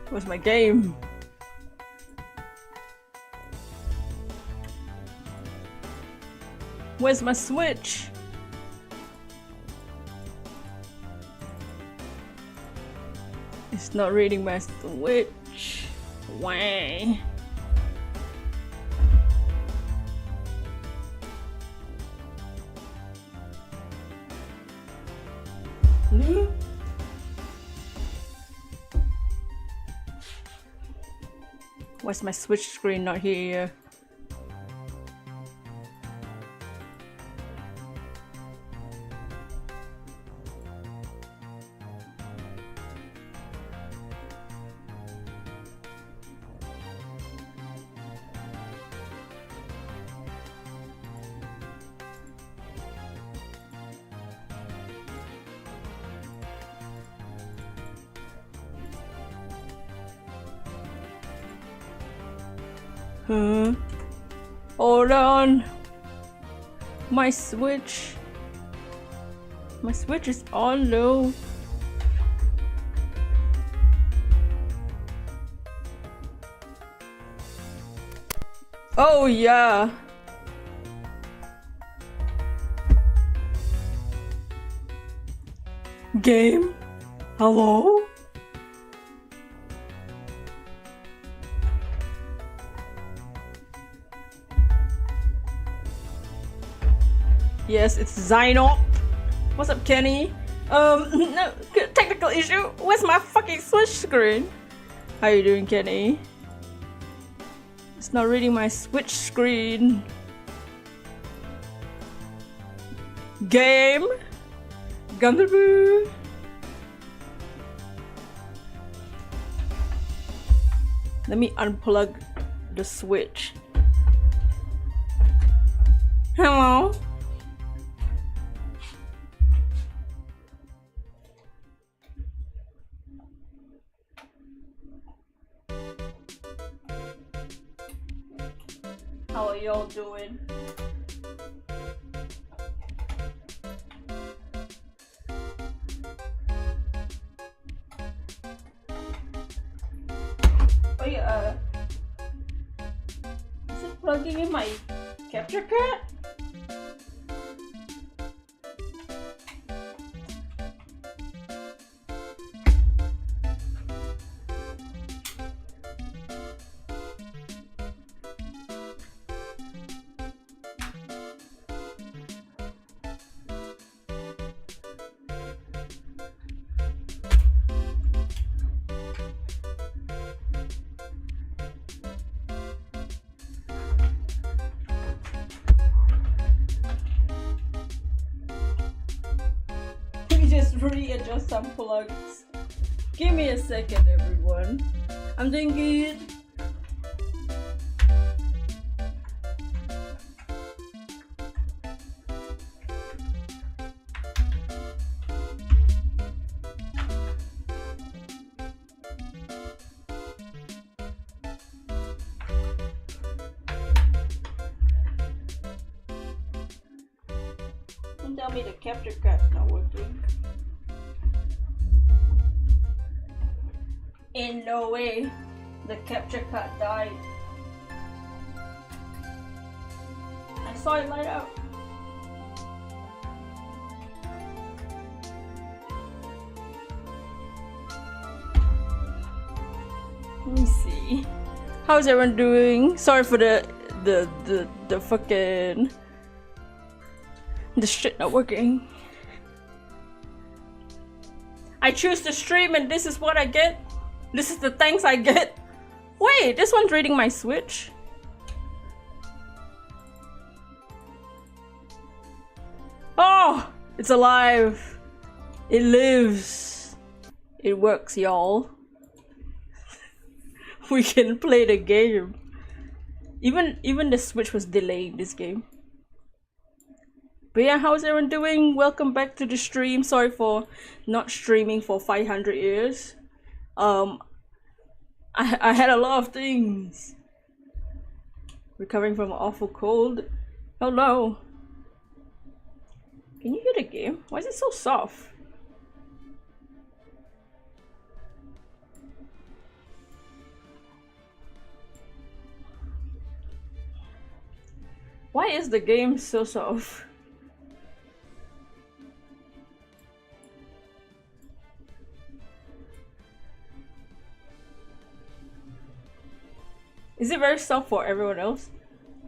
Where's my game? Where's my Switch? It's not reading my Switch. Why? Why's my Switch screen not here? Huh? Hold on. My Switch. My Switch is on low. Oh yeah. Game? Hello? Yes, it's Zyno. What's up, Kenny? No, technical issue. Where's my fucking Switch screen? How you doing, Kenny? It's not reading my Switch screen. Game? Gunderboo? Let me unplug the Switch. Hello? How are y'all doing? yeah, is it plugging in my capture card? Just readjust some plugs. Give me a second, everyone. I'm doing good. Don't tell me the capture card's not working. In no way, the capture card died. I saw it light up. Let me see. How's everyone doing? Sorry for the fucking the shit not working. I choose to stream and this is what I get. This is the thanks I get. Wait, this one's reading my Switch. Oh, it's alive. It lives. It works, y'all. We can play the game. Even the Switch was delaying this game. But yeah, how's everyone doing? Welcome back to the stream. Sorry for not streaming for 500 years. I had a lot of things. Recovering from an awful cold. Oh no. Can you hear the game? Why is it so soft? Why is the game so soft? Is it very soft for everyone else?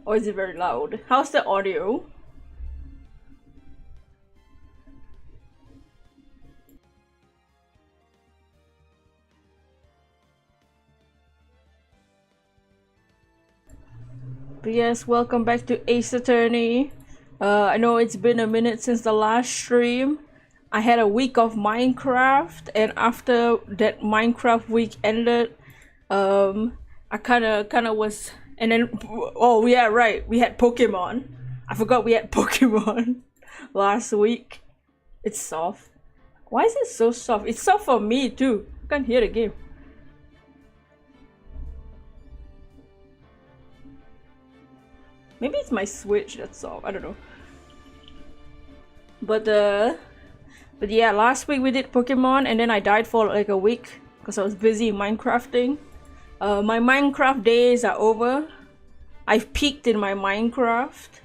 Or is it very loud? How's the audio? But yes, welcome back to Ace Attorney. I know it's been a minute since the last stream. I had a week of Minecraft, and after that Minecraft week ended, I kind of was, and then, oh yeah, right, we had Pokemon. I forgot we had Pokemon last week. It's soft. Why is it so soft? It's soft for me too. I can't hear the game. Maybe it's my Switch that's soft. I don't know. But yeah, last week we did Pokemon, and then I died for like a week because I was busy Minecrafting. My Minecraft days are over. I've peaked in my Minecraft.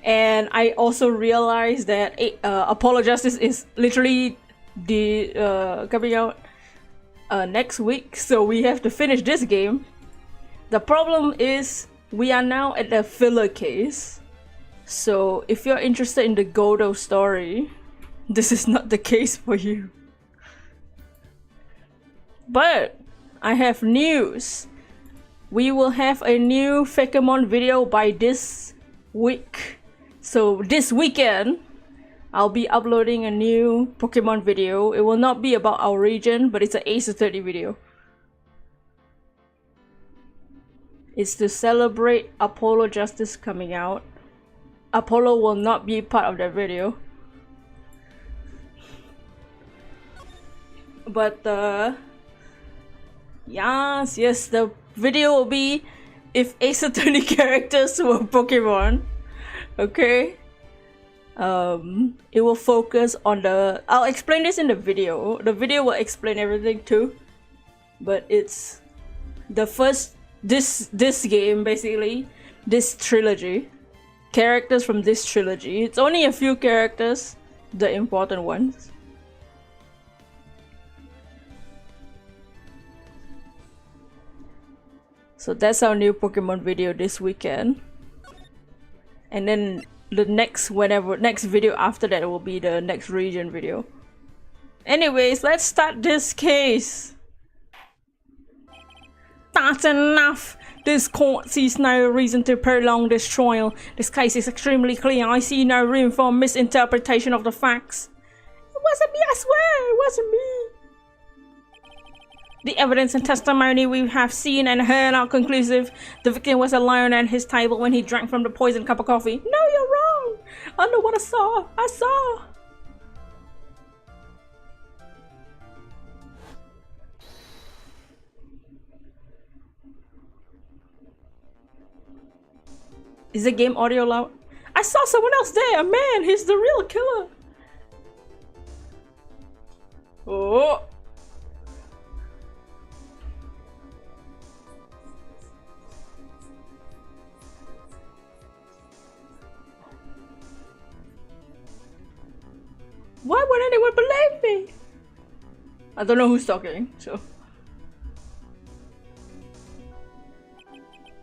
And I also realized that Apollo Justice is literally coming out next week, so we have to finish this game. The problem is we are now at the filler case. So if you're interested in the Godo story, this is not the case for you. But I have news. We will have a new Pokemon video by this week. So this weekend, I'll be uploading a new Pokemon video. It will not be about our region, but it's an Ace Attorney video. It's to celebrate Apollo Justice coming out. Apollo will not be part of that video. But yes, the video will be if Ace Attorney characters were Pokemon. Okay. It will focus on the... I'll explain this in the video. The video will explain everything too. but it's the first this game, basically this trilogy, characters from this trilogy. It's only a few characters, the important ones. So that's our new Pokemon video this weekend. And then the next video after that will be the next region video. Anyways, let's start this case. That's enough! This court sees no reason to prolong this trial. This case is extremely clear. I see no room for misinterpretation of the facts. It wasn't me, I swear! It wasn't me! The evidence and testimony we have seen and heard are conclusive. The victim was alone at his table when he drank from the poisoned cup of coffee. No, you're wrong! I know what I saw! I saw! Is the game audio loud? I saw someone else there! A man! He's the real killer! Oh! Why would anyone believe me? I don't know who's talking, so.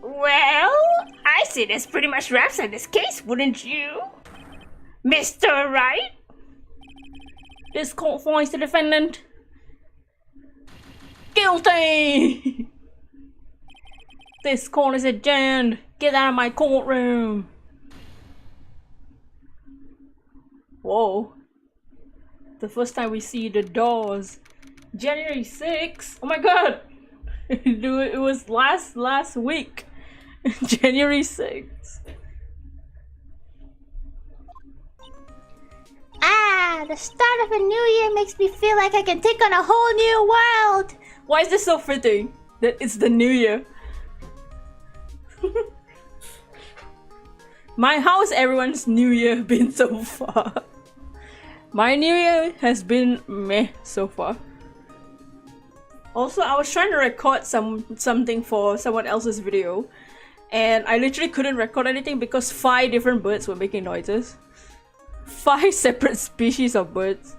Well, I see this pretty much wraps up this case, wouldn't you? Mr. Wright? This court finds the defendant guilty! This court is adjourned. Get out of my courtroom. Whoa. The first time we see the doors. January 6th. Oh my god! Dude, it was last week. January 6th. Ah, the start of a new year makes me feel like I can take on a whole new world. Why is this so fitting? That it's the new year. How's everyone's new year been so far? My new year has been meh so far. Also, I was trying to record something for someone else's video, and I literally couldn't record anything because 5 different birds were making noises. 5 separate species of birds.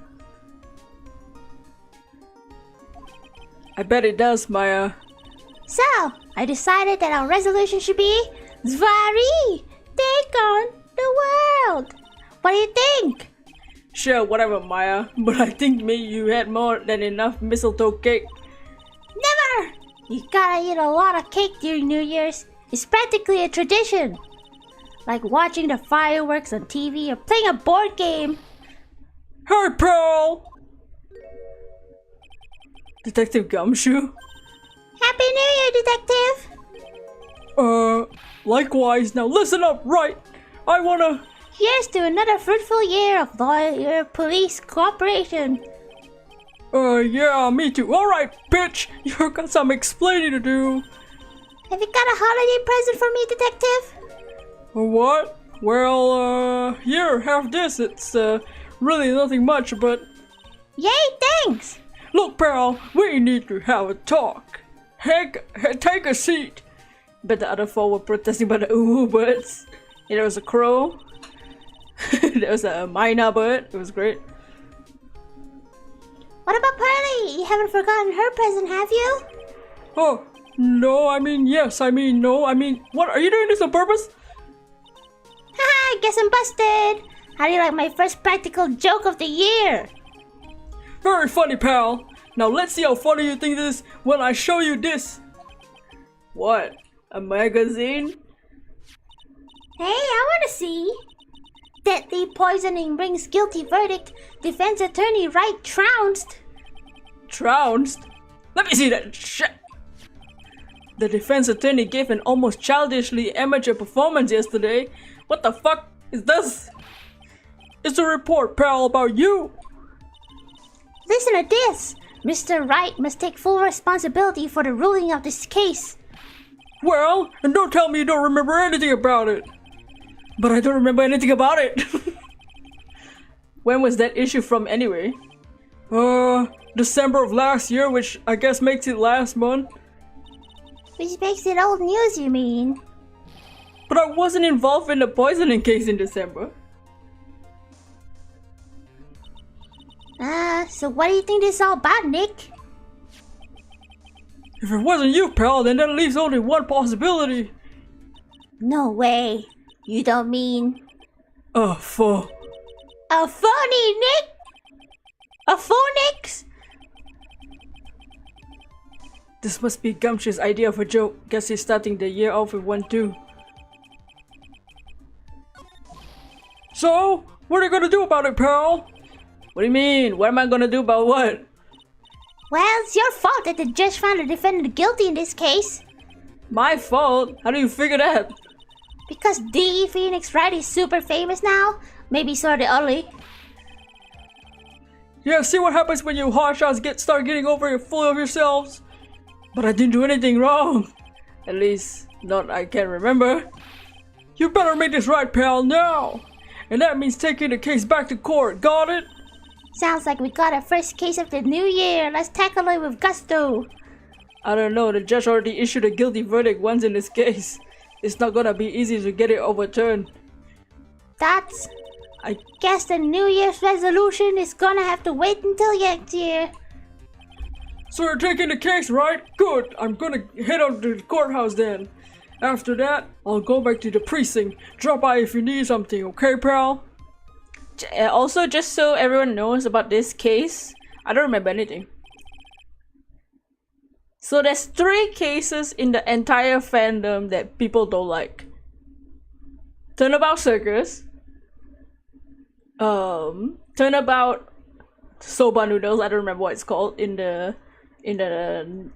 I bet it does, Maya. So, I decided that our resolution should be Zvari, take on the world. What do you think? Sure, whatever, Maya, but I think maybe you had more than enough mistletoe cake. Never! You gotta eat a lot of cake during New Year's. It's practically a tradition. Like watching the fireworks on TV or playing a board game. Hey, pal! Detective Gumshoe? Happy New Year, Detective! Likewise. Now listen up, right? I wanna... Here's to another fruitful year of lawyer police cooperation. Yeah, me too. Alright, bitch! You've got some explaining to do. Have you got a holiday present for me, Detective? What? Well, here, have this. It's, really nothing much, but... Yay, thanks! Look, pal, we need to have a talk. Heck, take a seat. But the other 4 were protesting by the uwu birds. Yeah, there was a crow. There was a myna bird. It was great. What about Pearly? You haven't forgotten her present, have you? Oh, no, I mean yes, I mean no, I mean... What, are you doing this on purpose? Haha, guess I'm busted! How do you like my first practical joke of the year? Very funny, pal. Now let's see how funny you think this is when I show you this. What? A magazine? Hey, I wanna see. Deadly poisoning brings guilty verdict. Defense attorney Wright trounced. Trounced? Let me see that shit. The defense attorney gave an almost childishly amateur performance yesterday. What the fuck is this? It's a report, pal, about you. Listen to this. Mr. Wright must take full responsibility for the ruling of this case. Well, and don't tell me you don't remember anything about it. But I don't remember anything about it. When was that issue from anyway? December of last year, which I guess makes it last month. Which makes it old news, you mean? But I wasn't involved in the poisoning case in December. So what do you think this is all about, Nick? If it wasn't you, pal, then that leaves only one possibility. No way. You don't mean... A phonix. A phony, Nick? A phonix? This must be Gumshoe's idea of a joke. Guess he's starting the year off with one too. So, what are you gonna do about it, pal? What do you mean? What am I gonna do about what? Well, it's your fault that the judge found the defendant guilty in this case. My fault? How do you figure that? Because D. Phoenix Wright is super famous now. Maybe sorta ugly. Yeah, see what happens when you hotshots start getting full of yourselves? But I didn't do anything wrong. At least, not I can remember. You better make this right, pal, now! And that means taking the case back to court, got it? Sounds like we got our first case of the new year. Let's tackle it with gusto. I don't know, the judge already issued a guilty verdict once in this case. It's not gonna be easy to get it overturned. I guess the New Year's resolution is gonna have to wait until next year. So you're taking the case, right? Good, I'm gonna head out to the courthouse then. After that, I'll go back to the precinct. Drop by if you need something, okay, pal? Also, just so everyone knows about this case, I don't remember anything. So there's 3 cases in the entire fandom that people don't like. Turnabout Circus, Turnabout Soba Noodles, I don't remember what it's called in the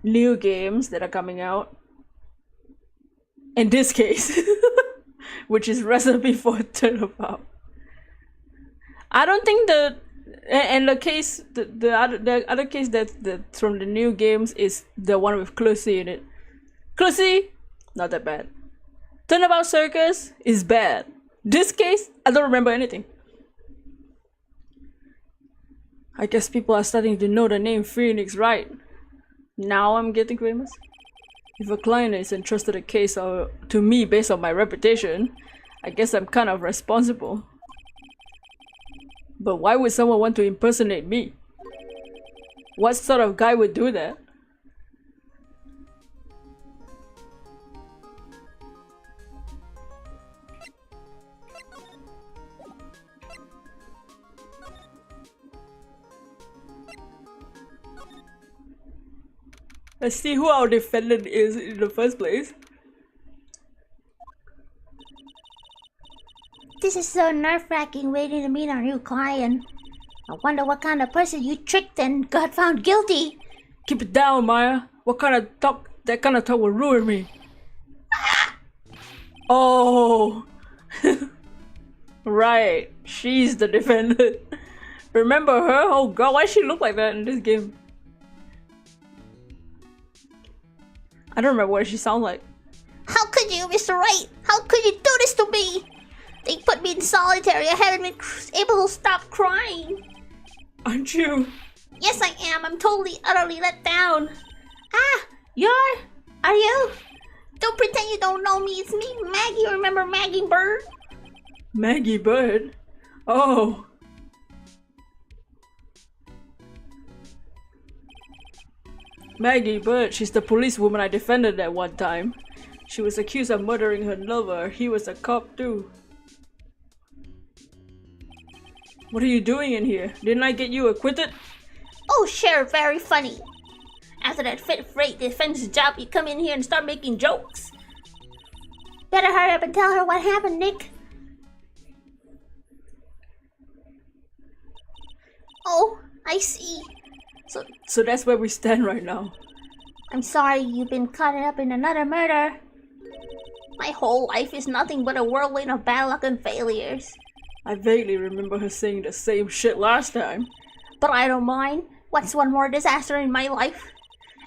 new games that are coming out. And this case, which is Recipe for Turnabout. I don't think the other case that's from the new games is the one with Clussy in it. Clussy, not that bad. Turnabout Circus is bad. This case, I don't remember anything. I guess people are starting to know the name Phoenix, right? Now I'm getting famous. If a client is entrusted a case to me based on my reputation, I guess I'm kind of responsible. But why would someone want to impersonate me? What sort of guy would do that? Let's see who our defendant is in the first place. This is so nerve-wracking waiting to meet our new client. I wonder what kind of person you tricked and got found guilty. Keep it down, Maya. What kind of talk? That kind of talk will ruin me. Oh, right. She's the defendant. Remember her? Oh god, why does she look like that in this game? I don't remember what she sounds like. How could you, Mr. Wright? How could you do this to me? They put me in solitary. I haven't been able to stop crying. Aren't you? Yes, I am. I'm totally, utterly let down. Ah, are you? Don't pretend you don't know me. It's me, Maggie. Remember Maggie Bird? Maggie Bird? Oh. Maggie Bird, she's the policewoman I defended at one time. She was accused of murdering her lover. He was a cop too. What are you doing in here? Didn't I get you acquitted? Oh, sure, very funny. After that fit-freight defense job, you come in here and start making jokes. Better hurry up and tell her what happened, Nick. Oh, I see. So that's where we stand right now. I'm sorry you've been caught up in another murder. My whole life is nothing but a whirlwind of bad luck and failures. I vaguely remember her saying the same shit last time. But I don't mind. What's one more disaster in my life?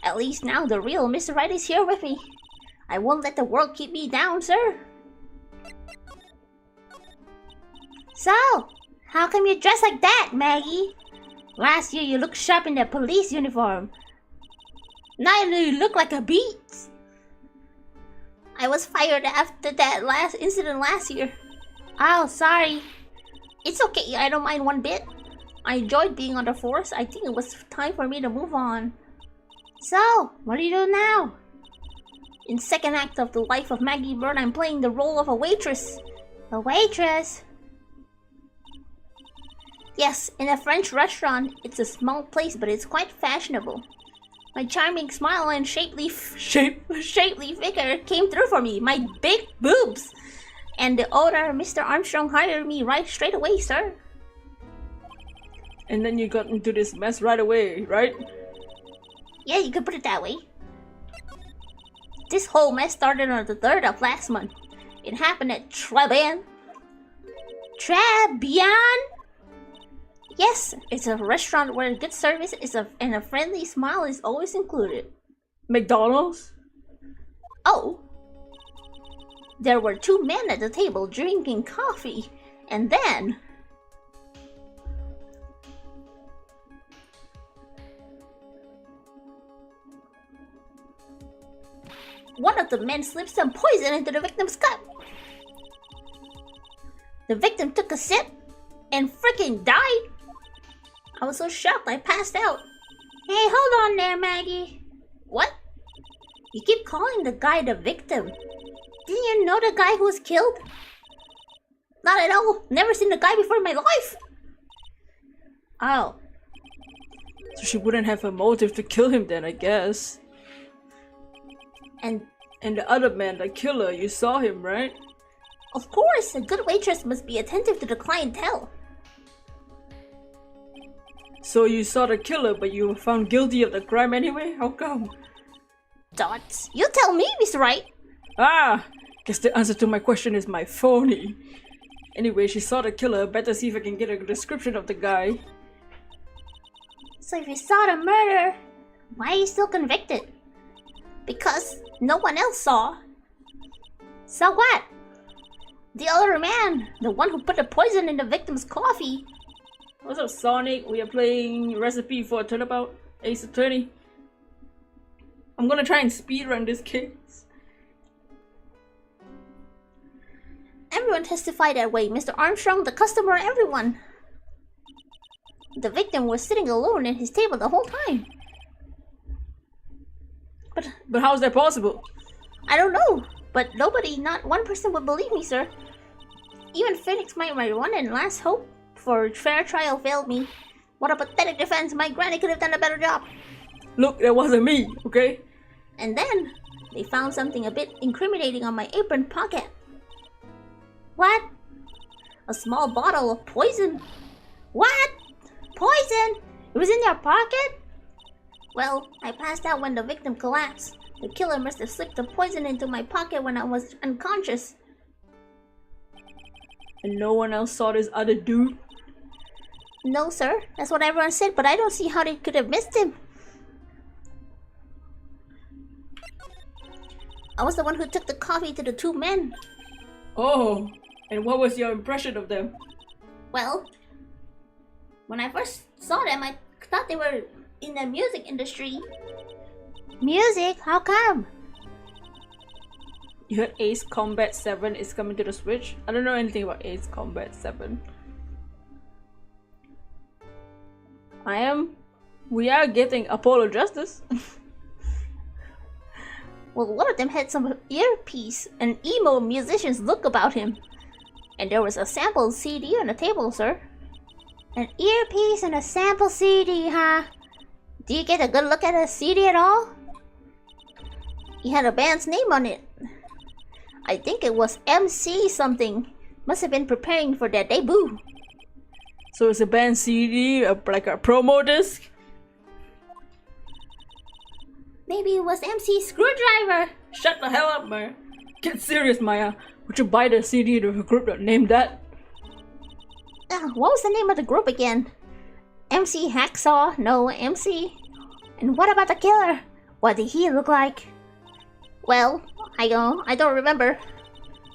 At least now the real Mr. Right is here with me. I won't let the world keep me down, sir. So, how come you dress like that, Maggie? Last year you looked sharp in that police uniform. Now you look like a beast. I was fired after that last incident last year. Oh, sorry. It's okay, I don't mind one bit. I enjoyed being on the force. I think it was time for me to move on. So, what do you do now? In second act of The Life of Maggie Bird, I'm playing the role of a waitress. A waitress? Yes, in a French restaurant. It's a small place, but it's quite fashionable. My charming smile and shapely figure came through for me. My big boobs! And the owner, Mr. Armstrong, hired me right straight away, sir. And then you got into this mess right away, right? Yeah, you could put it that way. This whole mess started on the 3rd of last month. It happened at Trebian. Yes, it's a restaurant where good service and a friendly smile is always included. McDonald's? Oh. There were 2 men at the table drinking coffee, and then... one of the men slipped some poison into the victim's cup. The victim took a sip and freaking died. I was so shocked I passed out. Hey, hold on there, Maggie. What? You keep calling the guy the victim. Didn't you know the guy who was killed? Not at all. Never seen the guy before in my life. Oh. So she wouldn't have a motive to kill him then, I guess. And the other man, the killer, you saw him, right? Of course, a good waitress must be attentive to the clientele. So you saw the killer, but you were found guilty of the crime anyway? How come? Dots, you tell me, Mr. Wright. Ah, guess the answer to my question is my phony. Anyway, she saw the killer. Better see if I can get a description of the guy. So if you saw the murder, why are you still convicted? Because no one else saw. So what? The other man, the one who put the poison in the victim's coffee. What's up, Sonic? We are playing Recipe for a Turnabout, Ace Attorney. I'm gonna try and speedrun this case. Everyone testified that way. Mr. Armstrong, the customer, everyone. The victim was sitting alone at his table the whole time. But how is that possible? I don't know. But nobody, not one person would believe me, sir. Even Phoenix, my one and last hope for fair trial, failed me. What a pathetic defense. My granny could have done a better job. Look, that wasn't me, okay? And then, they found something a bit incriminating on my apron pocket. What? A small bottle of poison. What? Poison? It was in your pocket? Well, I passed out when the victim collapsed. The killer must have slipped the poison into my pocket when I was unconscious. And no one else saw this other dude? No, sir. That's what everyone said, but I don't see how they could have missed him. I was the one who took the coffee to the 2 men. Oh, and what was your impression of them? Well, when I first saw them, I thought they were in the music industry. Music? How come? You heard Ace Combat 7 is coming to the Switch? I don't know anything about Ace Combat 7. We are getting Apollo Justice. Well, one of them had some earpiece and emo musician's look about him. And there was a sample CD on the table, sir. An earpiece and a sample CD, huh? Do you get a good look at a CD at all? He had a band's name on it. I think it was MC something. Must have been preparing for their debut. So it's a band CD, like a promo disc? Maybe it was MC Screwdriver. Shut the hell up, Maya. Get serious, Maya. Would you buy the CD to a group that named that? What was the name of the group again? MC Hacksaw? No, MC. And what about the killer? What did he look like? Well, I don't remember.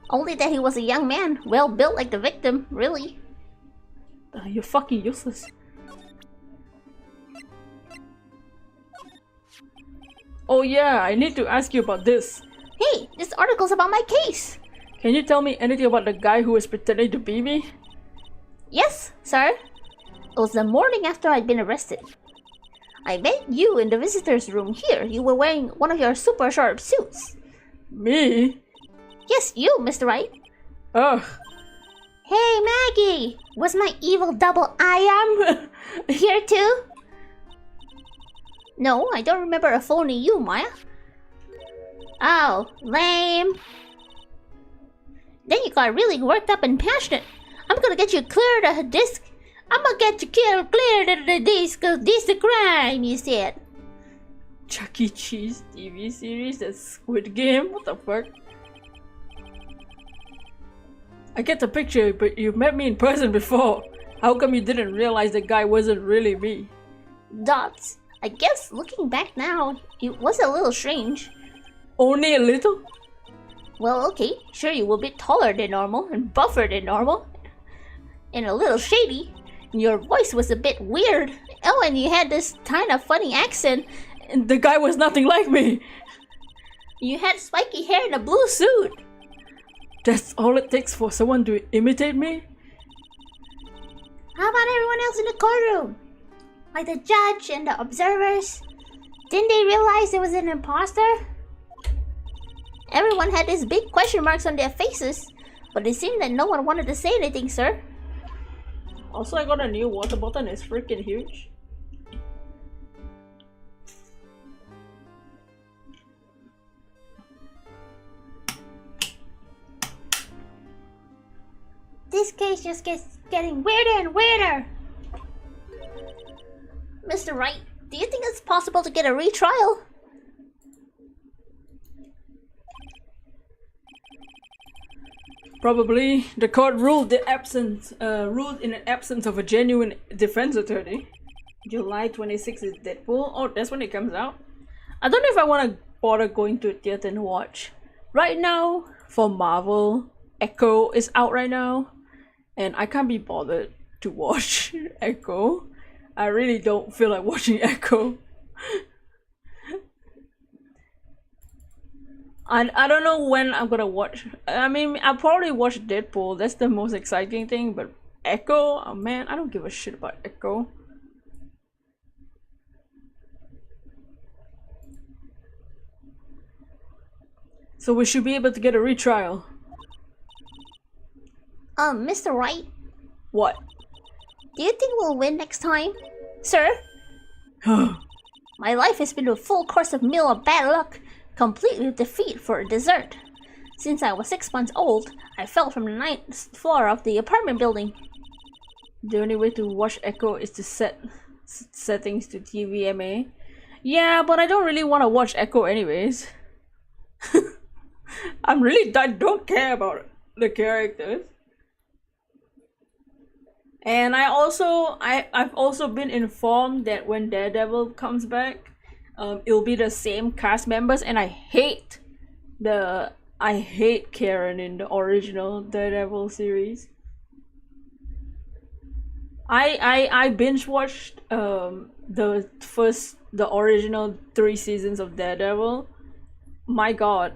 Only that he was a young man, well built like the victim, really. You're fucking useless. Oh yeah, I need to ask you about this. Hey, this article's about my case. Can you tell me anything about the guy who was pretending to be me? Yes, sir. It was the morning after I'd been arrested. I met you in the visitor's room here. You were wearing one of your super sharp suits. Me? Yes, you, Mr. Wright. Ugh. Hey, Maggie! Was my evil double I am here too? No, I don't remember a phony you, Maya. Oh, lame. Then you got really worked up and passionate. I'm gonna get you cleared of the disc. I'm gonna get you cleared of the disc, cause this the crime, you said. Chuck E. Cheese TV series? That's Squid Game? What the fuck? I get the picture, but you met me in person before. How come you didn't realize the guy wasn't really me? Dots. I guess looking back now, it was a little strange. Only a little? Well, okay, sure you were a bit taller than normal and buffer than normal. And a little shady. And your voice was a bit weird. Oh, and you had this kind of funny accent. And the guy was nothing like me. You had spiky hair and a blue suit. That's all it takes for someone to imitate me? How about everyone else in the courtroom? Like the judge and the observers? Didn't they realize there was an imposter? Everyone had these big question marks on their faces, but it seemed that no one wanted to say anything, sir. Also, I got a new water bottle and it's freaking huge. This case just gets getting weirder and weirder. Mr. Wright, do you think it's possible to get a retrial? Probably. The court ruled in the absence of a genuine defense attorney. July 26th is Deadpool. Oh, that's when it comes out. I don't know if I want to bother going to a theater and watch. Right now, for Marvel, Echo is out right now. And I can't be bothered to watch Echo. I really don't feel like watching Echo. I don't know when I'm gonna watch. I mean, I'll probably watch Deadpool. That's the most exciting thing. But Echo, oh man, I don't give a shit about Echo. So we should be able to get a retrial. Mr. Wright, What? do you think we'll win next time? Sir? My life has been a full course of meal of bad luck, complete with defeat for a dessert. Since I was 6 months old, I fell from the 9th floor of the apartment building. The only way to watch Echo is to set settings to TVMA. Yeah, but I don't really want to watch Echo anyways. I don't care about the characters. And I've also been informed that when Daredevil comes back, it'll be the same cast members, and I hate Karen in the original Daredevil series. I binge watched the original 3 seasons of Daredevil. My god,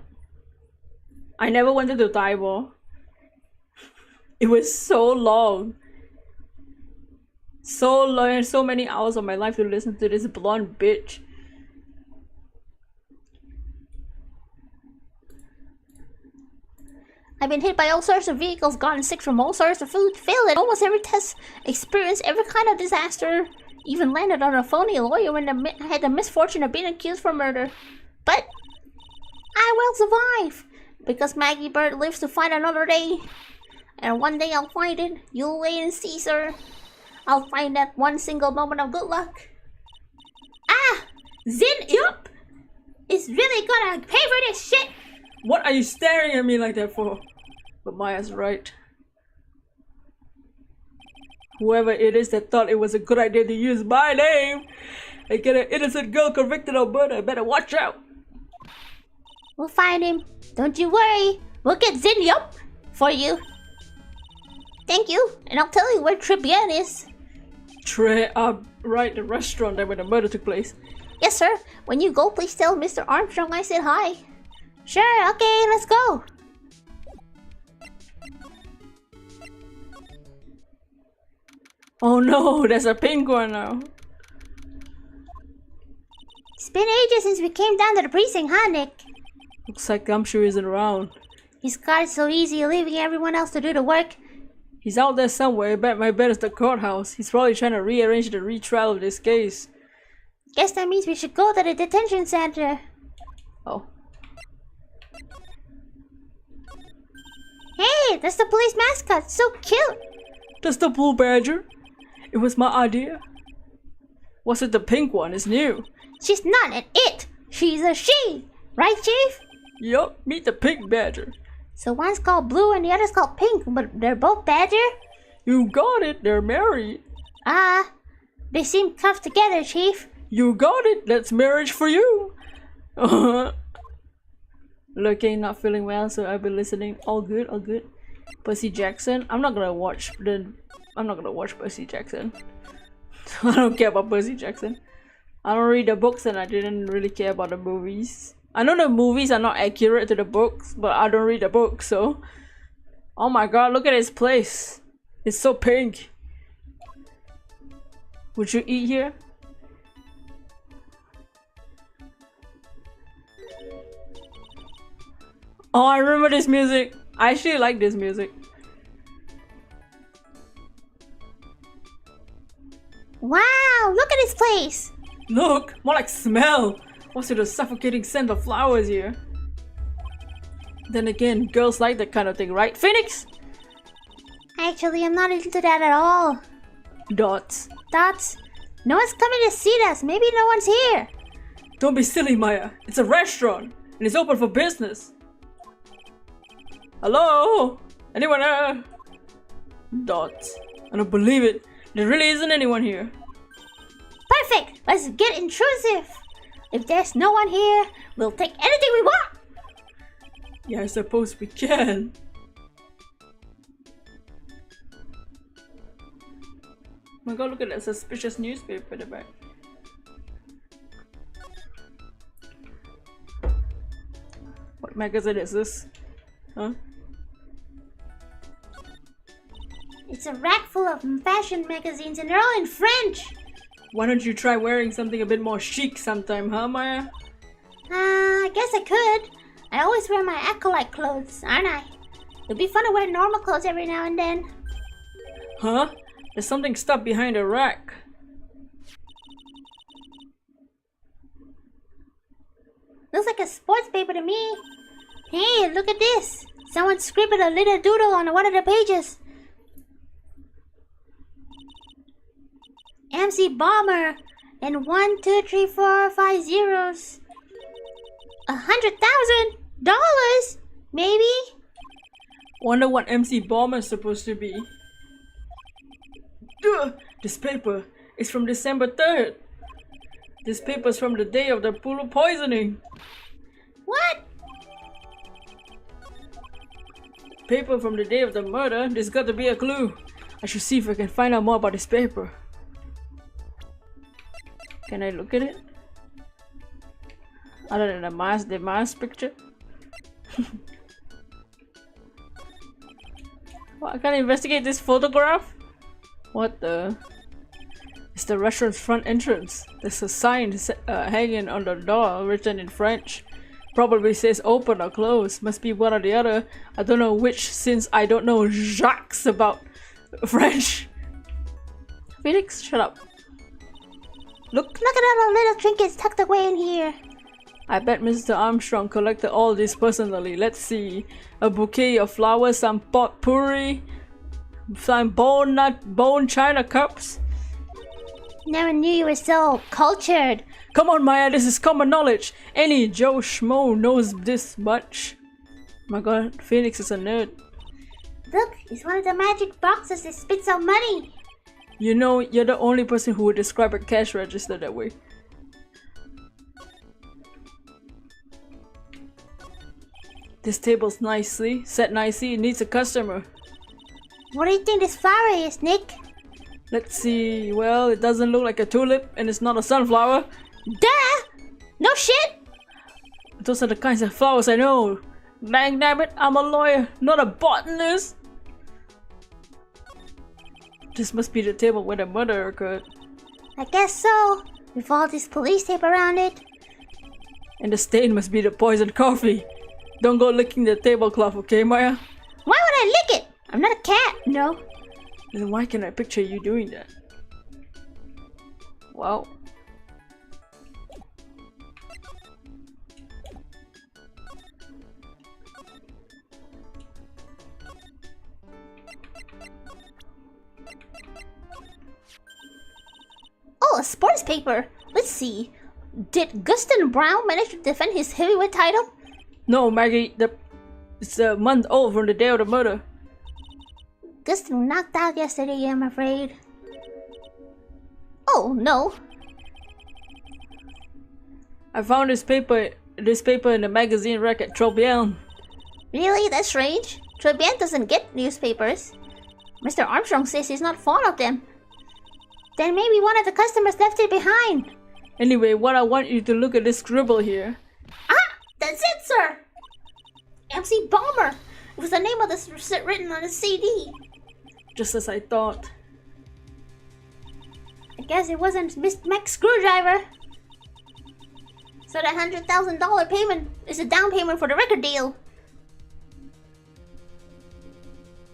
I never wanted to Taibo. It was so long. So long, so many hours of my life to listen to this blonde bitch. I've been hit by all sorts of vehicles, gotten sick from all sorts of food, failed at almost every test, experienced every kind of disaster, even landed on a phony lawyer when I had the misfortune of being accused for murder. But I will survive, because Maggie Bird lives to fight another day. And one day I'll find it. You'll wait and see, sir. I'll find that one single moment of good luck. Ah! Zin Yup! Is really gonna pay for this shit! What are you staring at me like that for? But Maya's right. Whoever it is that thought it was a good idea to use my name and get an innocent girl convicted of murder, better watch out! We'll find him. Don't you worry. We'll get Zin Yup for you. Thank you, and I'll tell you where TRIBULATIONS is. Right, the restaurant that where the murder took place. Yes, sir. When you go, please tell Mr. Armstrong I said hi. Sure, okay, let's go. Oh no, there's a pink one now. It's been ages since we came down to the precinct, huh, Nick? Looks like Gumshoe isn't around. He's got it so easy, leaving everyone else to do the work. He's out there somewhere. My bet is the courthouse. He's probably trying to rearrange the retrial of this case. Guess that means we should go to the detention center. Oh. Hey, that's the police mascot. So cute. That's the blue badger. It was my idea. What's it? The pink one? It's new. She's not an it. She's a she. Right, Chief? Yup, meet the pink badger. So one's called blue and the other's called pink, but they're both badger? You got it. They're married. Ah, they seem cuffed together, Chief. You got it. That's marriage for you. Looking, not feeling well, so I've been listening. All good, all good. Percy Jackson. I'm not gonna watch Percy Jackson. I don't care about Percy Jackson. I don't read the books and I didn't really care about the movies. I know the movies are not accurate to the books, but I don't read the books, so... Oh my god, look at this place. It's so pink. Would you eat here? Oh, I remember this music. I actually like this music. Wow, look at this place. Look, more like smell. What's with the suffocating scent of flowers here? Then again, girls like that kind of thing, right, Phoenix? Actually, I'm not into that at all. Dots. Dots? No one's coming to see us. Maybe no one's here. Don't be silly, Maya. It's a restaurant, and it's open for business. Hello? Anyone there? Dots. I don't believe it. There really isn't anyone here. Perfect! Let's get intrusive. If there's no one here, we'll take anything we want. Yeah, I suppose we can. Oh my god, look at that suspicious newspaper in the back. What magazine is this? Huh? It's a rack full of fashion magazines and they're all in French. Why don't you try wearing something a bit more chic sometime, huh, Maya? I guess I could. I always wear my acolyte clothes, aren't I? It'd be fun to wear normal clothes every now and then. Huh? There's something stuck behind the rack. Looks like a sports paper to me. Hey, look at this. Someone scribbled a little doodle on one of the pages. MC Bomber and 1, 2, 3, 4, 5 zeros. $100,000? Maybe? Wonder what MC Bomber is supposed to be. Ugh, this paper is from December 3rd. This paper's from the day of the pool poisoning. What? Paper from the day of the murder? There's got to be a clue. I should see if I can find out more about this paper. Can I look at it? Other than the mask picture? Well, I can't investigate this photograph? What the? It's the restaurant's front entrance. There's a sign hanging on the door written in French. Probably says open or close. Must be one or the other. I don't know which since I don't know Jacques about French. Felix, shut up. Look at all the little trinkets tucked away in here. I bet Mr. Armstrong collected all this personally. Let's see. A bouquet of flowers, some potpourri, some bone china cups. Never knew you were so cultured. Come on, Maya, this is common knowledge. Any Joe Schmo knows this much. My god, Phoenix is a nerd. Look, it's one of the magic boxes that spits out money. You know, you're the only person who would describe a cash register that way. This table's set nicely, it needs a customer. What do you think this flower is, Nick? Let's see, well, it doesn't look like a tulip and it's not a sunflower. Duh! shit? Those are the kinds of flowers I know. Dang nabbit, I'm a lawyer, not a botanist. This must be the table where the murder occurred. I guess so. With all this police tape around it. And the stain must be the poisoned coffee. Don't go licking the tablecloth, okay, Maya? Why would I lick it? I'm not a cat, no. Then why can I picture you doing that? Wow. Oh, a sports paper. Let's see. Did Guston Brown manage to defend his heavyweight title? No, Maggie, it's a month old from the day of the murder. Guston knocked out yesterday, I'm afraid. Oh, no. I found this paper in the magazine rack at TRIBULATIONS. Really? That's strange. Tribune doesn't get newspapers. Mr. Armstrong says he's not fond of them. Then maybe one of the customers left it behind. Anyway, what I want you to look at this scribble here. Ah! That's it, sir! MC Bomber! It was the name of the written on the CD. Just as I thought. I guess it wasn't Miss Mac Screwdriver. So that $100,000 payment is a down payment for the record deal.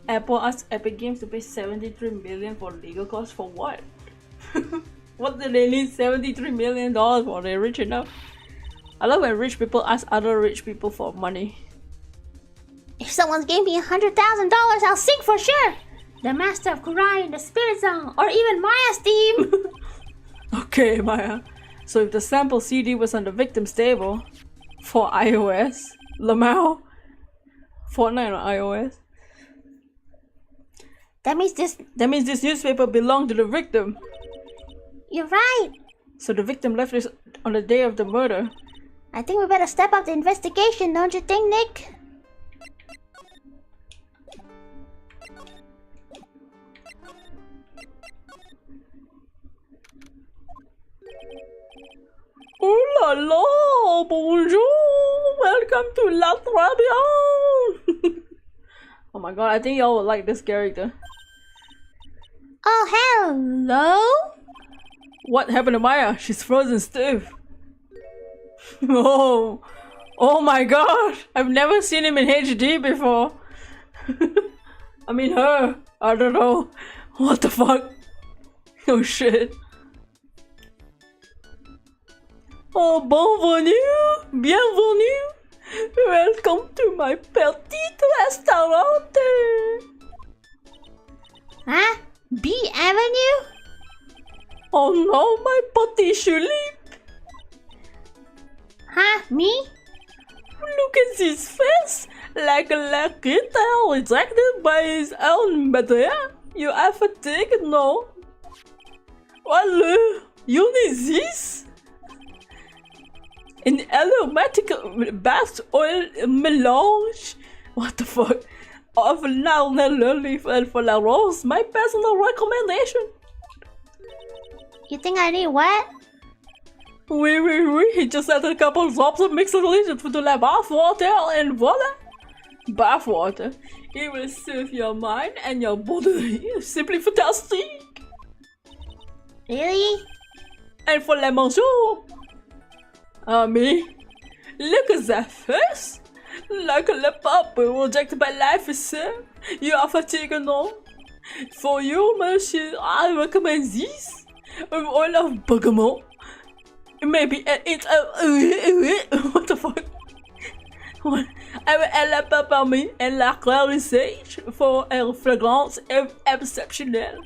Apple asked Epic Games to pay $73 million for legal costs for what? What do they need $73 million for? They're rich enough. I love when rich people ask other rich people for money. If someone gave me $100,000, I'll sing for sure. The Master of Kurai, the Spirit Song, or even Maya's theme. Okay, Maya. So if the sample CD was on the victim's table for iOS, Lamau, Fortnite on iOS, that means this newspaper belonged to the victim. You're right. So the victim left this on the day of the murder. I think we better step up the investigation, don't you think, Nick? Oh la la! Bonjour! Welcome to La Trabian! Oh my god, I think y'all will like this character. Oh, hello? What happened to Maya? She's frozen stiff. Oh my god! I've never seen him in HD before. I mean her. I don't know. What the fuck? Oh shit. Oh, bienvenue! Bienvenue! Welcome to my petit restaurant! Huh? B Avenue? Oh no, my petit tulip! Huh? Me? Look at his face! Like a guitar rejected by his own mother. You are fatigued, no? Well, you need this? An aromatic bath oil melange. What the fuck? Of lavender leaf and for la rose, my personal recommendation. You think I need what? Oui. He just added a couple drops of mixed ingredients to the bath water and voila. Bath water. It will soothe your mind and your body. Simply fantastic. Really? And for la bonjour. Me? Look at that face! Like a puppy rejected by life itself. You are fatigued, no? For you, monsieur, I recommend this. With oil of bergamot. Maybe an inch of... What the fuck? What? I will add la peppermint and la clary sage for a fragrance exceptionnelle.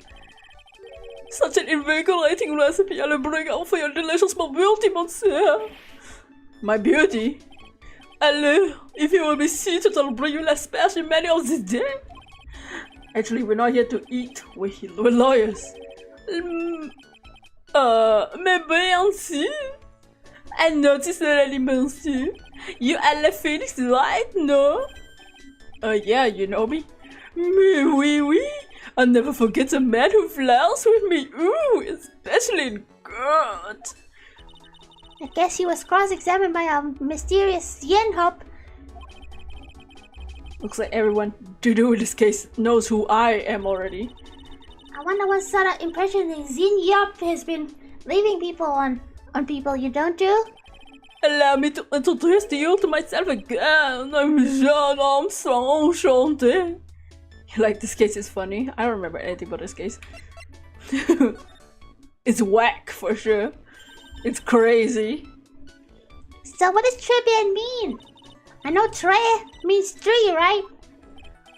Such an invigorating recipe I'll bring out for your delicious mobility, monsieur. My beauty? Allez, if you will be seated, I'll bring you la special menu of the day. Actually, we're not here to eat, we're lawyers. Mais bien sûr. I noticed already, monsieur. You are la Phoenix, right? No? Yeah, you know me. Oui. I'll never forget a man who flirts with me. Ooh, especially in good. I guess he was cross-examined by a mysterious yen hop. Looks like everyone to do with this case knows who I am already. I wonder what sort of impression Zin Yup has been leaving people on people you don't do. Allow me to introduce you to myself again. I'm Jean Armstrong Enchanté. Like, this case is funny. I don't remember anything about this case. It's whack for sure. It's crazy. So what does Tribune mean? I know tre means tree, right?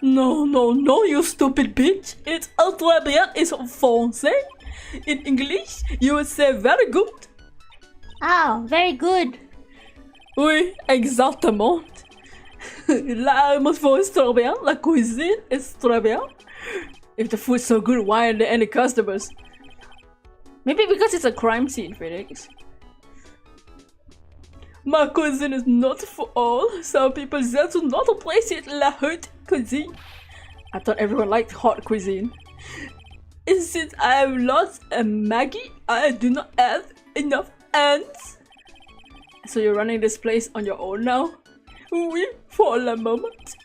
No, you stupid bitch. It's très bien is français. In English, you would say very good. Oh, very good. Oui, exactement. L'atmosphère is très bien. La cuisine is très bien. If the food's so good, why aren't there any customers? Maybe because it's a crime scene, Felix. My cuisine is not for all. Some people just do not appreciate la haute cuisine. I thought everyone liked hot cuisine. And since I have lost a Maggie, I do not have enough ants. So you're running this place on your own now? Oui, for the moment.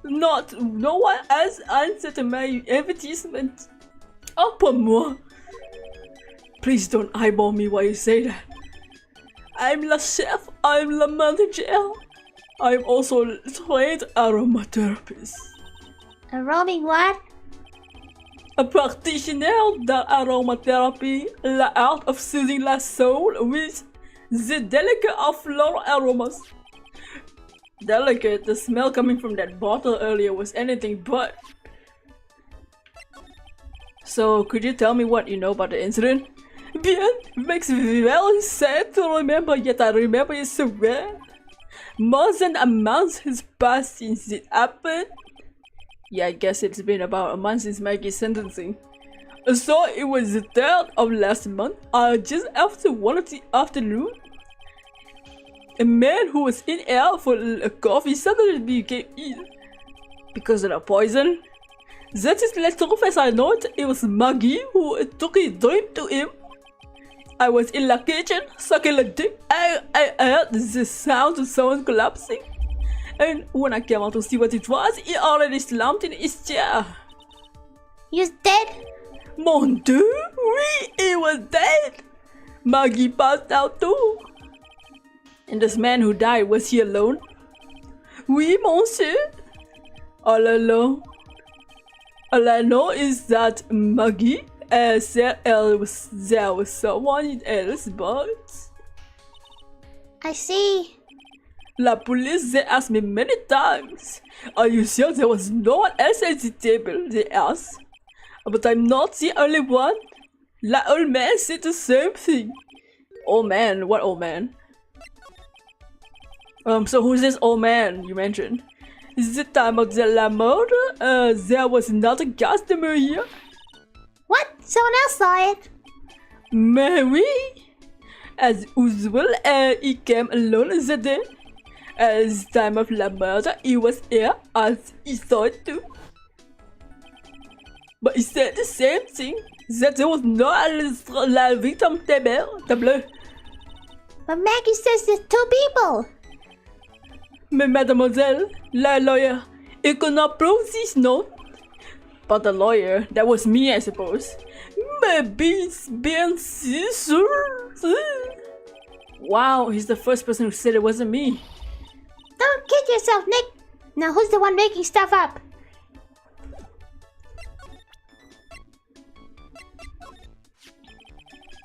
No one has answered my advertisement. Oh, pour moi. Please don't eyeball me while you say that. I'm the chef, I'm the manager. I'm also a trained aromatherapist. A roaming what? A practitioner de aromatherapy, the art of soothing the soul with the delicate of floral aromas. Delicate, the smell coming from that bottle earlier was anything but. So, could you tell me what you know about the incident? Bien, makes me very sad to remember, yet I remember it so well. More than a month has passed since it happened. Yeah, I guess it's been about a month since Maggie's sentencing. So it was the 3rd of last month, just after 1 of the afternoon. A man who was in air for a coffee suddenly became ill. Because of the poison. That is the truth as I know it. It was Maggie who took his drink to him. I was in the kitchen, sucking a dick. I heard the sound of someone collapsing. And when I came out to see what it was, he already slumped in his chair. He's dead? Mon Dieu, oui, he was dead. Maggie passed out too. And this man who died, was he alone? Oui, monsieur. All alone. All I know is that Maggie said there was someone else, but... I see. La police, they asked me many times. Are you sure there was no one else at the table? They asked. But I'm not the only one. La old man said the same thing. Old man? What old man? So who's this old man you mentioned? Is the time of the la murder? There was not a customer here. What? Someone else saw it? Mary? As usual, he came alone the day. As time of la murder, he was here as he saw it too. But he said the same thing, that there was no la victim table. But Maggie says there's 2 people. Mais mademoiselle, la lawyer, he could not prove this, no? But the lawyer, that was me, I suppose. Maybe bien sûr. Wow, he's the first person who said it wasn't me. Don't kid yourself, Nick. Now who's the one making stuff up?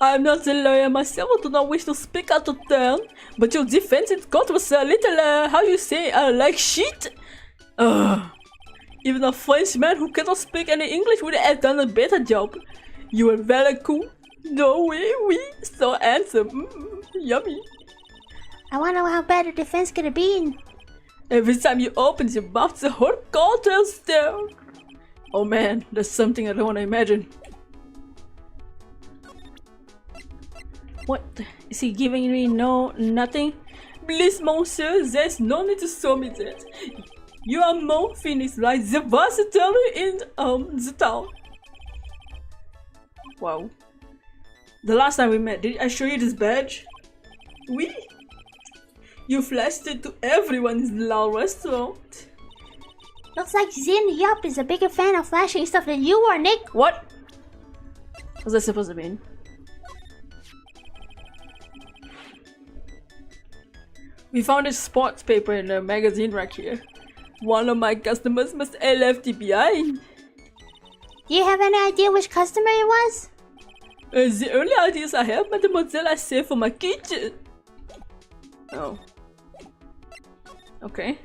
I'm not a lawyer myself, I do not wish to speak out of turn. But your defense in court was a little, how you say, like shit. Even a Frenchman who cannot speak any English would have done a better job. You were very cool. No, oui, so handsome. Yummy. I wonder how bad the defense could have been. Every time you open your mouth, the whole court tells down. Oh man, that's something I don't want to imagine. What? Is he giving me nothing? Please, monsieur, there's no need to show me that. You are more finished like the varsity in the town. Wow. The last time we met, did I show you this badge? Oui. You flashed it to everyone in the little restaurant. Looks like Zin Yup is a bigger fan of flashing stuff than you are, Nick. What? What's that supposed to mean? We found a sports paper in a magazine rack here. One of my customers must have left it behind. Do you have any idea which customer it was? The only ideas I have, mademoiselle, I save for my kitchen. Oh. Okay.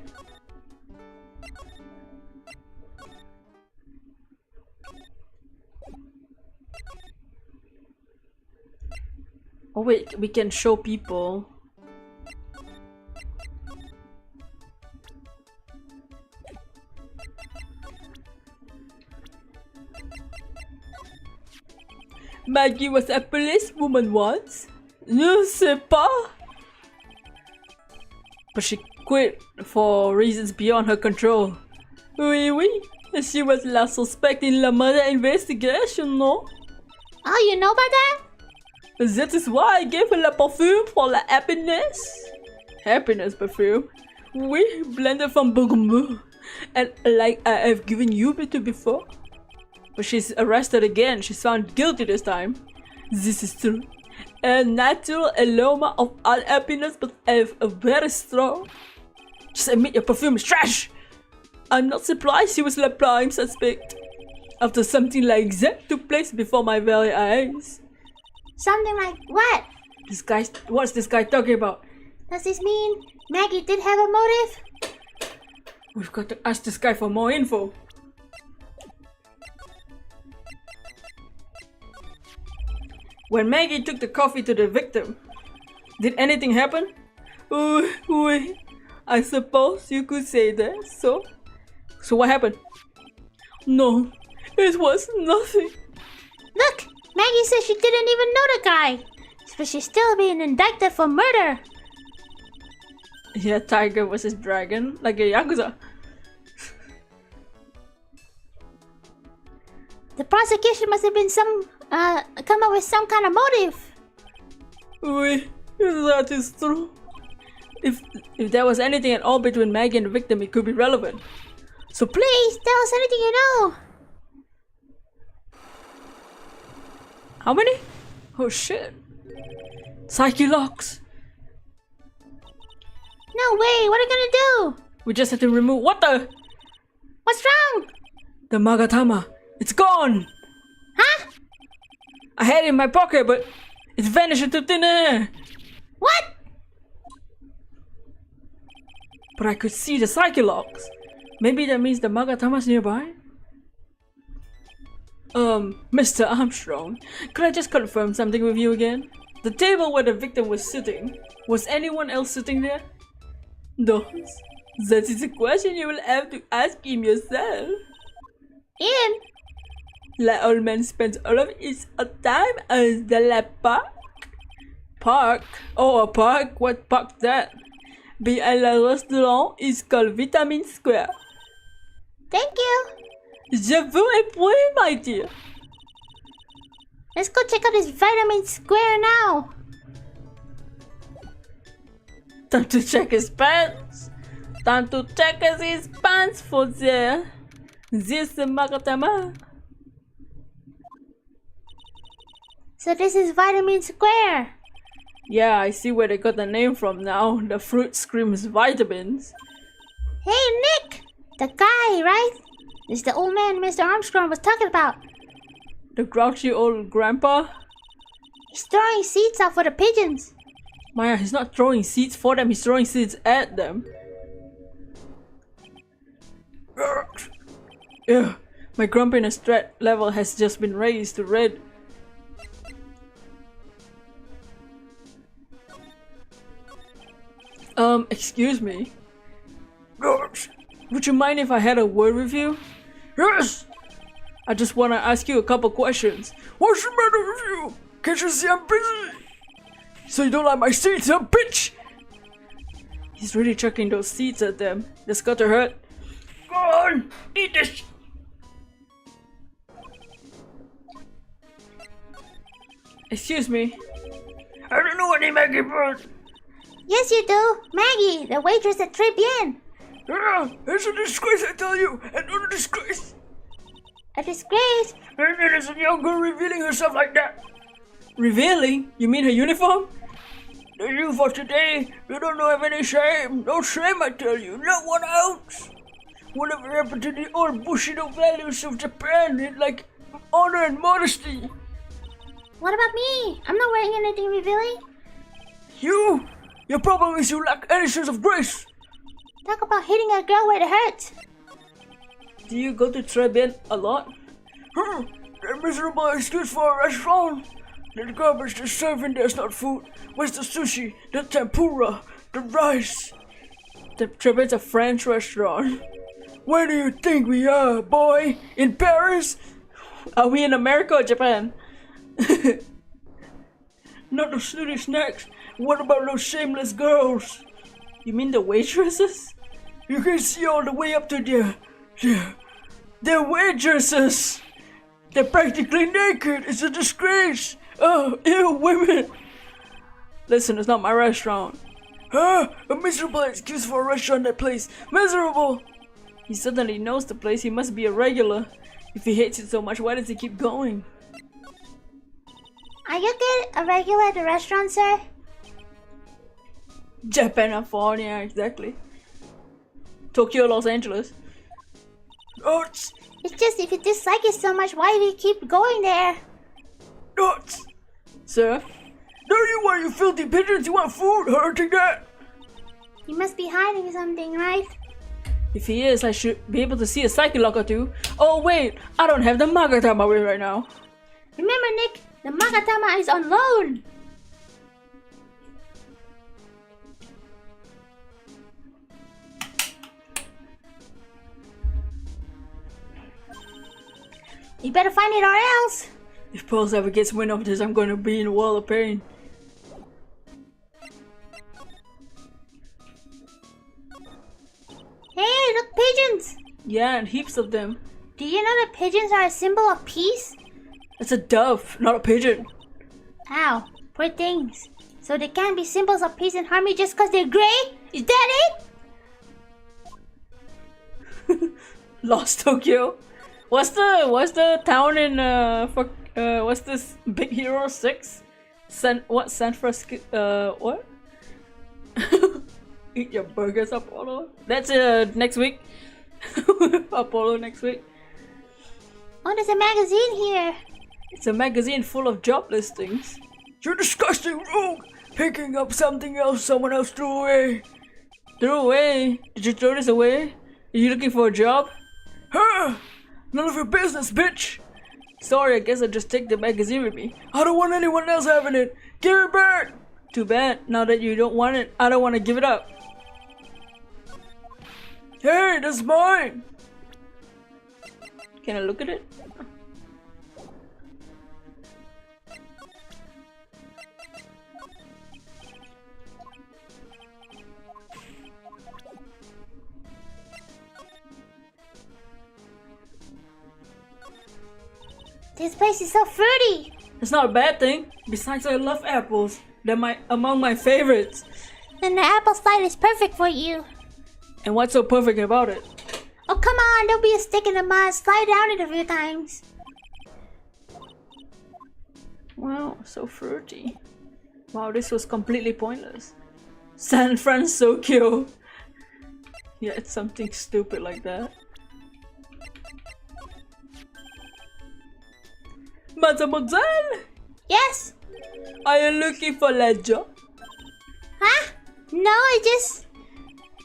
Oh wait, we can show people. Maggie was a policewoman once. Je sais pas. But she quit for reasons beyond her control. Oui, oui. She was last suspect in the murder investigation, no? Oh, you know about that? That is why I gave her the perfume for the happiness. Happiness perfume. We blended from bergamot. And like I have given you before. But she's arrested again. She's found guilty this time. This is true. A natural aroma of unhappiness, but have a very strong. Just admit your perfume is trash. I'm not surprised she was the prime suspect. After something like that took place before my very eyes. Something like what? What's this guy talking about? Does this mean Maggie did have a motive? We've got to ask this guy for more info. When Maggie took the coffee to the victim, did anything happen? Wait, I suppose you could say that, so what happened? No, it was nothing. Look, Maggie says she didn't even know the guy, but she's still being indicted for murder. Yeah, tiger versus dragon, like a Yakuza. The prosecution must have been come up with some kind of motive. Oui, that is true. If there was anything at all between Maggie and the victim, it could be relevant. So Please tell us anything you know. How many? Oh shit. Psyche locks. No way, what are you gonna do? We just have to remove. What the? What's wrong? The Magatama. It's gone. Huh? I had it in my pocket, but it's vanished into thin air. What? But I could see the Psyche locks. Maybe that means the Magatama's nearby? Mr. Armstrong, could I just confirm something with you again? The table where the victim was sitting, was anyone else sitting there? No. That is a question you will have to ask him yourself. Ian? The old man spends all of his time at the park. Park? Oh, a park? What park that? Behind the restaurant is called Vitamin Square. Thank you. Je vous en prie, my dear. Let's go check out this Vitamin Square now. Time to check his pants. Time to check his pants for there. This is Magatama. So this is Vitamin Square. Yeah, I see where they got the name from now. The fruit screams vitamins. Hey, Nick! The guy, right? This is the old man Mr. Armstrong was talking about. The grouchy old grandpa? He's throwing seeds out for the pigeons. Maya, he's not throwing seeds for them, he's throwing seeds at them. Ugh, my grumpiness threat level has just been raised to red. Excuse me? Would you mind if I had a word with you? Yes! I just want to ask you a couple questions. What's the matter with you? Can't you see I'm busy? So you don't like my seeds, huh, bitch? He's really chucking those seeds at them. That's got to hurt. Go on, eat this. Excuse me. I don't know any Maggie bird. Yes, you do. Maggie, the waitress at Tribune. It's a disgrace, I tell you. Another disgrace. A disgrace. And it is a young girl revealing herself like that. Revealing? You mean her uniform? The youth of today, you don't have any shame. No shame, I tell you. Not 1 ounce. Whatever happened to the old Bushido values of Japan, like honor and modesty? What about me? I'm not wearing anything revealing. You? Your problem is you lack any sense of grace. Talk about hitting a girl where it hurts. Do you go to Tribune a lot? That miserable excuse for a restaurant. The garbage they're serving there's not food. Where's the sushi, the tempura, the rice? The Tribune's a French restaurant. Where do you think we are, boy? In Paris? Are we in America or Japan? Not the snooty snacks. What about those shameless girls? You mean the waitresses? You can see all the way up to their waitresses. They're practically naked. It's a disgrace. Oh, ew, women. Listen, it's not my restaurant. A miserable excuse for a restaurant that place. Miserable. He suddenly knows the place. He must be a regular. If he hates it so much, why does he keep going? Are you good? A regular at the restaurant, sir? Japan, California, exactly. Tokyo, Los Angeles. Nuts. It's just if you dislike it so much, why do you keep going there? Nuts. Sir? There you are, you filthy pigeons. You want food? Hurting that? You must be hiding something, right? If he is, I should be able to see a psychic lock or two. Oh wait, I don't have the Magatama with right now. Remember, Nick, the Magatama is on loan. You better find it or else. If Pearls ever gets wind of this, I'm gonna be in a world of pain. Hey, look, pigeons. Yeah, and heaps of them. Do you know that pigeons are a symbol of peace? It's a dove, not a pigeon. Ow, poor things. So they can't be symbols of peace and harmony just because they're gray? Is that it? Lost Tokyo. What's the town in what's this Big Hero 6? San Francisco what? Eat your burgers, Apollo. That's next week. Apollo next week. Oh, there's a magazine here. It's a magazine full of job listings. You're disgusting, rogue! Picking up something else someone else threw away. Threw away? Did you throw this away? Are you looking for a job? Huh? None of your business, bitch! Sorry, I guess I'll just take the magazine with me. I don't want anyone else having it. Give it back! Too bad. Now that you don't want it, I don't want to give it up. Hey, that's mine! Can I look at it? This place is so fruity. It's not a bad thing. Besides, I love apples. They're among my favorites. And the apple slide is perfect for you. And what's so perfect about it? Oh, come on, don't be a stick in the mud. Slide down it a few times. Wow, so fruity. Wow, this was completely pointless. San Francisco. Yeah, it's something stupid like that. Mademoiselle, Yes? are you looking for a job? Huh? No, I just...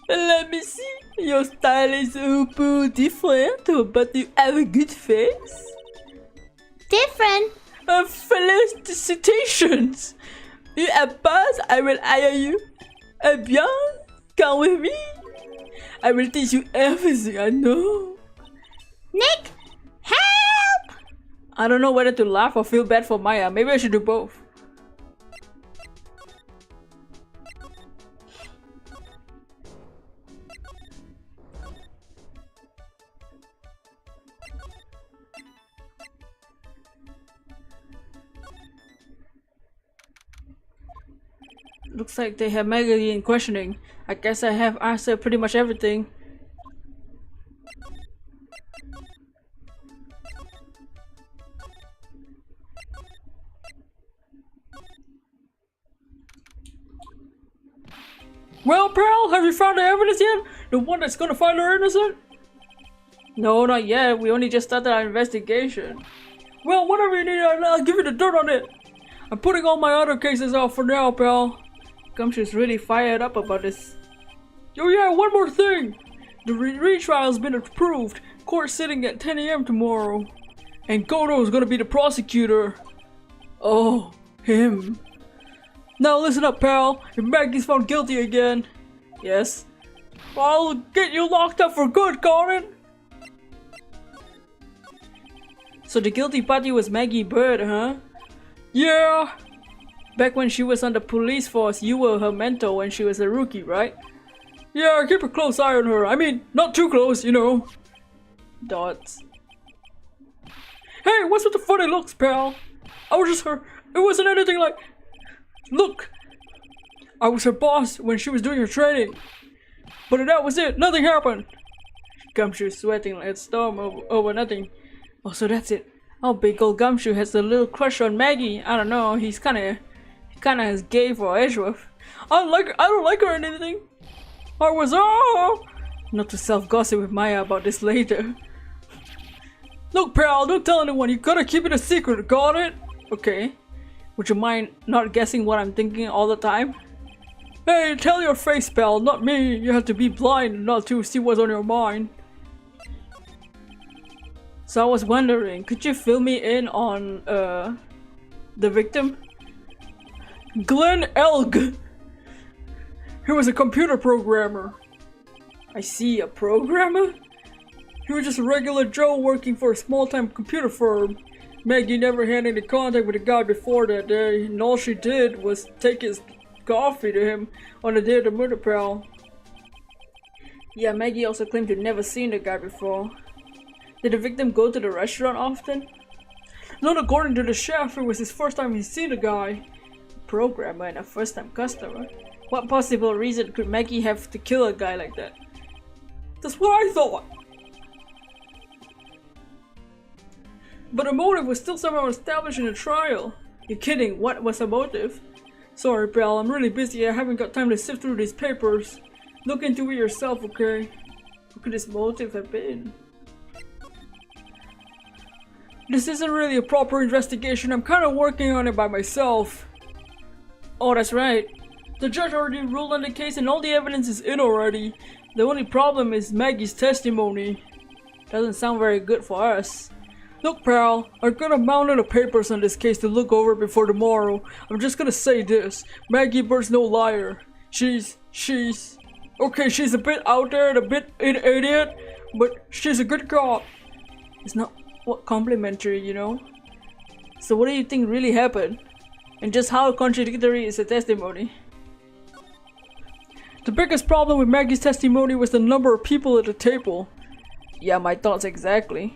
Let me see. Your style is a bit different, but you have a good face. different. Felicitations! You are pass, I will hire you. Eh bien, come with me. I will teach you everything I know. Nick, help! I don't know whether to laugh or feel bad for Maya. Maybe I should do both. Looks like they have Maggie in questioning. I guess I have answered pretty much everything. Well, pal, have you found the evidence yet? The one that's gonna find her innocent? No, not yet. We only just started our investigation. Well, whatever you need, I'll give you the dirt on it. I'm putting all my other cases out for now, pal. Gumshoe's really fired up about this. Oh yeah, one more thing. The retrial's been approved. Court sitting at 10 AM tomorrow. And Goto's gonna be the prosecutor. Oh, him. Now listen up, pal. If Maggie's found guilty again, yes, I'll get you locked up for good, Colin. So the guilty party was Maggie Bird, huh? Yeah. Back when she was on the police force, you were her mentor when she was a rookie, right? Yeah, keep a close eye on her. I mean, not too close, you know. Dots. Hey, what's with the funny looks, pal? I was just her. It wasn't anything like. Look, I was her boss when she was doing her training, but that was it. Nothing happened. Gumshoe sweating like a storm over nothing. Oh, so that's it. Oh, big old Gumshoe has a little crush on Maggie. I don't know. He's kind of as gay for Edgeworth. I don't like her or anything. I was not to self-gossip with Maya about this later. Look, pal, don't tell anyone. You gotta keep it a secret. Got it? Okay. Would you mind not guessing what I'm thinking all the time? Hey, tell your face, pal, not me. You have to be blind not to see what's on your mind. So I was wondering, could you fill me in on the victim? Glenn Elg. He was a computer programmer. I see, a programmer? He was just a regular Joe working for a small-time computer firm. Maggie never had any contact with the guy before that day, and all she did was take his coffee to him on the day of the murder, pal. Yeah, Maggie also claimed to never seen the guy before. Did the victim go to the restaurant often? Not according to the chef, it was his first time he's seen the guy. A programmer and a first-time customer. What possible reason could Maggie have to kill a guy like that? That's what I thought! But the motive was still somehow established in the trial. You're kidding, what was the motive? Sorry, pal, I'm really busy. I haven't got time to sift through these papers. Look into it yourself, okay? What could his motive have been? This isn't really a proper investigation. I'm kind of working on it by myself. Oh, that's right. The judge already ruled on the case and all the evidence is in already. The only problem is Maggie's testimony. Doesn't sound very good for us. Look, pal, I'm gonna mount the papers on this case to look over before tomorrow. I'm just gonna say this. Maggie Bird's no liar. She's... Okay, she's a bit out there and a bit an idiot, but she's a good cop. It's not what complimentary, you know? So what do you think really happened? And just how contradictory is the testimony? The biggest problem with Maggie's testimony was the number of people at the table. Yeah, my thoughts exactly.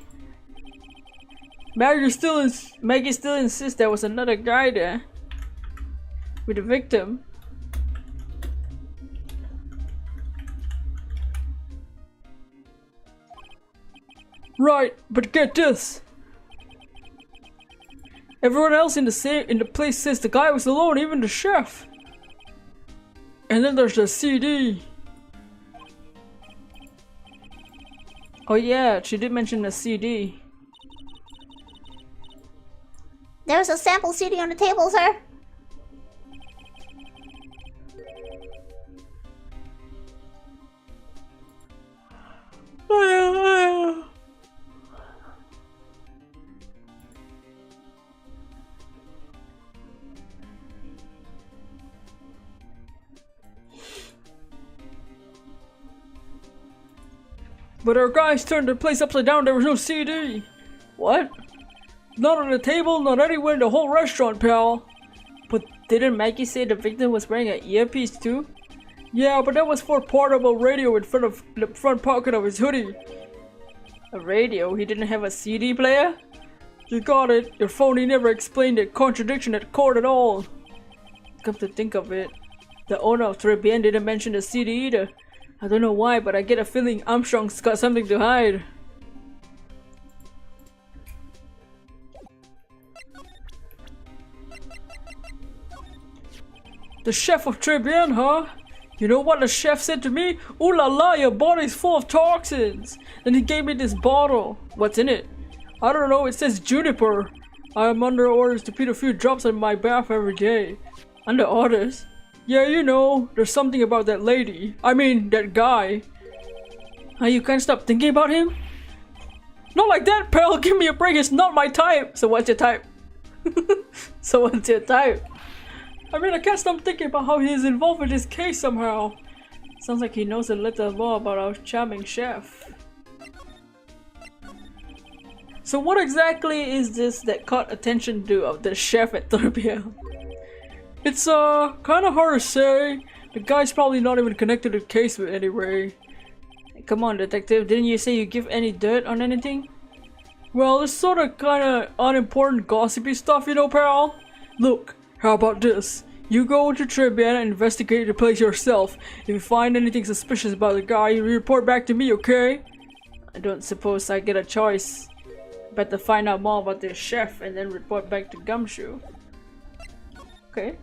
Maggie still insists there was another guy there with the victim. Right, but get this. Everyone else in the place says the guy was alone, even the chef. And then there's the CD. Oh yeah, she did mention the CD. There's a sample CD on the table, sir. But our guys turned the place upside down, there was no CD. What? Not on the table, not anywhere in the whole restaurant, pal. But didn't Maggie say the victim was wearing an earpiece too? Yeah, but that was for a portable radio in front of the front pocket of his hoodie. A radio? He didn't have a CD player? You got it. Your phony never explained the contradiction at court at all. Come to think of it, The owner of Tribune didn't mention the city either. I don't know why, but I get a feeling Armstrong's got something to hide. The chef of Tribune, huh? You know what the chef said to me? Ooh la la, your body's full of toxins. Then he gave me this bottle. What's in it? I don't know, it says juniper. I am under orders to put a few drops in my bath every day. Under orders? Yeah, you know, there's something about that lady. I mean, that guy. You can't stop thinking about him? Not like that, pal. Give me a break. It's not my type. So what's your type? So what's your type? I mean, I can't stop thinking about how he's involved with this case somehow. Sounds like he knows a little more about our charming chef. So what exactly is this that caught attention to of the chef at 3 p.m? It's kind of hard to say. The guy's probably not even connected to the case with anyway. Come on, detective, didn't you say you give any dirt on anything? Well, it's sort of kind of unimportant gossipy stuff, you know, pal? Look, how about this? You go to Tribune and investigate the place yourself. If you find anything suspicious about the guy, you report back to me, okay? I don't suppose I get a choice. Better find out more about the chef and then report back to Gumshoe. Okay.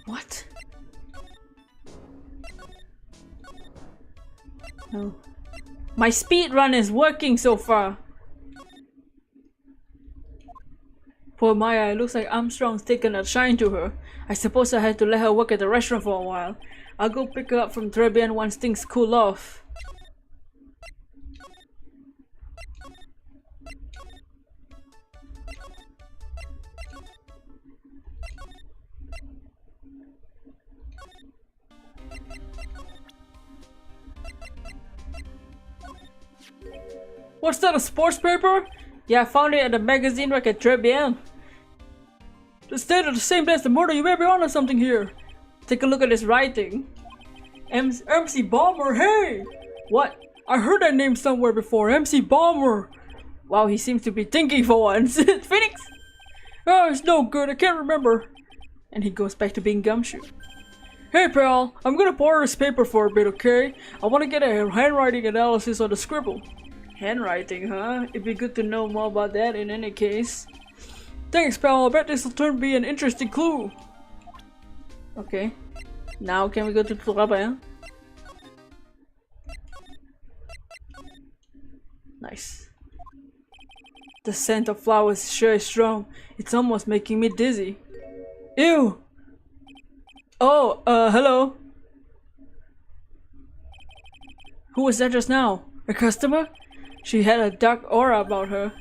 What? No. My speedrun is working so far. Poor Maya, it looks like Armstrong's taken a shine to her. I suppose I had to let her work at the restaurant for a while. I'll go pick her up from Tribune once things cool off. What's that, a sports paper? Yeah, I found it at the magazine rack at Tribune. The state of the same day as the murder, you may be onto something here. Take a look at this writing. MC Bomber, hey! What? I heard that name somewhere before, MC Bomber! Wow, he seems to be thinking for once. Phoenix? Oh, it's no good, I can't remember. And he goes back to being Gumshoe. Hey pal, I'm gonna borrow this paper for a bit, okay? I wanna get a handwriting analysis on the scribble. Handwriting, huh? It'd be good to know more about that in any case. Thanks, pal. I bet this will turn to be an interesting clue. Okay. Now can we go to Tribune? Nice. The scent of flowers sure is strong. It's almost making me dizzy. Ew! Oh, hello. Who was that just now? A customer? She had a dark aura about her.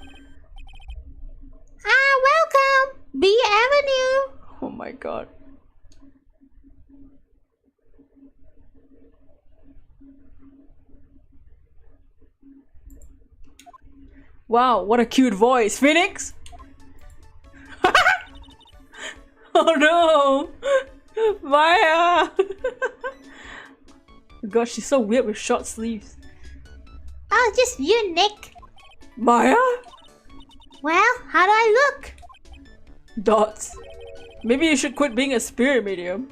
Welcome! B Avenue! Oh my god. Wow, what a cute voice. Phoenix? Oh no! Maya! Gosh, she's so weird with short sleeves. Oh, just you, Nick. Maya? Well, how do I look? Dots. Maybe you should quit being a spirit medium.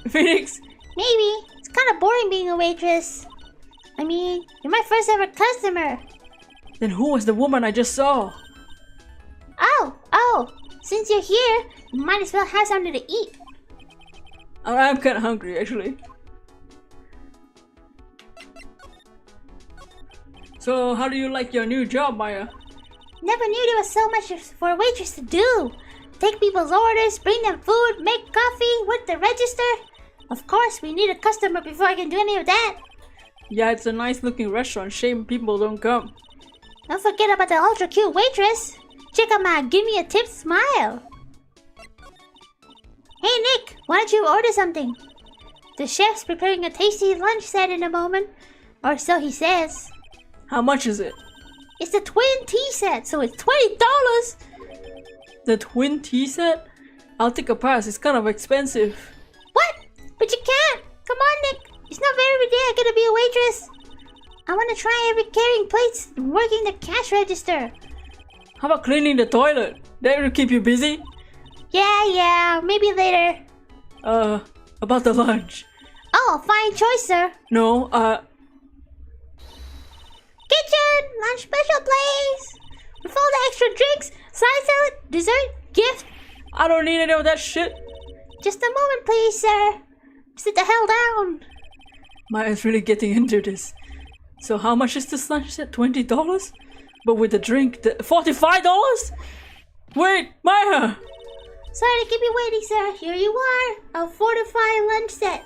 Phoenix? Maybe. It's kind of boring being a waitress. I mean, you're my first ever customer. Then who was the woman I just saw? Oh, since you're here, you might as well have something to eat. I'm kinda hungry, actually. So, how do you like your new job, Maya? Never knew there was so much for a waitress to do. Take people's orders, bring them food, make coffee, work the register. Of course, we need a customer before I can do any of that. Yeah, it's a nice looking restaurant. Shame people don't come. Don't forget about the ultra cute waitress. Check out my give me a tip smile. Hey Nick, why don't you order something? The chef's preparing a tasty lunch set in a moment. Or so he says. How much is it? It's a twin tea set, so it's $20. The twin tea set? I'll take a pass, it's kind of expensive. What? But you can't! Come on, Nick! It's not every day I get to be a waitress! I want to try every carrying plates and working the cash register. How about cleaning the toilet? That will keep you busy. Yeah, maybe later. About the lunch. Oh, fine choice, sir. No, Kitchen! Lunch special, please! With all the extra drinks, side salad, dessert, gift. I don't need any of that shit. Just a moment, please, sir. Sit the hell down. Maya's really getting into this. So how much is this lunch set? $20? But with the drink, $45? Wait, Maya! Sorry to keep you waiting, sir. Here you are. A fortified lunch set.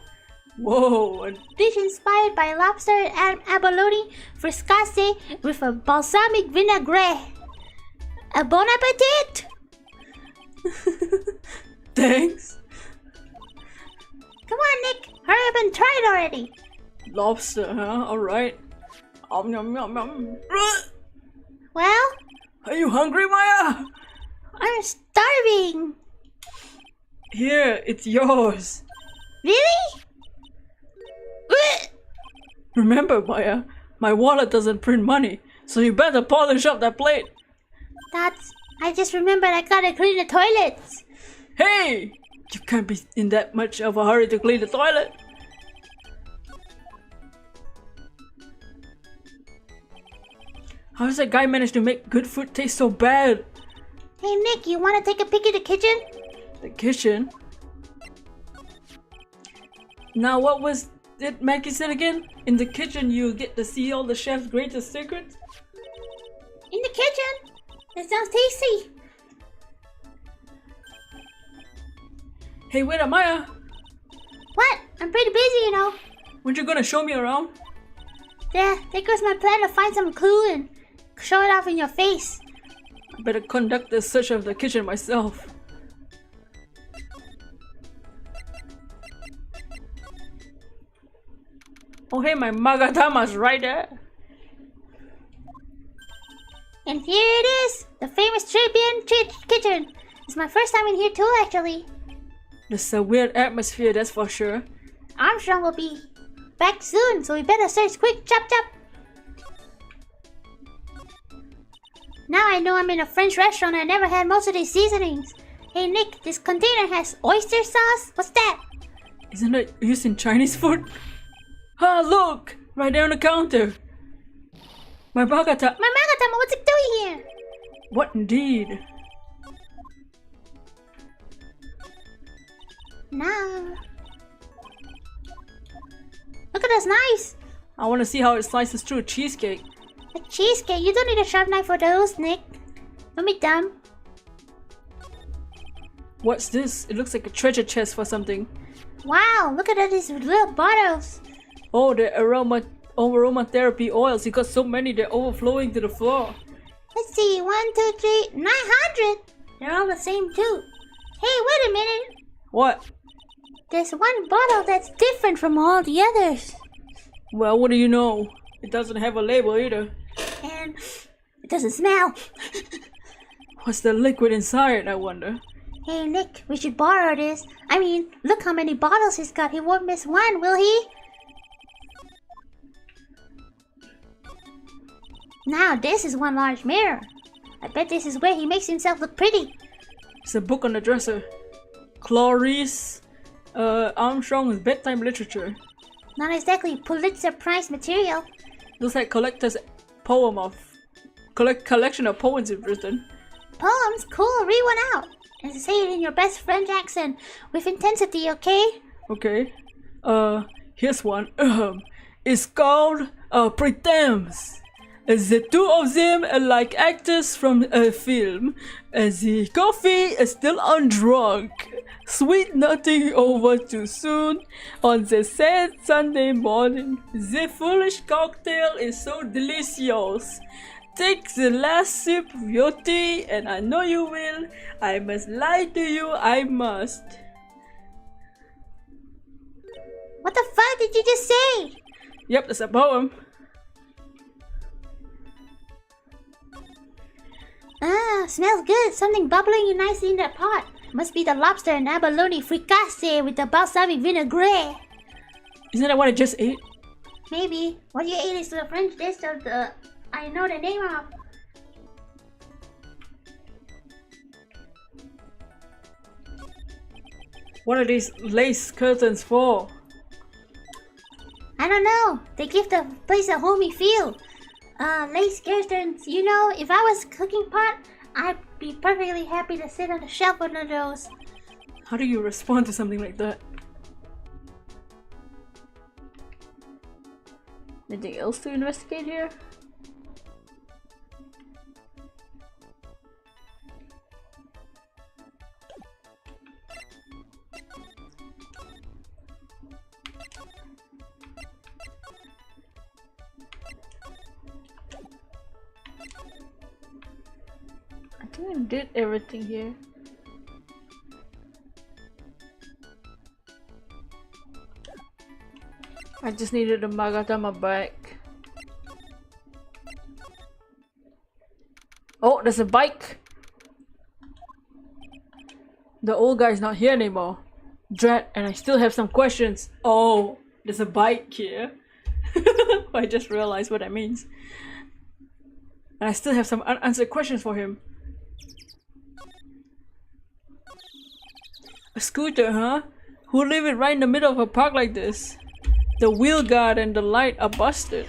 Whoa, Dish inspired by lobster and abalone fricassee with a balsamic vinaigrette. A bon appetit! thanks. Come on, Nick. Hurry up and try it already. Lobster, huh? Alright. Yum, yum, yum. Well, Are you hungry, Maya? I'm starving. Here, it's yours. Really? Remember, Maya, my wallet doesn't print money, so you better polish up that plate. I just remembered I gotta clean the toilets. Hey! You can't be in that much of a hurry to clean the toilet. How does that guy manage to make good food taste so bad? Hey, Nick, you wanna take a peek at the kitchen? The kitchen? Now, what was it Maggie said again? In the kitchen, you get to see all the chef's greatest secrets? In the kitchen? That sounds tasty. Hey, wait, Maya! What? I'm pretty busy, you know. Weren't you gonna show me around? There goes my plan to find some clue and show it off in your face. I better conduct the search of the kitchen myself. Oh hey, my Magatama's right there. And here it is, the famous Tribune kitchen. It's my first time in here too, actually. There's a weird atmosphere, that's for sure. Armstrong will be back soon, so we better search quick. Chop chop. Now I know I'm in a French restaurant. I never had most of these seasonings. Hey Nick, this container has oyster sauce. What's that? Isn't it used in Chinese food? Ah, look! Right there on the counter. My Magatama. My Magatama, what's it doing here? What indeed? Now. Look at this knives. I want to see how it slices through a cheesecake. A cheesecake? You don't need a sharp knife for those, Nick. Don't be dumb. What's this? It looks like a treasure chest for something. Wow, look at all these little bottles. Oh, the aromatherapy oils. You got so many, they're overflowing to the floor. Let's see, 1, 2, 3, 900. They're all the same too. Hey, wait a minute. What? There's one bottle that's different from all the others. Well, what do you know? It doesn't have a label either. And it doesn't smell. What's the liquid inside, I wonder? Hey Nick, we should borrow this. I mean, look how many bottles he's got. He won't miss one, will he? Now this is one large mirror. I bet this is where he makes himself look pretty. It's a book on the dresser. Clarice Armstrong's bedtime literature. Not exactly Pulitzer Prize material. Looks like collector's poem of collection of poems you've written. Poems? Cool, read one out. And say it in your best French accent with intensity, okay? Okay. Here's one. It's called Pretense. The two of them are like actors from a film. The coffee is still undrunk. Sweet nothing over too soon. On the sad Sunday morning, the foolish cocktail is so delicious. Take the last sip of your tea, and I know you will. I must lie to you, I must. What the fuck did you just say? Yep, that's a poem. Ah, smells good. Something bubbling nicely in that pot. Must be the lobster and abalone fricassee with the balsamic vinaigrette. Isn't that what I just ate? Maybe. What you ate is the French dish of the... I know the name of. What are these lace curtains for? I don't know. They give the place a homey feel. Lace curtains. You know, if I was cooking pot, I'd be perfectly happy to sit on the shelf under those. How do you respond to something like that? Anything else to investigate here? I think I did everything here. I just needed a Magatama back. Oh, there's a bike! The old guy's not here anymore. Drat, and I still have some questions. Oh, there's a bike here. I just realized what that means. And I still have some unanswered questions for him. A scooter, huh? Who leave it right in the middle of a park like this? The wheel guard and the light are busted.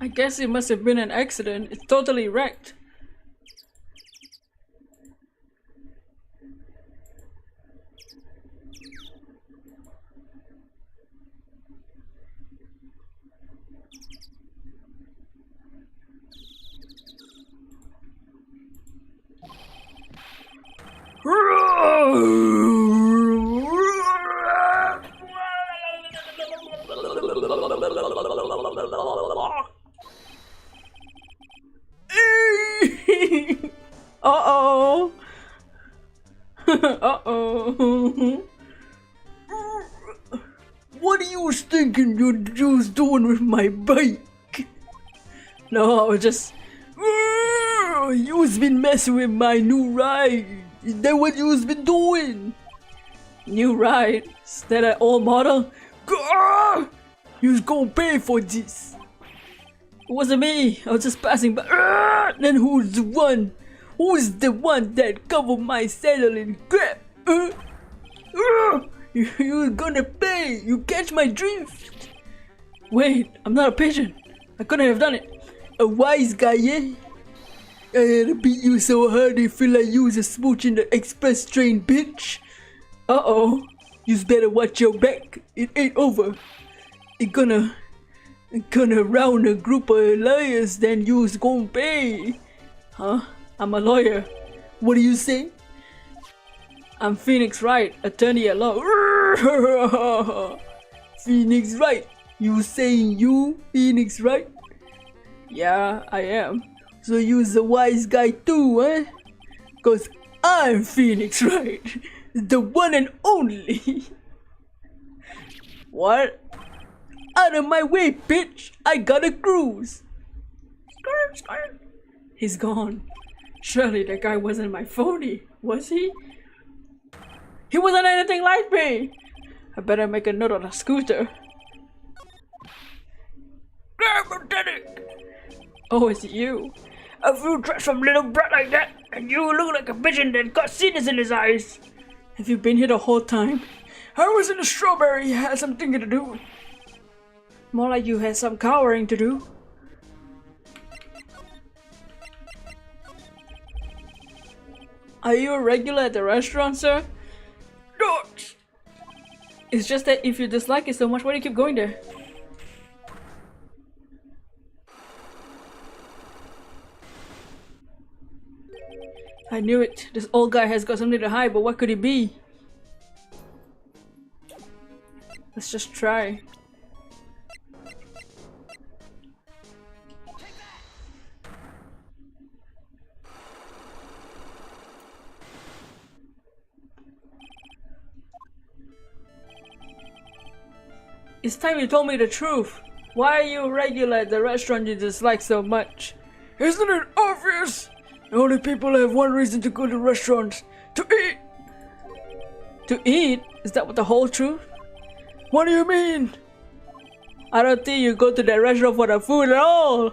I guess it must have been an accident. It's totally wrecked. Uh-oh. Uh-oh. What are you thinking you're doing with my bike? No, I was just... You's been messing with my new ride. Is that what you's been doing? New ride? Is that an old model? You's gonna pay for this. It wasn't me. I was just passing by. Then who's the one? Who's the one that covered my saddle in crap? You're gonna pay. You catch my drift. Wait, I'm not a pigeon. I couldn't have done it. A wise guy, yeah? I had to beat you so hard you feel like you was a smooch in the express train, bitch. Uh-oh. You's better watch your back. It ain't over. It gonna round a group of lawyers, then you's gonna pay. Huh? I'm a lawyer. What do you say? I'm Phoenix Wright, attorney at law. Phoenix Wright. You saying you Phoenix Wright? Yeah, I am. So you's a wise guy too, eh? Cause I'm Phoenix Wright. The one and only. What? Out of my way, bitch! I gotta cruise! He's gone. Surely that guy wasn't my phony, was he? He wasn't anything like me! I better make a note on the scooter. Lieutenant! Oh, it's you. If you dress some little brat like that, and you look like a pigeon that got sinners in his eyes. Have you been here the whole time? I was in the strawberry, had some thinking to do. More like you had some cowering to do. Are you a regular at the restaurant, sir? Not. It's just that if you dislike it so much, why do you keep going there? I knew it. This old guy has got something to hide, but what could it be? Let's just try. It's time you told me the truth. Why are you regular at the restaurant you dislike so much? Isn't it obvious? Only people have one reason to go to restaurants. To eat! To eat? Is that what the whole truth? What do you mean? I don't think you go to that restaurant for the food at all.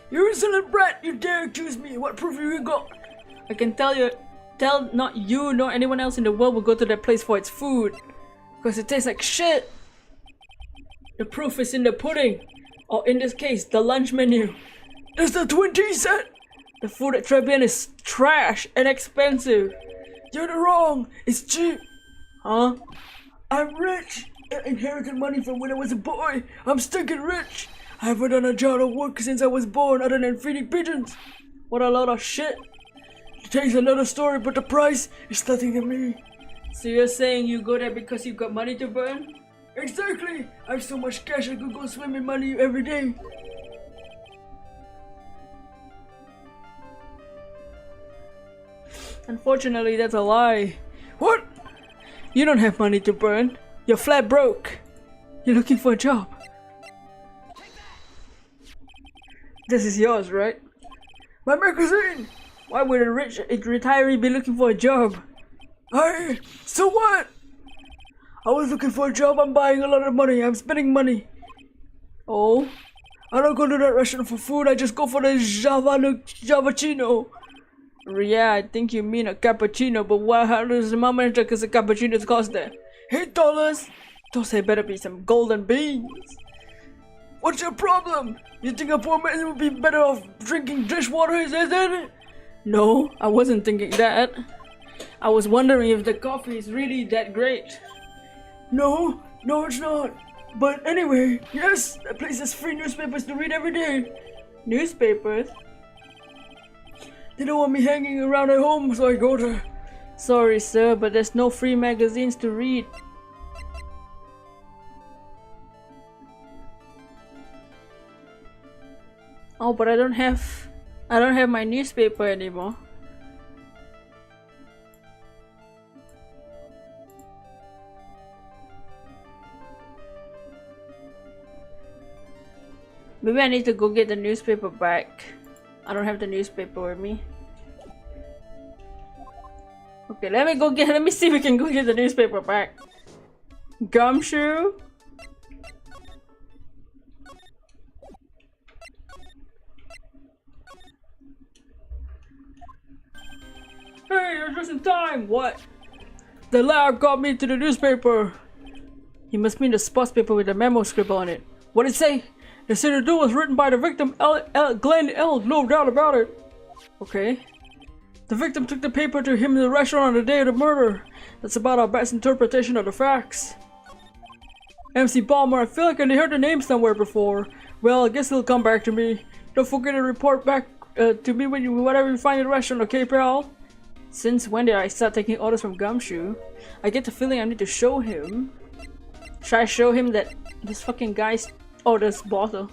You insolent brat! You dare accuse me! What proof have you got? I can tell not you nor anyone else in the world will go to that place for its food. Because it tastes like shit. The proof is in the pudding. Or in this case, the lunch menu. It's the 20 cent! The food at TRIBULATIONS is trash and expensive. You're wrong! It's cheap! Huh? I'm rich! I inherited money from when I was a boy! I'm stinking rich! I haven't done a job of work since I was born other than feeding pigeons! What a lot of shit. It takes another story, but the price is nothing to me. So you're saying you go there because you've got money to burn? Exactly! I have so much cash I could go swim in money every day. Unfortunately, that's a lie. What? You don't have money to burn. You're flat broke. You're looking for a job. This is yours, right? My magazine! Why would a rich retiree be looking for a job? So what? I was looking for a job, I'm buying a lot of money, I'm spending money. Oh? I don't go to that restaurant for food, I just go for the Javachino. Yeah, I think you mean a cappuccino, but how does the mama because a cappuccino cost there? $8! Those had better be some golden beans. What's your problem? You think a poor man would be better off drinking dishwater, is it? No, I wasn't thinking that. I was wondering if the coffee is really that great. No, it's not. But anyway, yes, that place has free newspapers to read every day. Newspapers? They don't want me hanging around at home, so I go there. Sorry, sir, but there's no free magazines to read. Oh, but I don't have my newspaper anymore. Maybe I need to go get the newspaper back. I don't have the newspaper with me. Okay, let me see if we can go get the newspaper back. Gumshoe? Hey, you're just in time! What? The lab got me to the newspaper! You must mean the sports paper with the memo scribble on it. What did it say? They said the duel was written by the victim, Glenn L. No doubt about it. Okay. The victim took the paper to him in the restaurant on the day of the murder. That's about our best interpretation of the facts. MC Balmer, I feel like I heard the name somewhere before. Well, I guess it'll come back to me. Don't forget to report back to me whatever you find in the restaurant, okay, pal? Since when did I start taking orders from Gumshoe? I get the feeling I need to show him. Should I show him that this fucking guy's this bottle?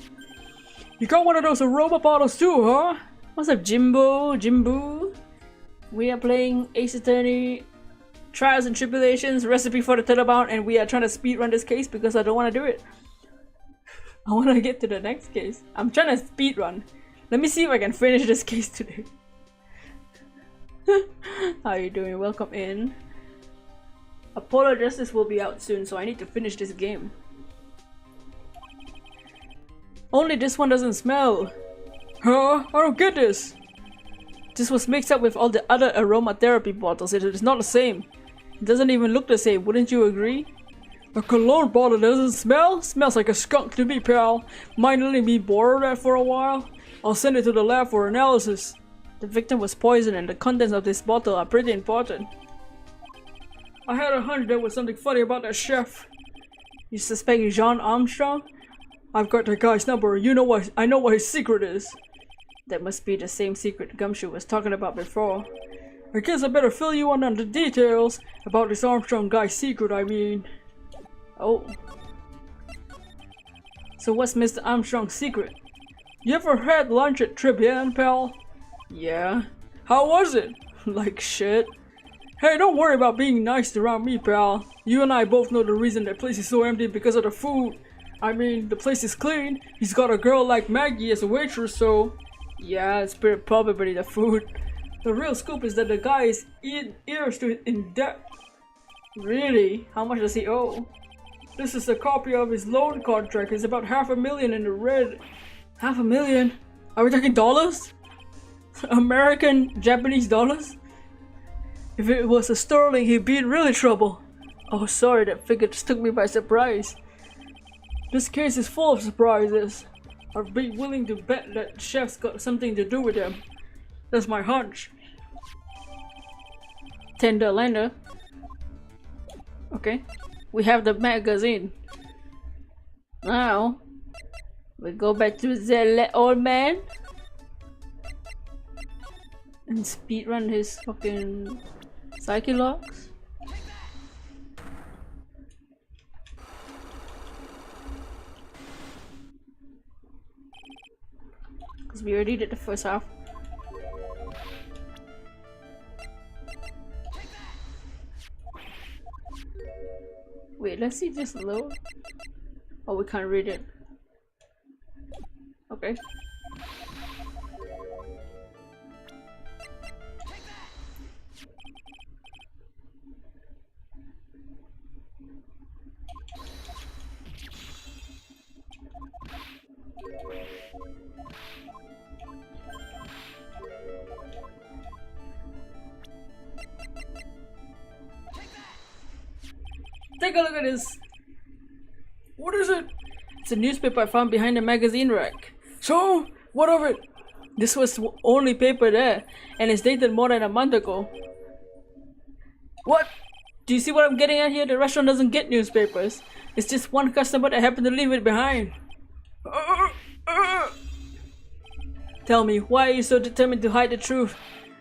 You got one of those aroma bottles too, huh? What's up, Jimbo? We are playing Ace Attorney Trials and Tribulations, Recipe for the Turnabout, and we are trying to speedrun this case because I don't want to do it. I want to get to the next case. I'm trying to speedrun. Let me see if I can finish this case today. How are you doing? Welcome in. Apollo Justice will be out soon, so I need to finish this game. Only this one doesn't smell. Huh? I don't get this. This was mixed up with all the other aromatherapy bottles. It is not the same. It doesn't even look the same, wouldn't you agree? A cologne bottle doesn't smell? Smells like a skunk to me, pal. Mind letting me borrow that for a while? I'll send it to the lab for analysis. The victim was poisoned and the contents of this bottle are pretty important. I had a hunch there was something funny about that chef. You suspect Jean Armstrong? I've got the guy's number. I know what his secret is. That must be the same secret Gumshoe was talking about before. I guess I better fill you in on the details about this Armstrong guy's secret, I mean. Oh. So what's Mr. Armstrong's secret? You ever had lunch at TRIBULATIONS, pal? Yeah. How was it? Like shit. Hey, don't worry about being nice around me, pal. You and I both know the reason that place is so empty because of the food. I mean, the place is clean. He's got a girl like Maggie as a waitress, so... Yeah, it's probably the food. The real scoop is that the guy is ears to it in debt. Really? How much does he owe? This is a copy of his loan contract. It's about $500,000 in the red. $500,000? Are we talking dollars? American, Japanese dollars? If it was a sterling, he'd be in really trouble. Oh, sorry, that figure just took me by surprise. This case is full of surprises. I'd be willing to bet that chef's got something to do with them. That's my hunch. $10 lender. Okay. We have the magazine. Now, we go back to the old man and speedrun his fucking psyche locks. Because we already did the first half. Wait, let's see this load. Oh, we can't read it. Okay. Take a look at this. What is it? It's a newspaper I found behind the magazine rack. So, what of it? This was the only paper there, and it's dated more than a month ago. What? Do you see what I'm getting at here? The restaurant doesn't get newspapers. It's just one customer that happened to leave it behind. Tell me, why are you so determined to hide the truth?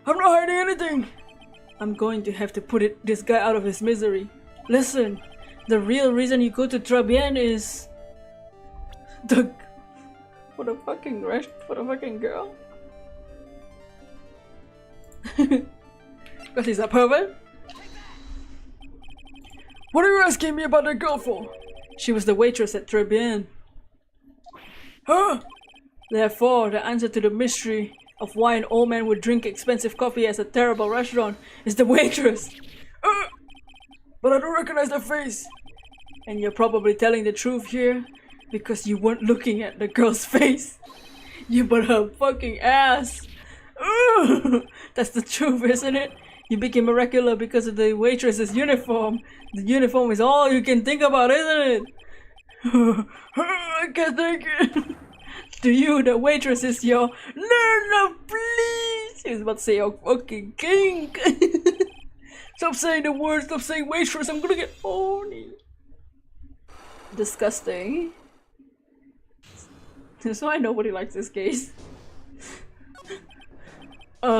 I'm not hiding anything. I'm going to have to put this guy out of his misery. Listen, the real reason you go to TRIBULATIONS is... For the fucking girl? Because he's a pervert? What are you asking me about that girl for? She was the waitress at TRIBULATIONS. Huh? Therefore, the answer to the mystery of why an old man would drink expensive coffee at a terrible restaurant is the waitress. But I don't recognize that face. And you're probably telling the truth here because you weren't looking at the girl's face. You but her fucking ass. That's the truth, isn't it? You became a regular because of the waitress's uniform. The uniform is all you can think about, isn't it? I can't think it. To you, the waitress is your... No, please! He was about to say your fucking king. Stop saying the words, stop saying waitress, I'm gonna get horny. Disgusting. So why nobody likes this case.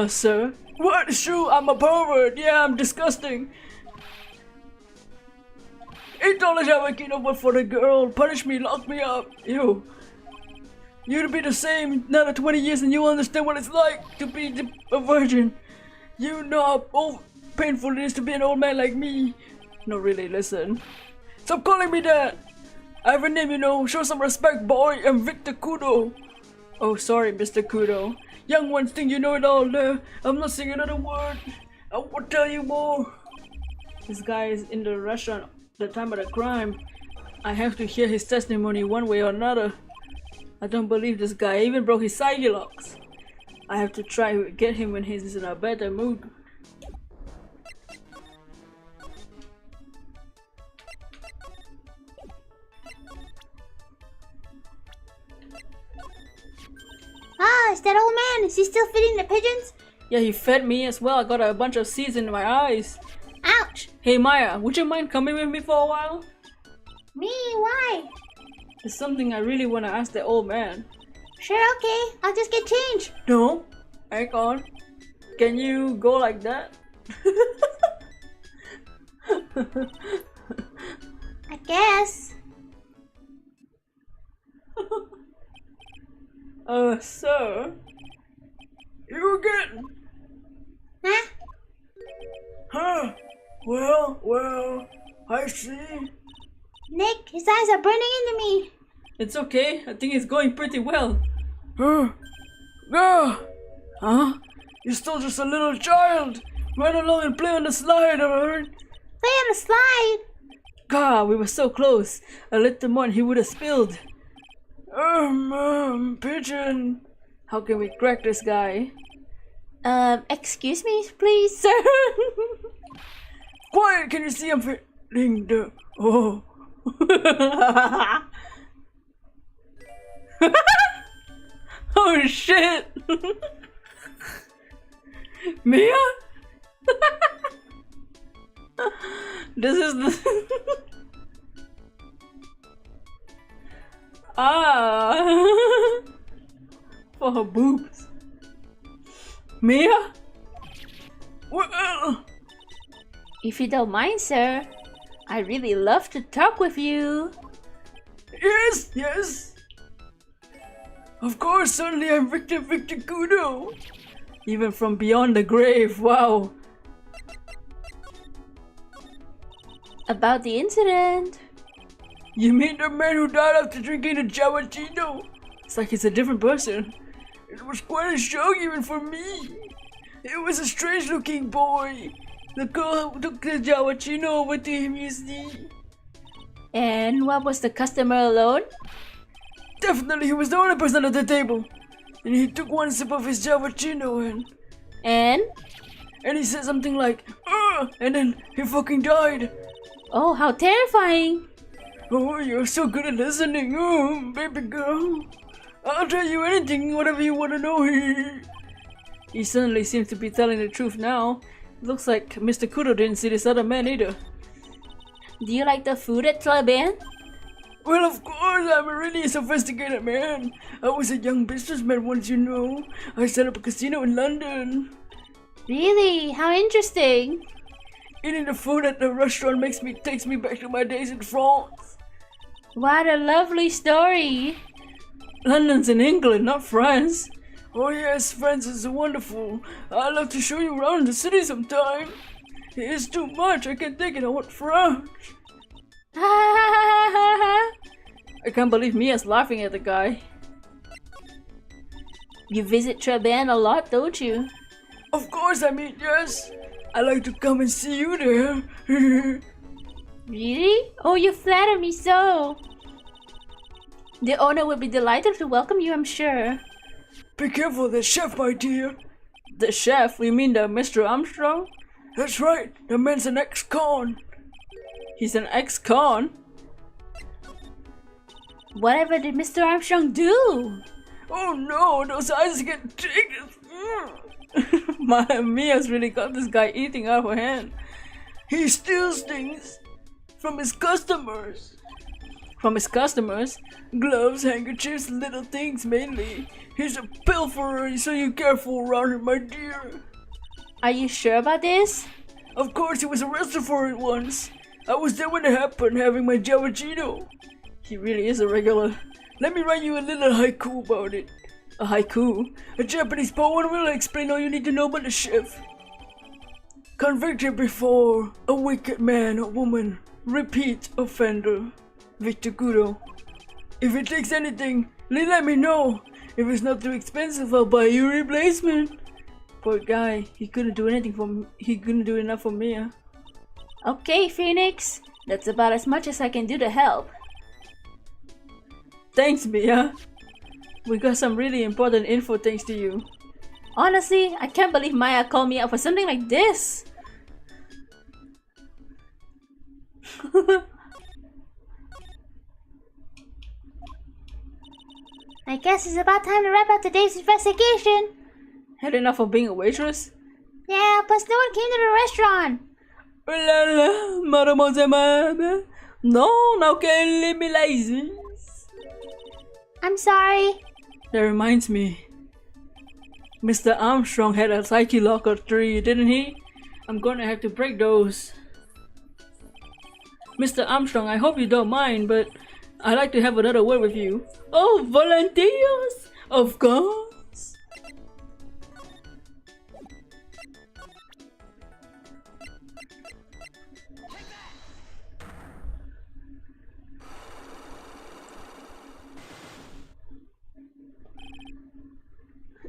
Sir? What? It's true, I'm a pervert. Yeah, I'm disgusting. $8 I'm making over for the girl. Punish me, lock me up. Ew. You'd be the same another 20 years and you'll understand what it's like to be a virgin. You know how painful it is to be an old man like me. No, really, listen. Stop calling me that. I have a name, you know. Show some respect, boy. I'm Victor Kudo. Oh, sorry, Mr. Kudo. Young ones think you know it all there. I'm not saying another word. I will tell you more. This guy is in the restaurant at the time of the crime. I have to hear his testimony one way or another. I don't believe this guy. I even broke his psyche locks. I have to try to get him when he's in a better mood. Ah, is that old man? Is he still feeding the pigeons? Yeah, he fed me as well. I got a bunch of seeds in my eyes. Ouch! Hey Maya, would you mind coming with me for a while? Me? Why? There's something I really want to ask the old man. Sure, okay. I'll just get changed. No, hang on. Can you go like that? I guess. Sir? You again? Huh? Huh? Well, I see. Nick, his eyes are burning into me. It's okay. I think it's going pretty well. Huh? Huh? You're still just a little child. Run along and play on the slide, alright? Play on the slide. God, we were so close. A little more and he would have spilled. Pigeon. How can we crack this guy? Excuse me, please, sir. Quiet, can you see I'm feeling the... Oh. Oh shit! Mia? This is the... For her boobs. Mia? Well... If you don't mind, sir, I'd really love to talk with you. Yes. Of course, suddenly I'm Victor Kudo. Even from beyond the grave, wow. About the incident. You mean the man who died after drinking the Javachino? It's like he's a different person. It was quite a shock even for me. It was a strange looking boy. The girl who took the Javachino over to him, you see. And what was the customer alone? Definitely he was the only person at the table. And he took one sip of his Javachino And he said something like, "Ugh," and then he fucking died. oh, how terrifying. Oh, you're so good at listening. Oh, baby girl. I'll tell you anything, whatever you want to know. He suddenly seems to be telling the truth now. Looks like Mr. Kudo didn't see this other man either. Do you like the food at Taliban? Well, of course, I'm a really sophisticated man. I was a young businessman once, you know. I set up a casino in London. Really? How interesting. Eating the food at the restaurant takes me back to my days in France. What a lovely story. London's in England, not France. Oh yes, France is wonderful. I'd love to show you around the city sometime. It is too much, I can't take it, I want France. I can't believe Mia's laughing at the guy. You visit Taliban a lot, don't you? Of course, I mean, yes. I like to come and see you there. Really? Oh, you flatter me so. The owner will be delighted to welcome you, I'm sure. Be careful, the chef, my dear. The chef? You mean the Mr. Armstrong? That's right, the man's an ex-con. He's an ex-con? Whatever did Mr. Armstrong do? Oh no, those eyes get taken. Mia's really got this guy eating out of her hand. He steals things from his customers. From his customers? Gloves, handkerchiefs, little things mainly. He's a pilferer, so you careful around him, my dear. Are you sure about this? Of course, he was arrested for it once. I was there when it happened, having my Javachino. He really is a regular. Let me write you a little haiku about it. A haiku? A Japanese poem will explain all you need to know about the chef. Convicted before a wicked man or woman, repeat offender, Victor Kudo. If it takes anything, let me know. If it's not too expensive, I'll buy you a replacement. Poor guy, he couldn't do enough for Mia. Okay, Phoenix. That's about as much as I can do to help. Thanks, Mia. We got some really important info thanks to you. Honestly, I can't believe Maya called me out for something like this. I guess it's about time to wrap up today's investigation. Had enough of being a waitress? Yeah, plus no one came to the restaurant. La la, mademoiselle. No, now can't be lazy. I'm sorry. That reminds me. Mr. Armstrong had a psyche locker 3, didn't he? I'm gonna have to break those. Mr. Armstrong, I hope you don't mind, but I'd like to have another word with you. Oh, volunteers! Of course.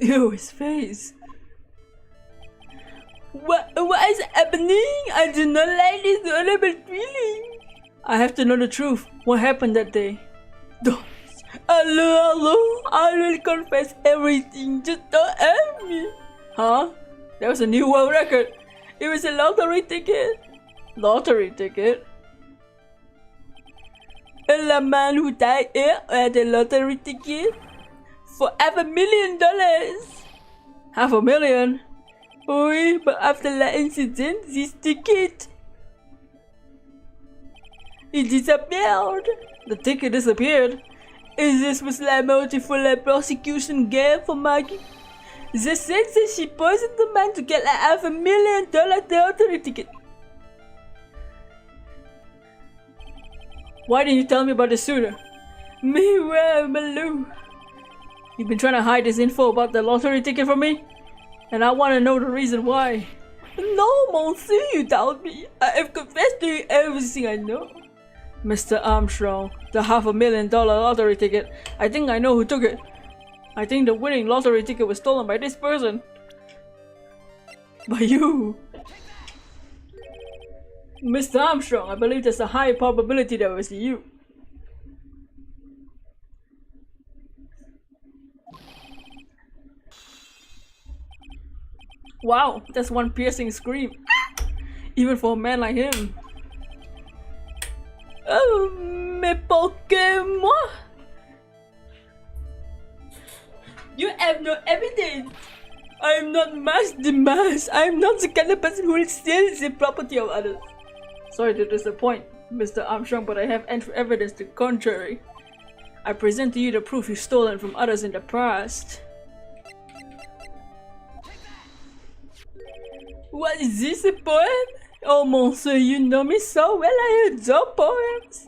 Ew, his face. What is happening? I do not like this horrible feeling. I have to know the truth. What happened that day? Hello, I will confess everything. Just don't help me. Huh? That was a new world record. It was a lottery ticket. Lottery ticket? The man who died here had a lottery ticket for $500,000. $500,000? Oui, but after that incident, this ticket, it disappeared. The ticket disappeared. Is this was like multiple prosecution game for Maggie? They said that she poisoned the man to get a $500,000 lottery ticket. Why didn't you tell me about this sooner? Me, well, Malou. You've been trying to hide this info about the lottery ticket from me? And I want to know the reason why. No, Monsieur, you doubt me. I have confessed to you everything I know. Mr. Armstrong, the $500,000 lottery ticket. I think I know who took it. I think the winning lottery ticket was stolen by this person. By you. Mr. Armstrong, I believe there's a high probability that it was you. Wow, that's one piercing scream. Even for a man like him. Oh, mais pourquoi moi? You have no evidence. I am not mass the mass. I am not the kind of person who will steal the property of others. Sorry to disappoint, Mr. Armstrong, but I have evidence to the contrary. I present to you the proof you've stolen from others in the past. What is this, a poem? Oh, monsieur, you know me so well, I adore poems.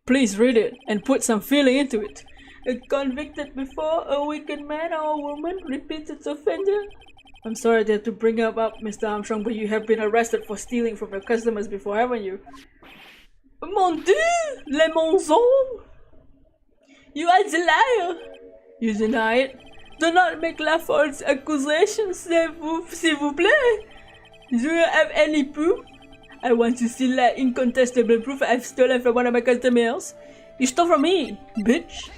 Please read it and put some feeling into it. A convicted before, a wicked man or a woman, repeated offender. I'm sorry to have to bring up, Mr. Armstrong, but you have been arrested for stealing from your customers before, haven't you? Mon Dieu, les mensonges! You are the liar! You deny it? Do not make la false accusation, s'il vous plaît. Do you have any proof? I want to see that incontestable proof I've stolen from one of my customers. You stole from me, bitch.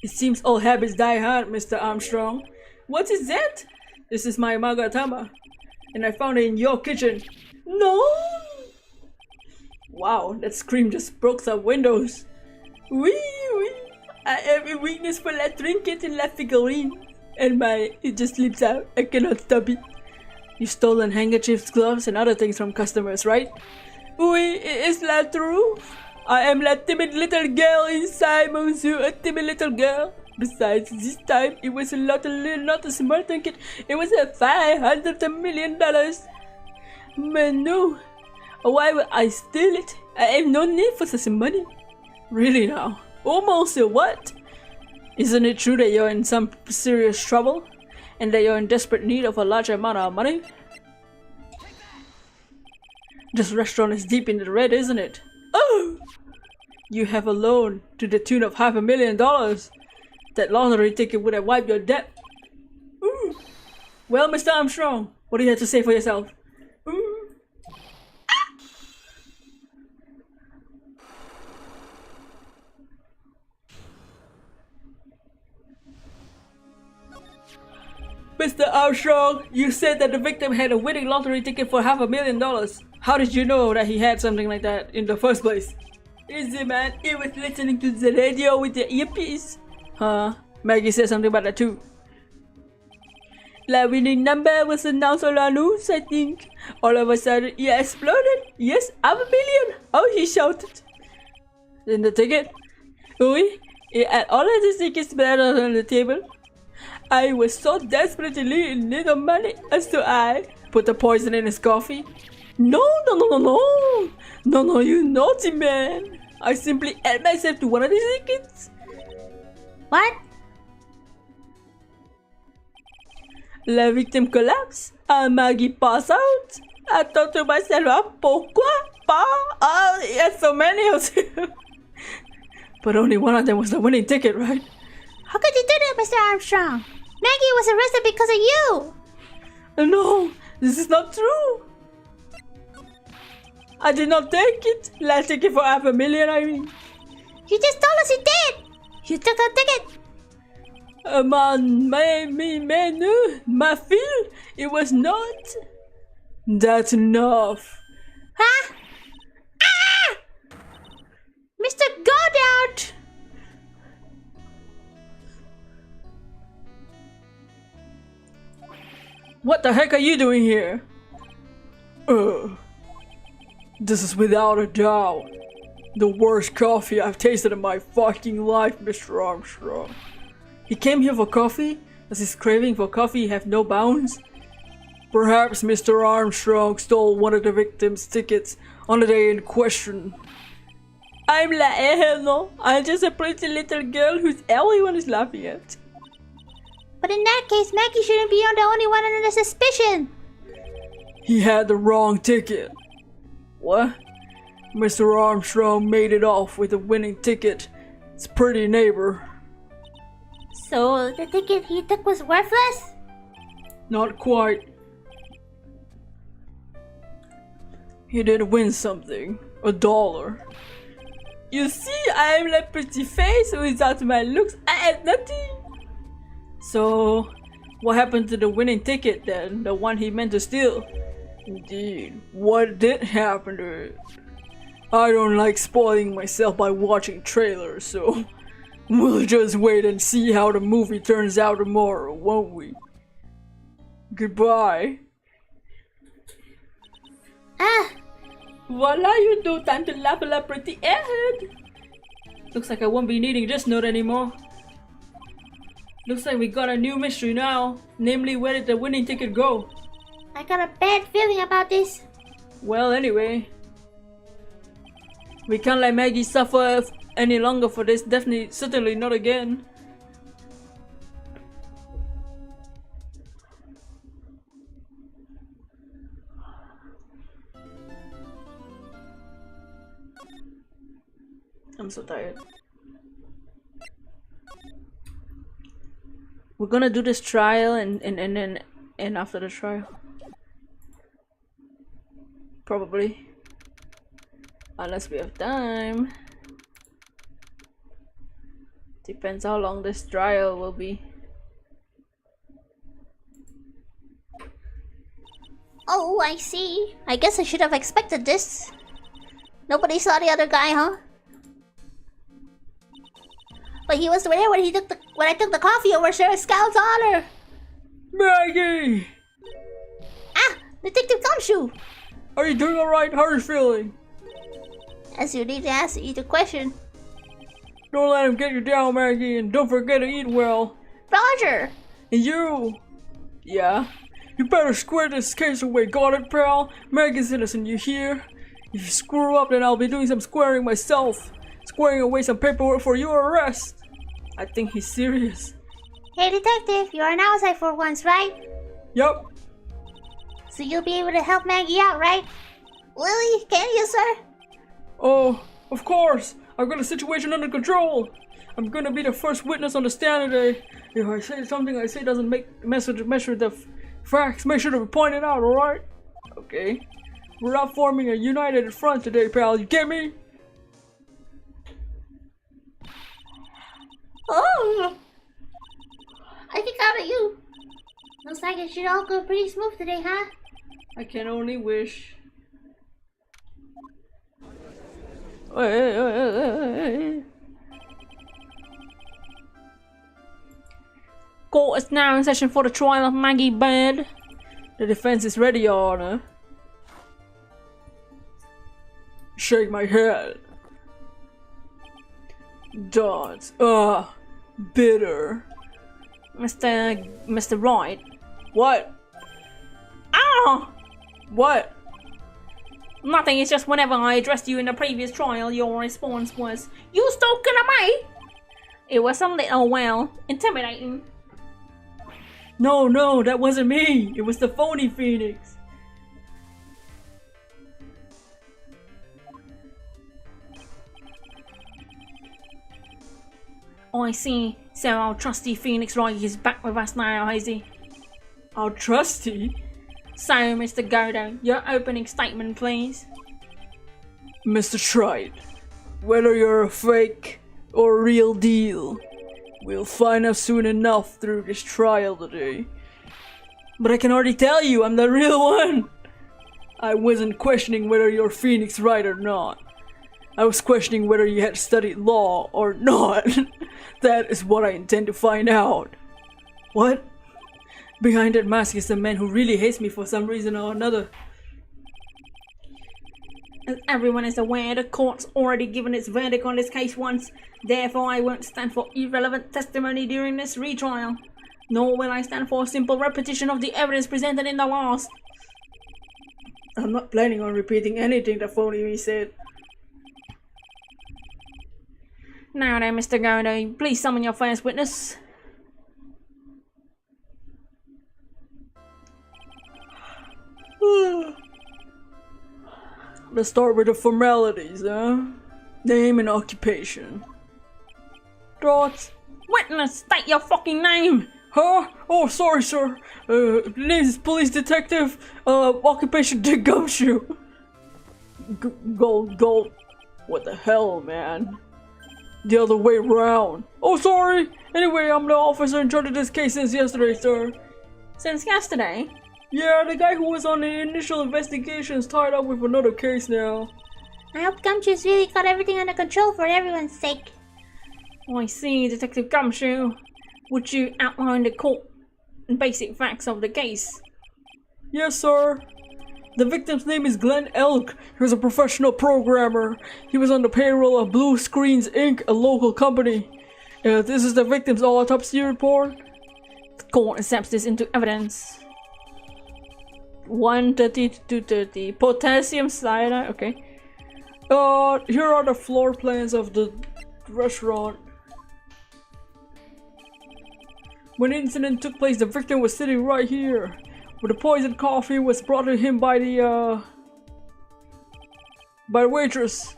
It seems all habits die hard, Mr. Armstrong. What is that? This is my magatama, and I found it in your kitchen. No! Wow, that scream just broke some windows. Oui. I have a weakness for la trinket and la figurine. And it just slips out. I cannot stop it. You've stolen handkerchiefs, gloves, and other things from customers, right? Oui, is that true? I am la timid little girl inside, monsieur, a timid little girl. Besides, this time it was not a small trinket. It was a $500 million. Man, no. Why would I steal it? I have no need for such money. Really now? Oh, monsieur, what? Isn't it true that you're in some serious trouble? And that you're in desperate need of a large amount of money? This restaurant is deep in the red, isn't it? Oh! You have a loan to the tune of $500,000. That lottery ticket would have wiped your debt. Ooh. Well, Mr. Armstrong, what do you have to say for yourself? Ooh. Mr. Armstrong, you said that the victim had a winning lottery ticket for $500,000. How did you know that he had something like that in the first place? Easy, man. He was listening to the radio with the earpiece. Huh? Maggie said something about that too. The winning number was announced on the news, I think. All of a sudden, he exploded. Yes, $500,000. Oh, he shouted. In the ticket? Oui, he had all of the tickets better on the table. I was so desperately in need of money, and so I put the poison in his coffee. No, you naughty man. I simply add myself to one of these tickets. What? La victime collapse and Maggie pass out. I thought to myself, pourquoi pas? Oh, yes, so many of them. But only one of them was the winning ticket, right? How could you do that, Mr. Armstrong? Maggie was arrested because of you! No, this is not true. I did not take it. Last ticket for $500,000, I mean. You just told us you did! You took the ticket! My feel, it was not. That's enough. Huh? Ah! Mr. Goddard! What the heck are you doing here? This is without a doubt the worst coffee I've tasted in my fucking life, Mr. Armstrong. He came here for coffee? Does his craving for coffee have no bounds? Perhaps Mr. Armstrong stole one of the victim's tickets on the day in question. I'm like, hell no. I'm just a pretty little girl who's everyone is laughing at. But in that case, Maggie shouldn't be the only one under suspicion. He had the wrong ticket. What? Mr. Armstrong made it off with a winning ticket. It's pretty neighbor. So the ticket he took was worthless? Not quite. He did win something. $1. You see, I am like pretty face without my looks. I had nothing. So, what happened to the winning ticket then? The one he meant to steal? Indeed, what did happen to it? I don't like spoiling myself by watching trailers, so we'll just wait and see how the movie turns out tomorrow, won't we? Goodbye. Ah! Voila, you do time to laugh a lot pretty ahead. Looks like I won't be needing this note anymore. Looks like we got a new mystery now, namely where did the winning ticket go? I got a bad feeling about this. Well, anyway, we can't let Maggie suffer any longer for this, certainly not again. I'm so tired. We're gonna do this trial and after the trial. Probably. Unless we have time. Depends how long this trial will be. Oh, I see. I guess I should have expected this. Nobody saw the other guy, huh? But he was there when I took the coffee over Sheriff Scout's honor. Maggie! Ah! Detective Gumshoe! Are you doing alright? How are you feeling? As you need to ask each question. Don't let him get you down, Maggie, and don't forget to eat well. Roger! And you? Yeah? You better square this case away, got it, pal? Maggie's innocent, you hear? If you screw up, then I'll be doing some squaring myself. Squaring away some paperwork for your arrest. I think he's serious. Hey detective, you're an outside for once, right? Yup. So you'll be able to help Maggie out, right? Lily, can you, sir? Oh, of course. I've got the situation under control. I'm gonna be the first witness on the stand today. If I say something I say doesn't measure the facts, make sure to point it out, alright? Okay. We're not forming a united front today, pal. You get me? Oh! I think out of you. Looks like it should all go pretty smooth today, huh? I can only wish. Court is now in session for the trial of Maggie Bird. The defense is ready, Your Honor. Shake my head. Dance. Bitter. Mr. Wright. What? Ah! What? Nothing, it's just whenever I addressed you in the previous trial, your response was, "You talking to me?" It was a little, well, intimidating. No, that wasn't me. It was the phony Phoenix. I see. So our trusty Phoenix Wright is back with us now, is he? Our trusty? So, Mr. Godo, your opening statement, please. Mr. Trite, whether you're a fake or a real deal, we'll find out soon enough through this trial today. But I can already tell you I'm the real one! I wasn't questioning whether you're Phoenix Wright or not. I was questioning whether you had studied law or not. That is what I intend to find out. What? Behind that mask is the man who really hates me for some reason or another. As everyone is aware, the court's already given its verdict on this case once. Therefore, I won't stand for irrelevant testimony during this retrial. Nor will I stand for a simple repetition of the evidence presented in the last. I'm not planning on repeating anything the phony me said. Now then, Mr. Godo, please summon your first witness. Let's start with the formalities, huh? Name and occupation. Thoughts? Witness, state your fucking name! Huh? Oh, sorry, sir. Name is Police Detective. Occupation Dick Gumshoe. Gold. What the hell, man? The other way around. Oh, sorry. Anyway, I'm the officer in charge of this case since yesterday, sir. Since yesterday? Yeah, the guy who was on the initial investigation is tied up with another case now. I hope Gumshoe's really got everything under control for everyone's sake. I see, Detective Gumshoe. Would you outline the court and basic facts of the case? Yes, sir. The victim's name is Glenn Elk. He was a professional programmer. He was on the payroll of Blue Screens Inc., a local company. This is the victim's autopsy report. The court accepts this into evidence. 130 to 230. Potassium cyanide. Okay. Here are the floor plans of the restaurant. When the incident took place, the victim was sitting right here. Where the poisoned coffee was brought to him by the waitress.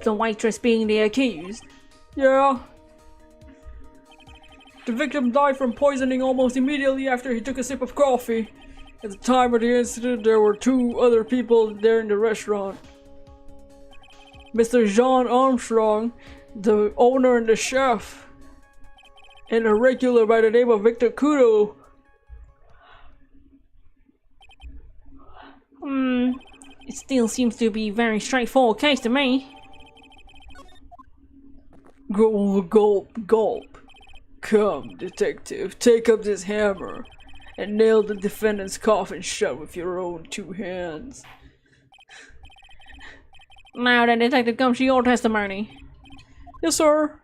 The waitress being the accused? Yeah. The victim died from poisoning almost immediately after he took a sip of coffee. At the time of the incident, there were 2 other people there in the restaurant. Mr. John Armstrong, the owner and the chef, and a regular by the name of Victor Kudo. It still seems to be a very straightforward case to me. Gulp. Come, detective, take up this hammer and nail the defendant's coffin shut with your own 2 hands. Now then, Detective Gumshoe, your testimony. Yes, sir.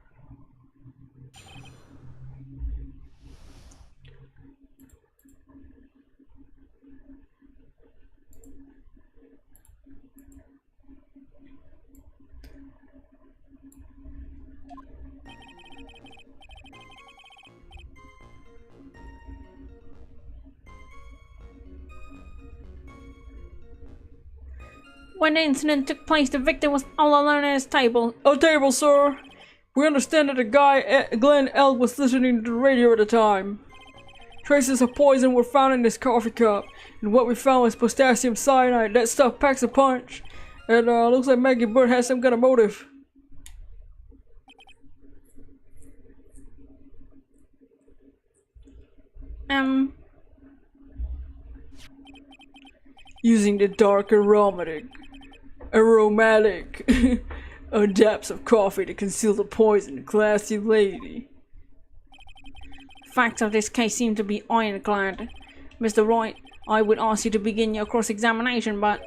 When the incident took place, the victim was all alone at his table. A table, sir. We understand that the guy, Glenn Elk, was listening to the radio at the time. Traces of poison were found in his coffee cup, and what we found was potassium cyanide. That stuff packs a punch. And looks like Maggie Bird has some kind of motive. Using the dark aromatic depths of coffee to conceal the poison, classy lady. Facts of this case seem to be ironclad. Mr. Wright, I would ask you to begin your cross-examination, but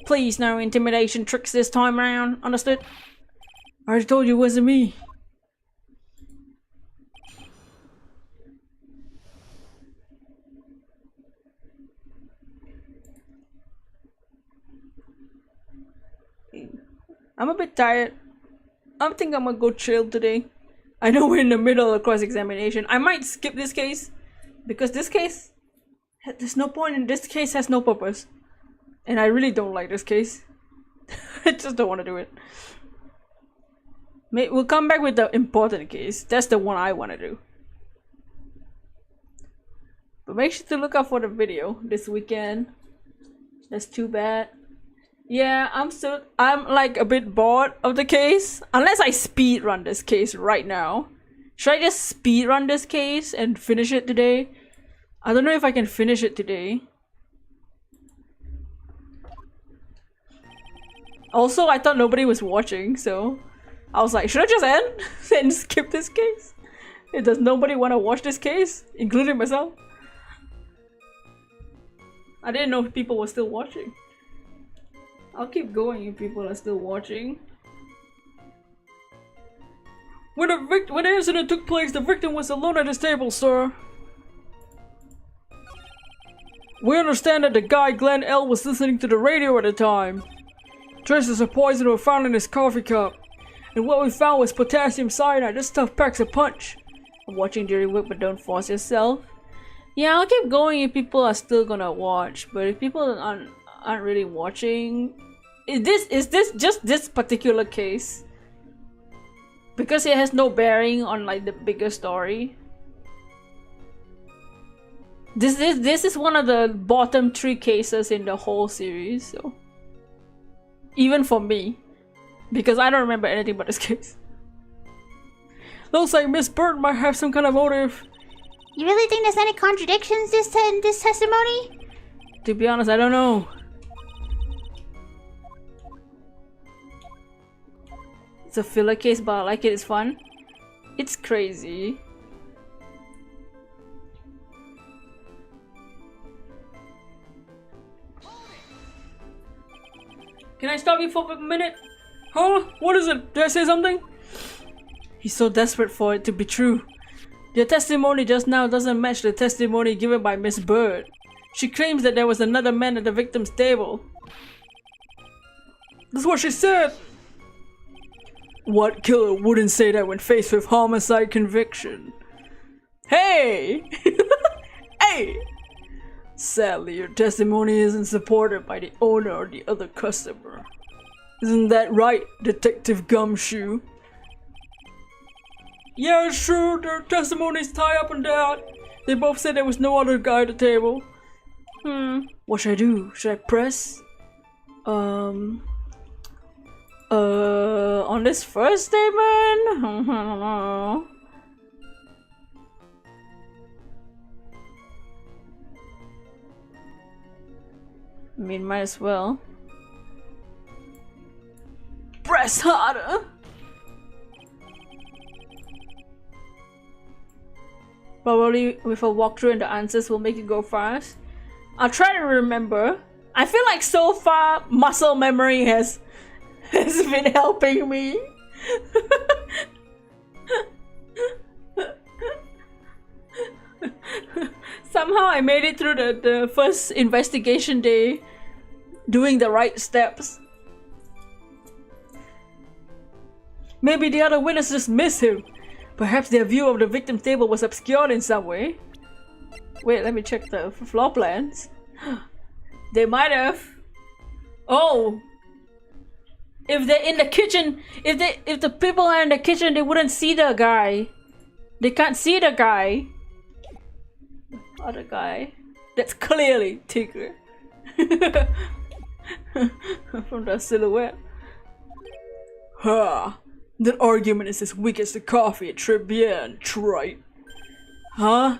please no intimidation tricks this time around, understood? I already told you it wasn't me. I'm a bit tired. I think I'm gonna go chill today. I know we're in the middle of cross-examination. I might skip this case Because this case, there's no point in this case, has no purpose. And I really don't like this case. I just don't want to do it. We'll come back with the important case. That's the one I want to do. But make sure to look out for the video this weekend. That's too bad. Yeah, I'm like a bit bored of the case. Unless I speed run this case right now. Should I just speed run this case and finish it today? I don't know if I can finish it today. Also, I thought nobody was watching, so I was like, should I just end and skip this case? Does nobody want to watch this case, including myself? I didn't know if people were still watching. I'll keep going if people are still watching. When the incident took place, the victim was alone at his table, sir. We understand that the guy Glenn L was listening to the radio at the time. Traces of poison were found in his coffee cup. And what we found was potassium cyanide. This stuff packs a punch. I'm watching during work, but don't force yourself. Yeah, I'll keep going if people are still gonna watch. But if people aren't really watching... Is this just this particular case? Because it has no bearing on like the bigger story. This is one of the bottom 3 cases in the whole series, so even for me, because I don't remember anything about this case. Looks like Miss Bird might have some kind of motive. You really think there's any contradictions in this testimony? To be honest, I don't know. It's a filler case, but I like it. It's fun. It's crazy. Can I stop you for a minute? Huh? What is it? Did I say something? He's so desperate for it to be true. Your testimony just now doesn't match the testimony given by Miss Bird. She claims that there was another man at the victim's table. That's what she said! What killer wouldn't say that when faced with homicide conviction? Hey! Hey! Sadly, your testimony isn't supported by the owner or the other customer. Isn't that right, Detective Gumshoe? Yeah, it's true. Their testimonies tie up on that. They both said there was no other guy at the table. What should I do? Should I press? On this first statement? I don't know. I mean, might as well. Press harder! Probably with a walkthrough and the answers will make it go fast. I'll try to remember. I feel like so far muscle memory has been helping me. Somehow I made it through the first investigation day doing the right steps. Maybe the other witnesses missed him. Perhaps their view of the victim's table was obscured in some way. Wait, let me check the floor plans. They might have. Oh! If they're in the kitchen, if the people are in the kitchen, they wouldn't see the guy. They can't see the guy. Other guy. That's clearly Tigger. From the silhouette. Ha! That argument is as weak as the coffee at Tribune, right? Huh?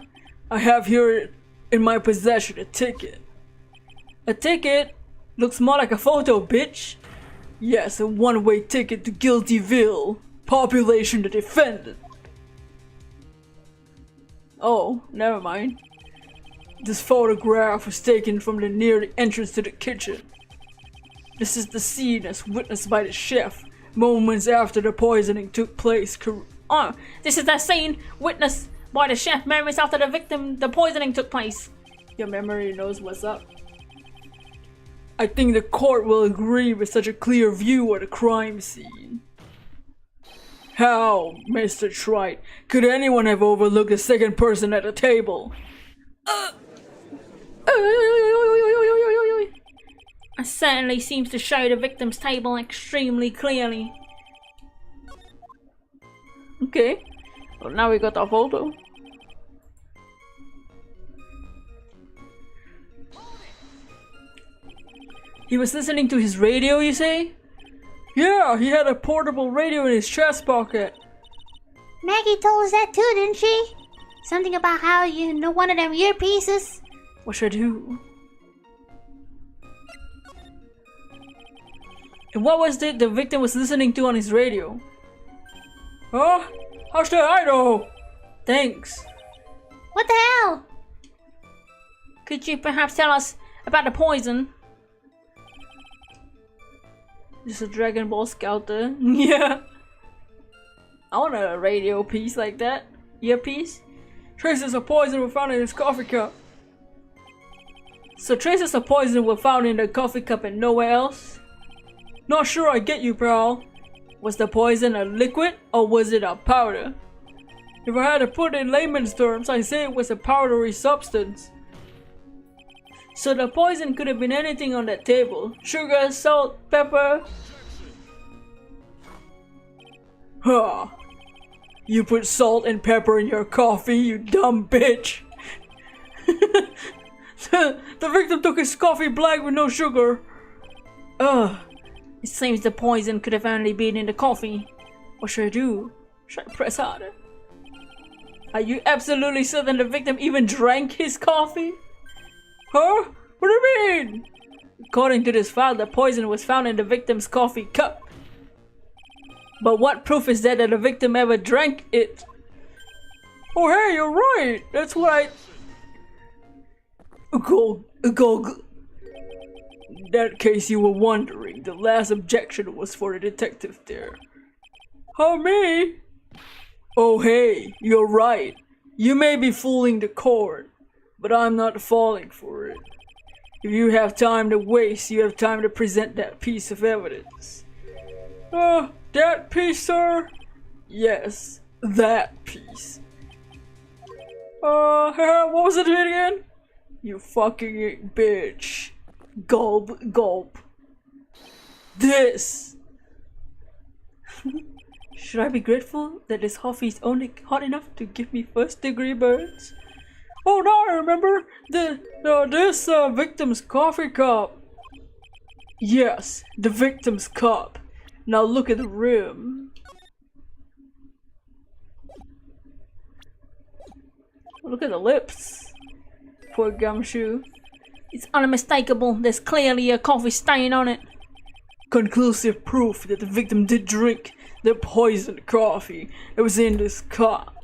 I have here in my possession a ticket. A ticket? Looks more like a photo, bitch. Yes, a one-way ticket to Guiltyville. Population the defendant. Oh, never mind. This photograph was taken from near the entrance to the kitchen. This is the scene as witnessed by the chef moments after the poisoning took place. This is the scene witnessed by the chef moments after the poisoning took place. Your memory knows what's up. I think the court will agree with such a clear view of the crime scene. How, Mr. Trite, could anyone have overlooked the second person at the table? It certainly seems to show the victim's table extremely clearly. Okay. Well, now we got our photo. He was listening to his radio, you say? Yeah, he had a portable radio in his chest pocket. Maggie told us that too, didn't she? Something about how you know one of them earpieces. What should I do? And what was it the victim was listening to on his radio? Huh? How should I know? Thanks. What the hell? Could you perhaps tell us about the poison? Just a Dragon Ball Scouter. Yeah. I want a radio piece like that. Earpiece. Traces of poison were found in his coffee cup. So traces of poison were found in the coffee cup and nowhere else? Not sure I get you, pal. Was the poison a liquid or was it a powder? If I had to put it in layman's terms, I'd say it was a powdery substance. So the poison could have been anything on that table. Sugar, salt, pepper. Huh. You put salt and pepper in your coffee, you dumb bitch. The victim took his coffee black with no sugar. Ugh. It seems the poison could have only been in the coffee. What should I do? Should I press harder? Are you absolutely certain the victim even drank his coffee? Huh? What do you mean? According to this file, the poison was found in the victim's coffee cup. But what proof is there that the victim ever drank it? Oh hey, you're right! That's what I... Go. In that case you were wondering, the last objection was for the detective there. How me? Oh hey, you're right. You may be fooling the court, but I'm not falling for it. If you have time to waste, you have time to present that piece of evidence. That piece, sir? Yes, that piece. What was it again? You fucking bitch. Gulp, gulp. This! Should I be grateful that this coffee is only hot enough to give me first-degree burns? Oh, now I remember! This victim's coffee cup. Yes, the victim's cup. Now look at the rim. Look at the lips. Poor gumshoe. It's unmistakable. There's clearly a coffee stain on it. Conclusive proof that the victim did drink the poisoned coffee that was in this cup.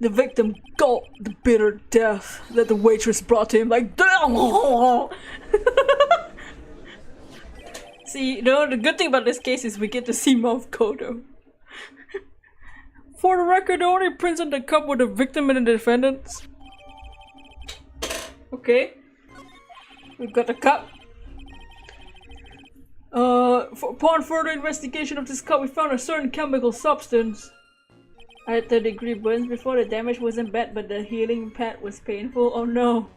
The victim gulped the bitter death that the waitress brought to him like See, the good thing about this case is we get to see Mouth Kodo. For the record, the only prints on the cup were the victim and the defendants. Okay. We've got the cup. Upon further investigation of this cup, we found a certain chemical substance. I had 3rd-degree burns before. The damage wasn't bad, but the healing pad was painful. Oh no.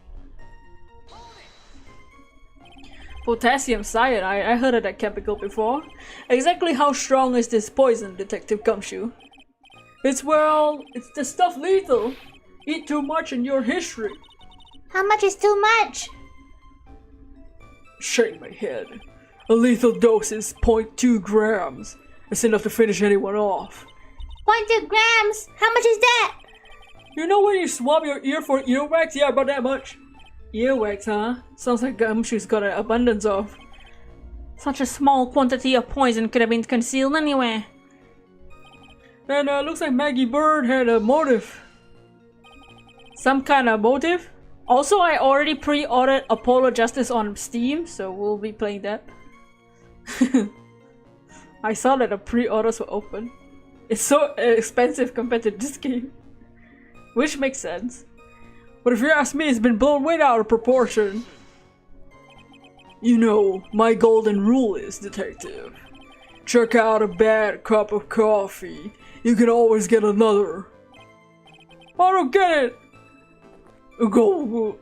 Potassium cyanide. I heard of that chemical before. Exactly how strong is this poison, Detective Gumshoe? It's the stuff lethal. Eat too much in your history. How much is too much? Shake my head. A lethal dose is 0.2 grams. It's enough to finish anyone off. 0.2 grams? How much is that? You know when you swab your ear for earwax? Yeah, about that much. Earwax, huh? Sounds like Gumshoe's got an abundance of. Such a small quantity of poison could have been concealed anywhere. And looks like Maggie Bird had a motive. Some kind of motive? Also, I already pre-ordered Apollo Justice on Steam, so we'll be playing that. I saw that the pre-orders were open. It's so expensive compared to this game. Which makes sense. But if you ask me, it's been blown way out of proportion. You know, my golden rule is, Detective. Check out a bad cup of coffee. You can always get another. I don't get it! Go.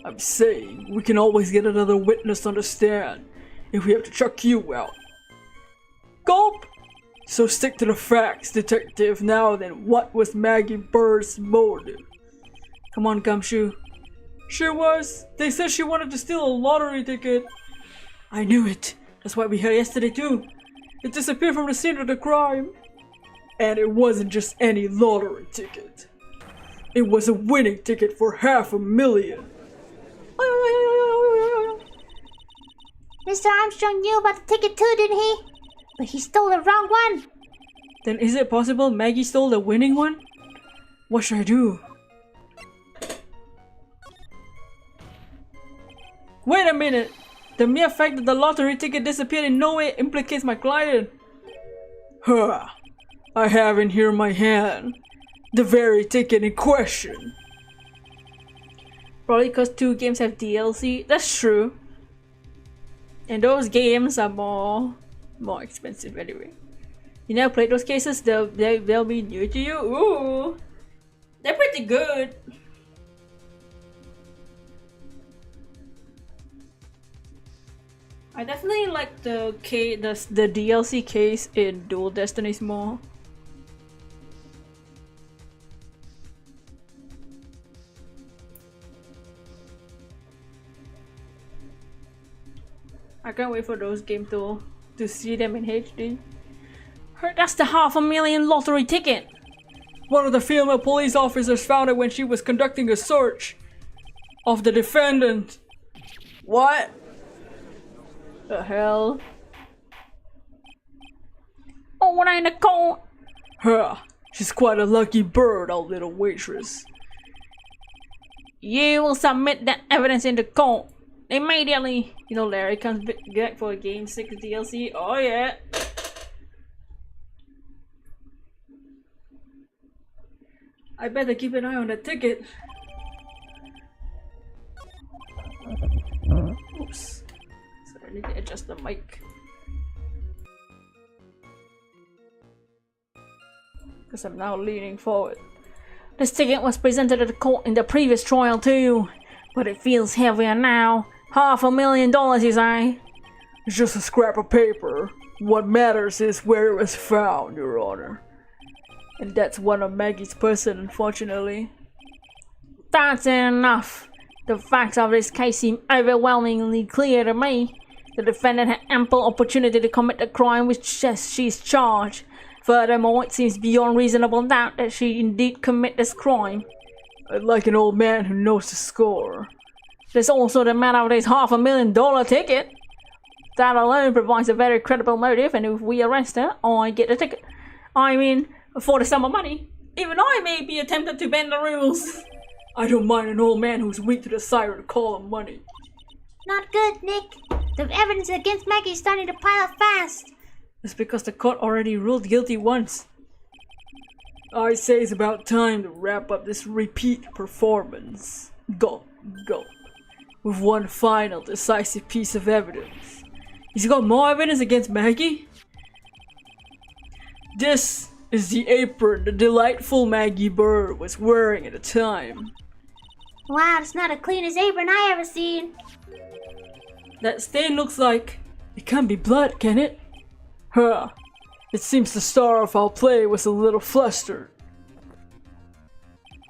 I'm saying we can always get another witness on the stand if we have to chuck you out. Gulp! So stick to the facts, detective. Now then, what was Maggie Bird's motive? Come on, Gumshoe. Sure was. They said she wanted to steal a lottery ticket. I knew it. That's what we heard yesterday too. It disappeared from the scene of the crime. And it wasn't just any lottery ticket. It was a winning ticket for $500,000. Mr. Armstrong knew about the ticket too, didn't he? But he stole the wrong one. Then is it possible Maggie stole the winning one? What should I do? Wait a minute! The mere fact that the lottery ticket disappeared in no way implicates my client. Huh. I have in here in my hand the very ticket in question. Probably because 2 games have DLC. That's true. And those games are more expensive anyway. You never played those cases? They'll be new to you? Ooh! They're pretty good. I definitely like the DLC case in Dual Destinies more. I can't wait for those games to see them in HD. Heard that's the $500,000 lottery ticket! One of the female police officers found it when she was conducting a search of the defendant. What? The hell? Oh, what ain't a cold? Huh. She's quite a lucky bird, our little waitress. You will submit that evidence into court immediately. You know Larry comes back for a Game 6 DLC? Oh yeah! I better keep an eye on that ticket. Oops. Sorry, I need to adjust the mic. Because I'm now leaning forward. This ticket was presented at the court in the previous trial too, but it feels heavier now. $500,000, you say? It's just a scrap of paper. What matters is where it was found, Your Honor. And that's one of Maggie's person, unfortunately. That's enough. The facts of this case seem overwhelmingly clear to me. The defendant had ample opportunity to commit the crime with which she's charged. Furthermore, it seems beyond reasonable doubt that she indeed committed this crime. I'd like an old man who knows the score. There's also the matter of this $500,000 ticket. That alone provides a very credible motive, and if we arrest her, I get the ticket. I mean, for the sum of money. Even I may be tempted to bend the rules. I don't mind an old man who's weak to the siren call him money. Not good, Nick. The evidence against Maggie is starting to pile up fast. It's because the court already ruled guilty once. I say it's about time to wrap up this repeat performance. Gulp, gulp. With one final decisive piece of evidence. He's got more evidence against Maggie? This is the apron the delightful Maggie Bird was wearing at the time. Wow, it's not the cleanest apron I ever seen. That stain looks like... It can't be blood, can it? Huh. It seems the star of our play was a little flustered.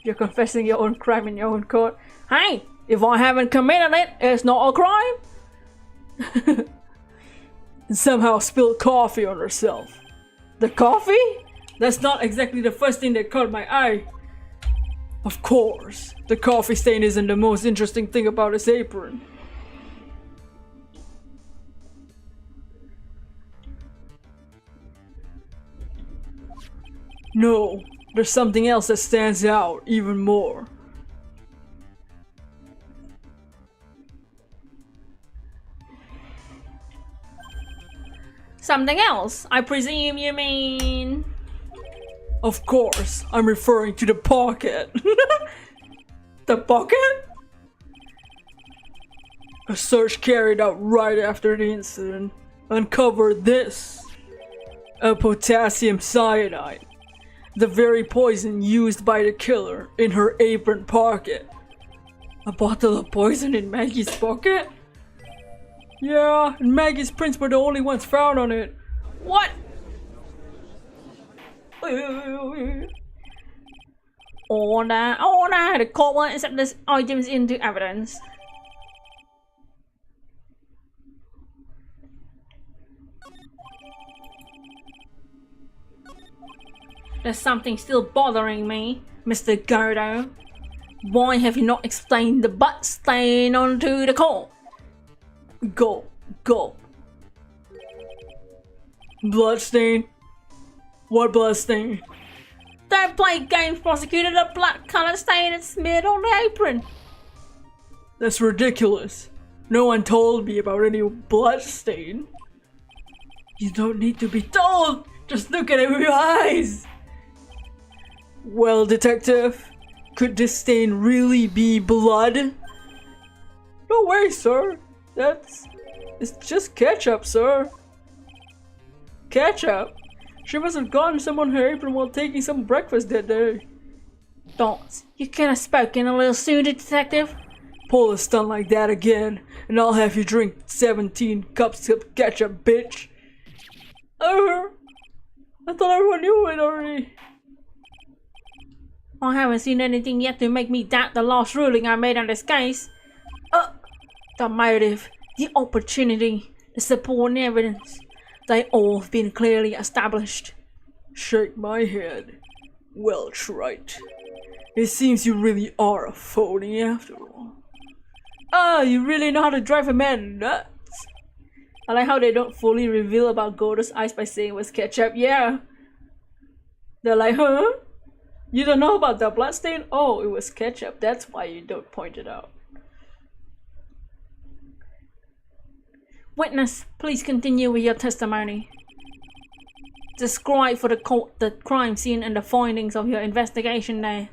You're confessing your own crime in your own court. Hey, if I haven't committed it, it's not a crime. And somehow spilled coffee on herself. The coffee? That's not exactly the first thing that caught my eye. Of course, the coffee stain isn't the most interesting thing about his apron. No, there's something else that stands out even more. Something else? I presume you mean... Of course, I'm referring to the pocket. The pocket? A search carried out right after the incident uncovered this. A potassium cyanide. The very poison used by the killer in her apron pocket. A bottle of poison in Maggie's pocket? Yeah, and Maggie's prints were the only ones found on it. What? Order. The court won't accept this items into evidence. There's something still bothering me, Mr. Gordo. Why have you not explained the butt stain onto the court? Go. Bloodstain? What bloodstain? Don't play games, prosecutor. The black colour stain is smeared on the apron. That's ridiculous. No one told me about any bloodstain. You don't need to be told. Just look at it with your eyes. Well, detective, could this stain really be blood? No way, sir. It's just ketchup, sir. Ketchup? She must have gotten some on her apron while taking some breakfast that day. Don't. You could have spoken a little sooner, detective. Pull a stunt like that again, and I'll have you drink 17 cups of ketchup, bitch. I thought everyone knew it already. I haven't seen anything yet to make me doubt the last ruling I made on this case. The motive, the opportunity, the supporting evidence, they all have been clearly established. Shake my head. Well tried. It seems you really are a phony after all. You really know how to drive a man nuts. I like how they don't fully reveal about Gordo's eyes by saying it was ketchup. Yeah. They're like, huh? You don't know about the bloodstain? Oh, it was ketchup. That's why you don't point it out. Witness, please continue with your testimony. Describe for the court the crime scene and the findings of your investigation there.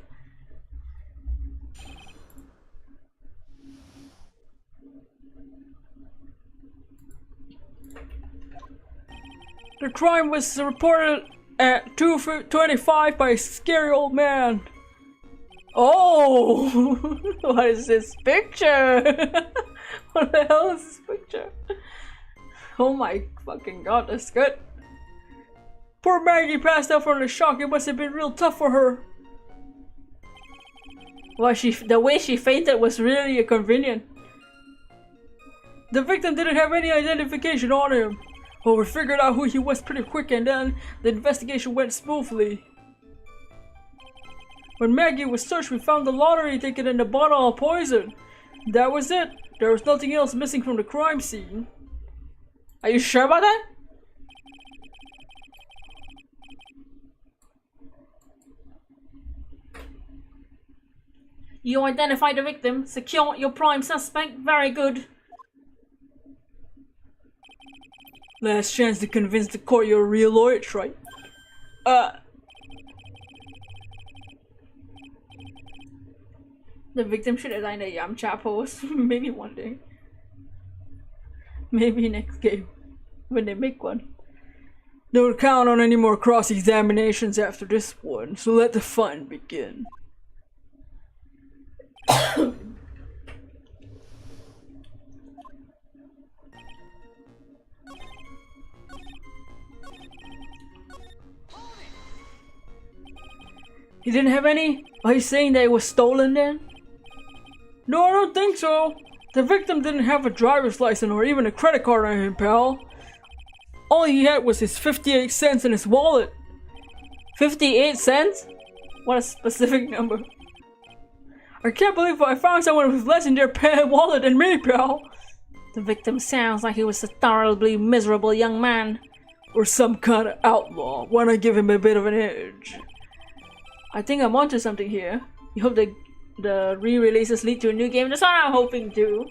The crime was reported at 2:25 by a scary old man. Oh! What is this picture? What the hell is this picture? Oh my fucking god, that's good. Poor Maggie passed out from the shock. It must have been real tough for her. Well, the way she fainted was really convenient. The victim didn't have any identification on him. Well, we figured out who he was pretty quick, and then the investigation went smoothly. When Maggie was searched, we found the lottery ticket and the bottle of poison. That was it. There was nothing else missing from the crime scene. Are you sure about that? You identified the victim, secured your prime suspect, very good. Last chance to convince the court you're a real lawyer, right? The victim should have done a Yamcha pose. Maybe one day. Maybe next game. When they make one. Don't count on any more cross-examinations after this one, so let the fun begin. He didn't have any? Are you saying that it was stolen then? No, I don't think so. The victim didn't have a driver's license or even a credit card on him, pal. All he had was his 58 cents in his wallet. 58 cents? What a specific number. I can't believe I found someone with less in their wallet than me, pal. The victim sounds like he was a thoroughly miserable young man. Or some kind of outlaw. Why not give him a bit of an edge? I think I'm onto something here. You hope the re-releases lead to a new game. That's what I'm hoping to.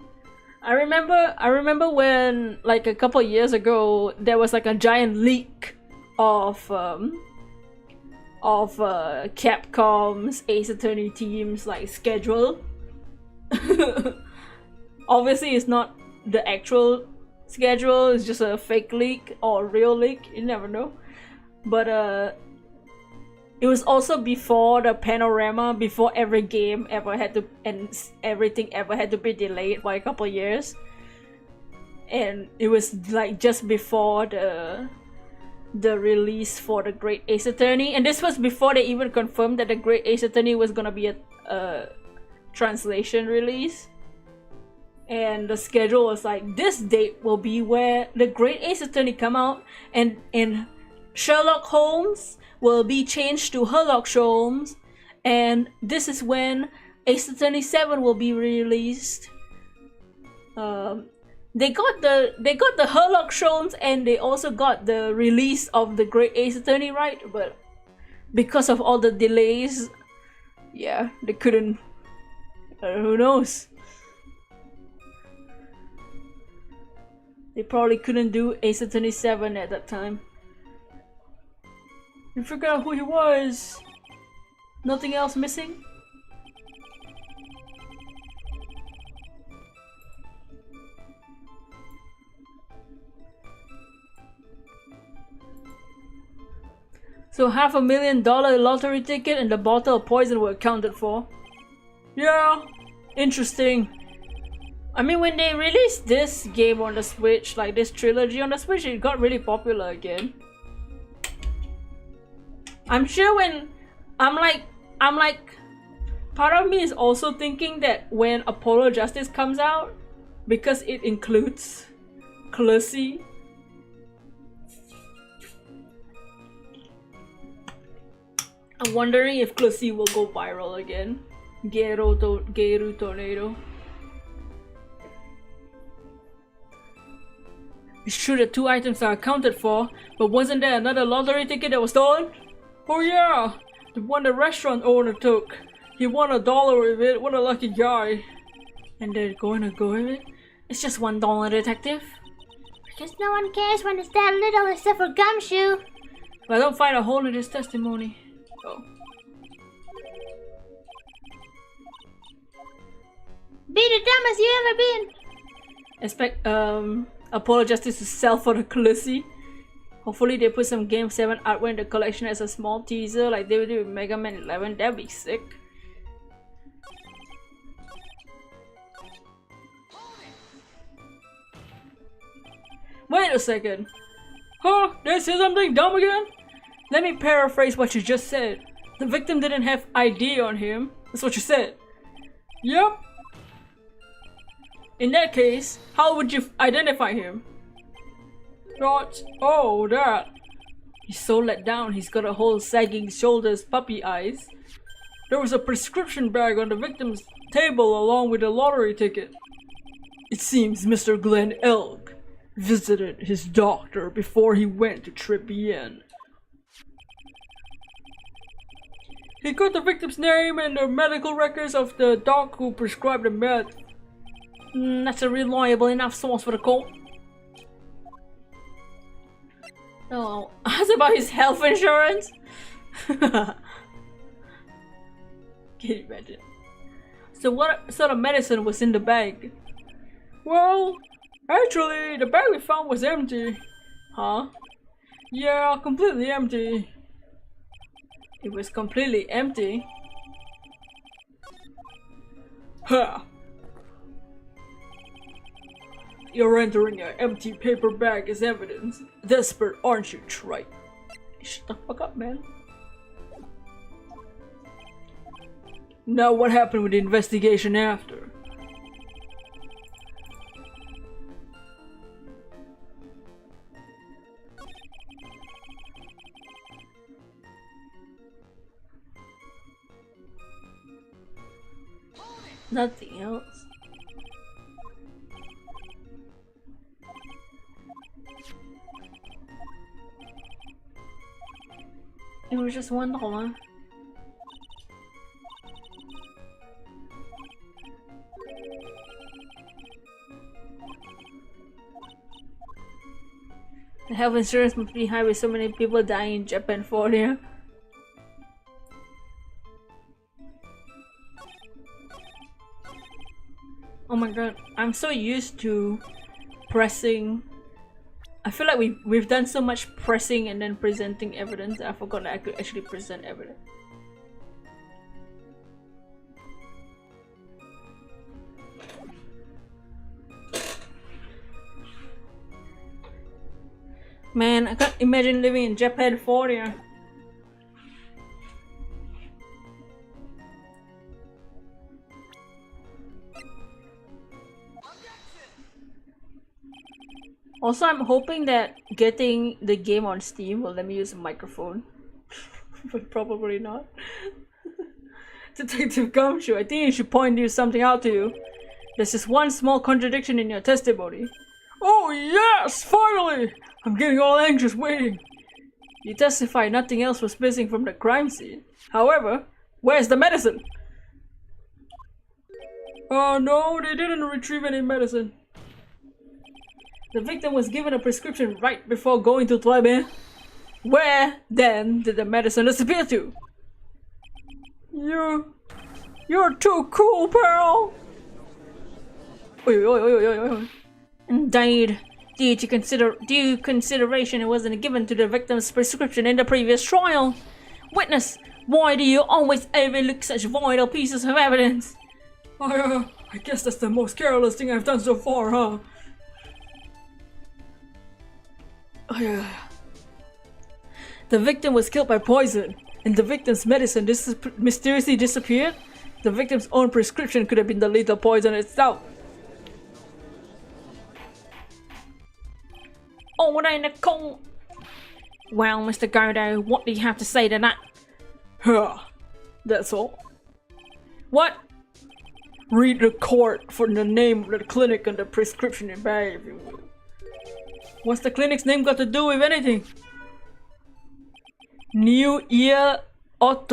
I remember when, like, a couple years ago, there was like a giant leak of Capcom's Ace Attorney team's like schedule. Obviously, it's not the actual schedule. It's just a fake leak or a real leak. You never know. But It was also before the panorama, before every game ever had to, and everything ever had to be delayed by a couple years. And it was like just before the release for the Great Ace Attorney, and this was before they even confirmed that the Great Ace Attorney was gonna be a translation release. And the schedule was like, this date will be where the Great Ace Attorney come out, and Sherlock Holmes will be changed to Herlock Sholmes, and this is when Ace Attorney 7 will be released. They got the Herlock Sholmes, and they also got the release of the Great Ace Attorney, right? But because of all the delays, yeah, they couldn't. Who knows? They probably couldn't do Ace Attorney 7 at that time. You forgot who he was. Nothing else missing? So $500,000 lottery ticket and the bottle of poison were accounted for. Yeah, interesting. I mean, when they released this game on the Switch, like this trilogy on the Switch, it got really popular again. I'm sure when I'm like, part of me is also thinking that when Apollo Justice comes out, because it includes Clancy, I'm wondering if Clancy will go viral again. Geru Tornado. It's true that 2 items are accounted for, but wasn't there another lottery ticket that was stolen? Oh yeah, the one the restaurant owner took. He won $1 with it. What a lucky guy. And they're going to go with it? It's just $1, detective. Because no one cares when it's that little except for Gumshoe. But I don't find a hole in his testimony. Oh. Be the dumbest you ever been. Expect Apollo Justice to sell for the Clancy. Hopefully they put some Game 7 artwork in the collection as a small teaser like they would do with Mega Man 11. That'd be sick. Wait a second. Huh? Did I say something dumb again? Let me paraphrase what you just said. The victim didn't have ID on him. That's what you said. Yep. In that case, how would you identify him? Not. Oh, that. He's so let down, he's got a whole sagging shoulders, puppy eyes. There was a prescription bag on the victim's table along with a lottery ticket. It seems Mr. Glenn Elk visited his doctor before he went to TRIBULATIONS. He got the victim's name and the medical records of the doc who prescribed the med. That's a reliable enough source for the court. Oh, ask about his health insurance? Can you imagine? So what sort of medicine was in the bag? Well, actually, the bag we found was empty. Huh? Yeah, completely empty. It was completely empty. Huh. You're entering an empty paper bag as evidence. Desperate, aren't you, Tripe? Shut the fuck up, man. Now what happened with the investigation after? Nothing else. It was just $1. The health insurance must be high with so many people dying in Japan for it. Oh my god, I'm so used to pressing I feel like we've done so much pressing and then presenting evidence that I forgot that I could actually present evidence. Man, I can't imagine living in Japan for you. Also, I'm hoping that getting the game on Steam will let me use a microphone. But probably not. Detective Gumshoe, I think I should point something out to you. There's just one small contradiction in your testimony. Oh yes! Finally! I'm getting all anxious waiting. You testify nothing else was missing from the crime scene. However, where's the medicine? Oh no, they didn't retrieve any medicine. The victim was given a prescription right before going to toilet. Where then did the medicine disappear to? You're too cool, pal. Indeed. Due consideration wasn't given to the victim's prescription in the previous trial. Witness, why do you always overlook such vital pieces of evidence? I guess that's the most careless thing I've done so far, huh? The victim was killed by poison, and the victim's medicine mysteriously disappeared. The victim's own prescription could have been the lethal poison itself. Oh, they in the cold. Well, Mr. Godo, what do you have to say to that? Huh, that's all. What? Read the court for the name of the clinic and the prescription in bag, if you will. What's the clinic's name got to do with anything? New Ear what?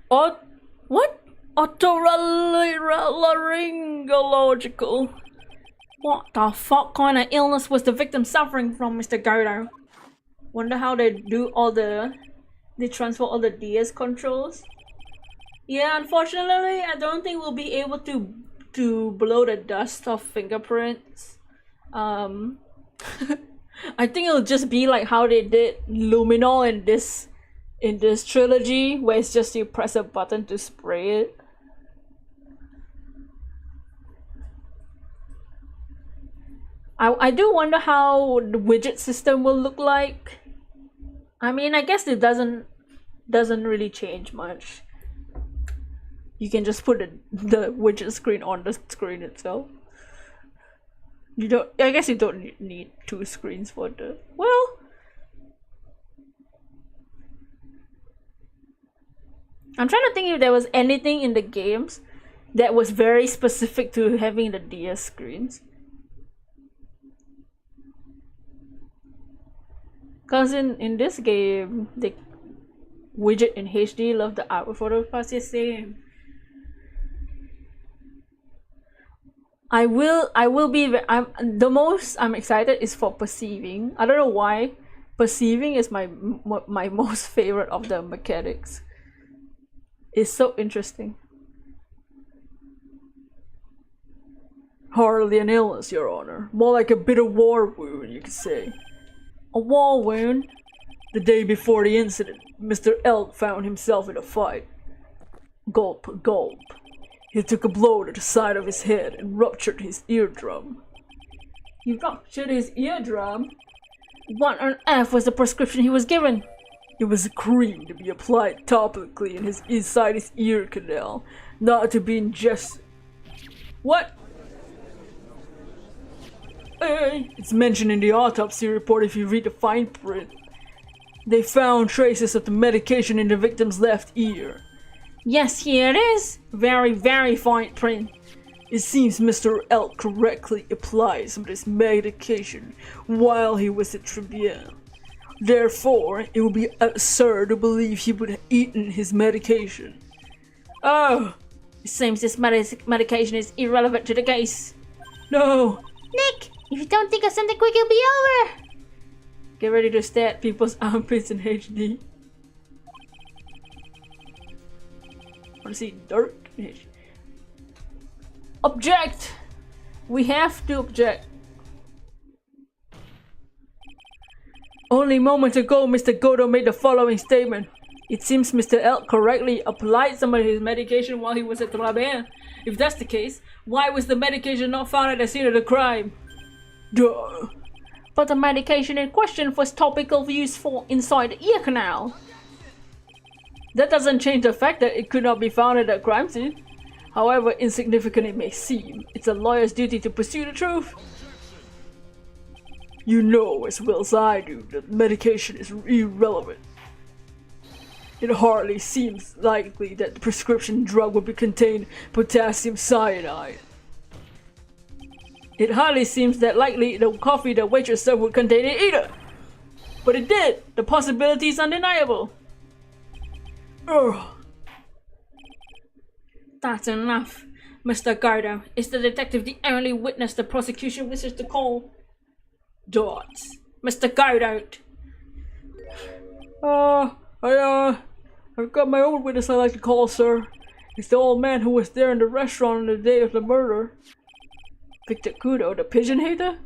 Otolaryngological. What the fuck kind of illness was the victim suffering from, Mr. Godo? Wonder how they do they transfer all the DS controls. Yeah, unfortunately, I don't think we'll be able to blow the dust off fingerprints. I think it'll just be like how they did Luminol in this trilogy, where it's just you press a button to spray it. I do wonder how the widget system will look like. I mean, I guess it doesn't really change much. You can just put the widget screen on the screen itself. I guess you don't need two screens for the, well, I'm trying to think if there was anything in the games that was very specific to having the DS screens. Cause in this game, the widget in HD love the art photo pass the same. I will be. The most I'm excited is for perceiving. I don't know why. Perceiving is my most favorite of the mechanics. It's so interesting. Hardly an illness, Your Honor. More like a bit of war wound, you could say. A war wound? The day before the incident, Mr. Elk found himself in a fight. Gulp, gulp. He took a blow to the side of his head and ruptured his eardrum. He ruptured his eardrum? What on earth was the prescription he was given? It was a cream to be applied topically inside his ear canal, not to be ingested. What? It's mentioned in the autopsy report if you read the fine print. They found traces of the medication in the victim's left ear. Yes, here it is. Very, very fine print. It seems Mr. Elk correctly applied some of this medication while he was at Tribune. Therefore, it would be absurd to believe he would have eaten his medication. Oh, it seems this medication is irrelevant to the case. No. Nick, if you don't think of something quick, it'll be over. Get ready to stare at people's armpits in HD. Want to see dark? Object! We have to object. Only moments ago, Mr. Godo made the following statement. It seems Mr. Elk correctly applied some of his medication while he was at Robert. If that's the case, why was the medication not found at the scene of the crime? Duh. But the medication in question was topical use for inside the ear canal. That doesn't change the fact that it could not be found at the crime scene. However insignificant it may seem, it's a lawyer's duty to pursue the truth. You know as well as I do that medication is irrelevant. It hardly seems likely that the prescription drug would contain potassium cyanide. It hardly seems that likely the coffee the waitress served would contain it either. But it did! The possibility is undeniable. Ugh. That's enough. Mr. Gardo, is the detective the only witness the prosecution wishes to call? Dots. Mr. Gardo! I've got my own witness I like to call, sir. It's the old man who was there in the restaurant on the day of the murder. Victor Kudo, the pigeon hater?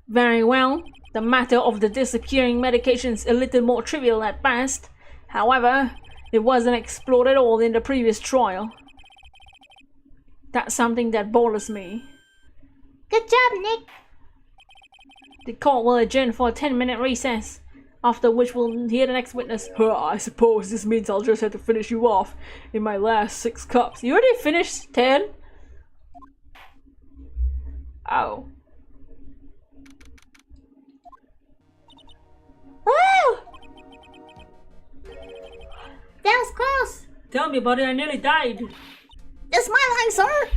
Very well. The matter of the disappearing medication is a little more trivial at best. However, it wasn't explored at all in the previous trial. That's something that bothers me. Good job, Nick. The court will adjourn for a 10-minute recess, after which we'll hear the next witness. I suppose this means I'll just have to finish you off in my last 6 cups. You already finished 10? Oh. Woo! That was close. Tell me about it, I nearly died. That's my line, sir.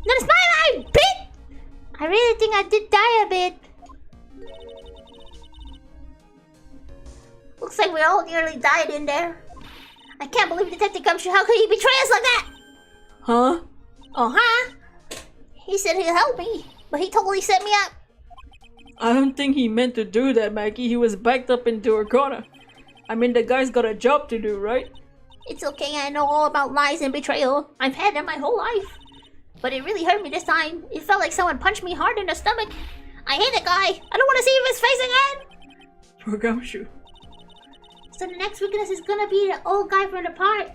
That's my line, bitch. I really think I did die a bit. Looks like we all nearly died in there. I can't believe Detective Gumshoe. How could he betray us like that? Huh? Uh-huh. He said he'll help me, but he totally set me up. I don't think he meant to do that, Maggie. He was backed up into a corner. I mean, the guy's got a job to do, right? It's okay, I know all about lies and betrayal. I've had them my whole life. But it really hurt me this time. It felt like someone punched me hard in the stomach. I hate that guy. I don't want to see his face again. Poor Gumshoe. So the next witness is gonna be the old guy from the park.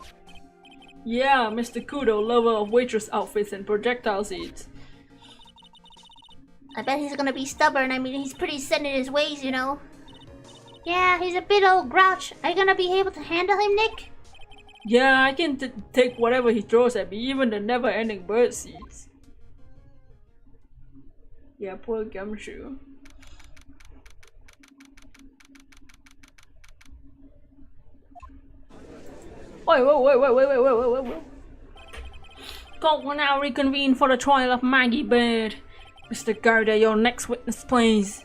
Yeah, Mr. Kudo, lover of waitress outfits and projectile seeds. I bet he's gonna be stubborn. I mean, he's pretty set in his ways, you know. Yeah, he's a bit old grouch. Are you gonna be able to handle him, Nick? Yeah, I can take whatever he throws at me, even the never-ending bird seeds. Yeah, poor Gumshoe. Wait. Court will now reconvene for the trial of Maggie Bird. Mr. Garda, your next witness, please.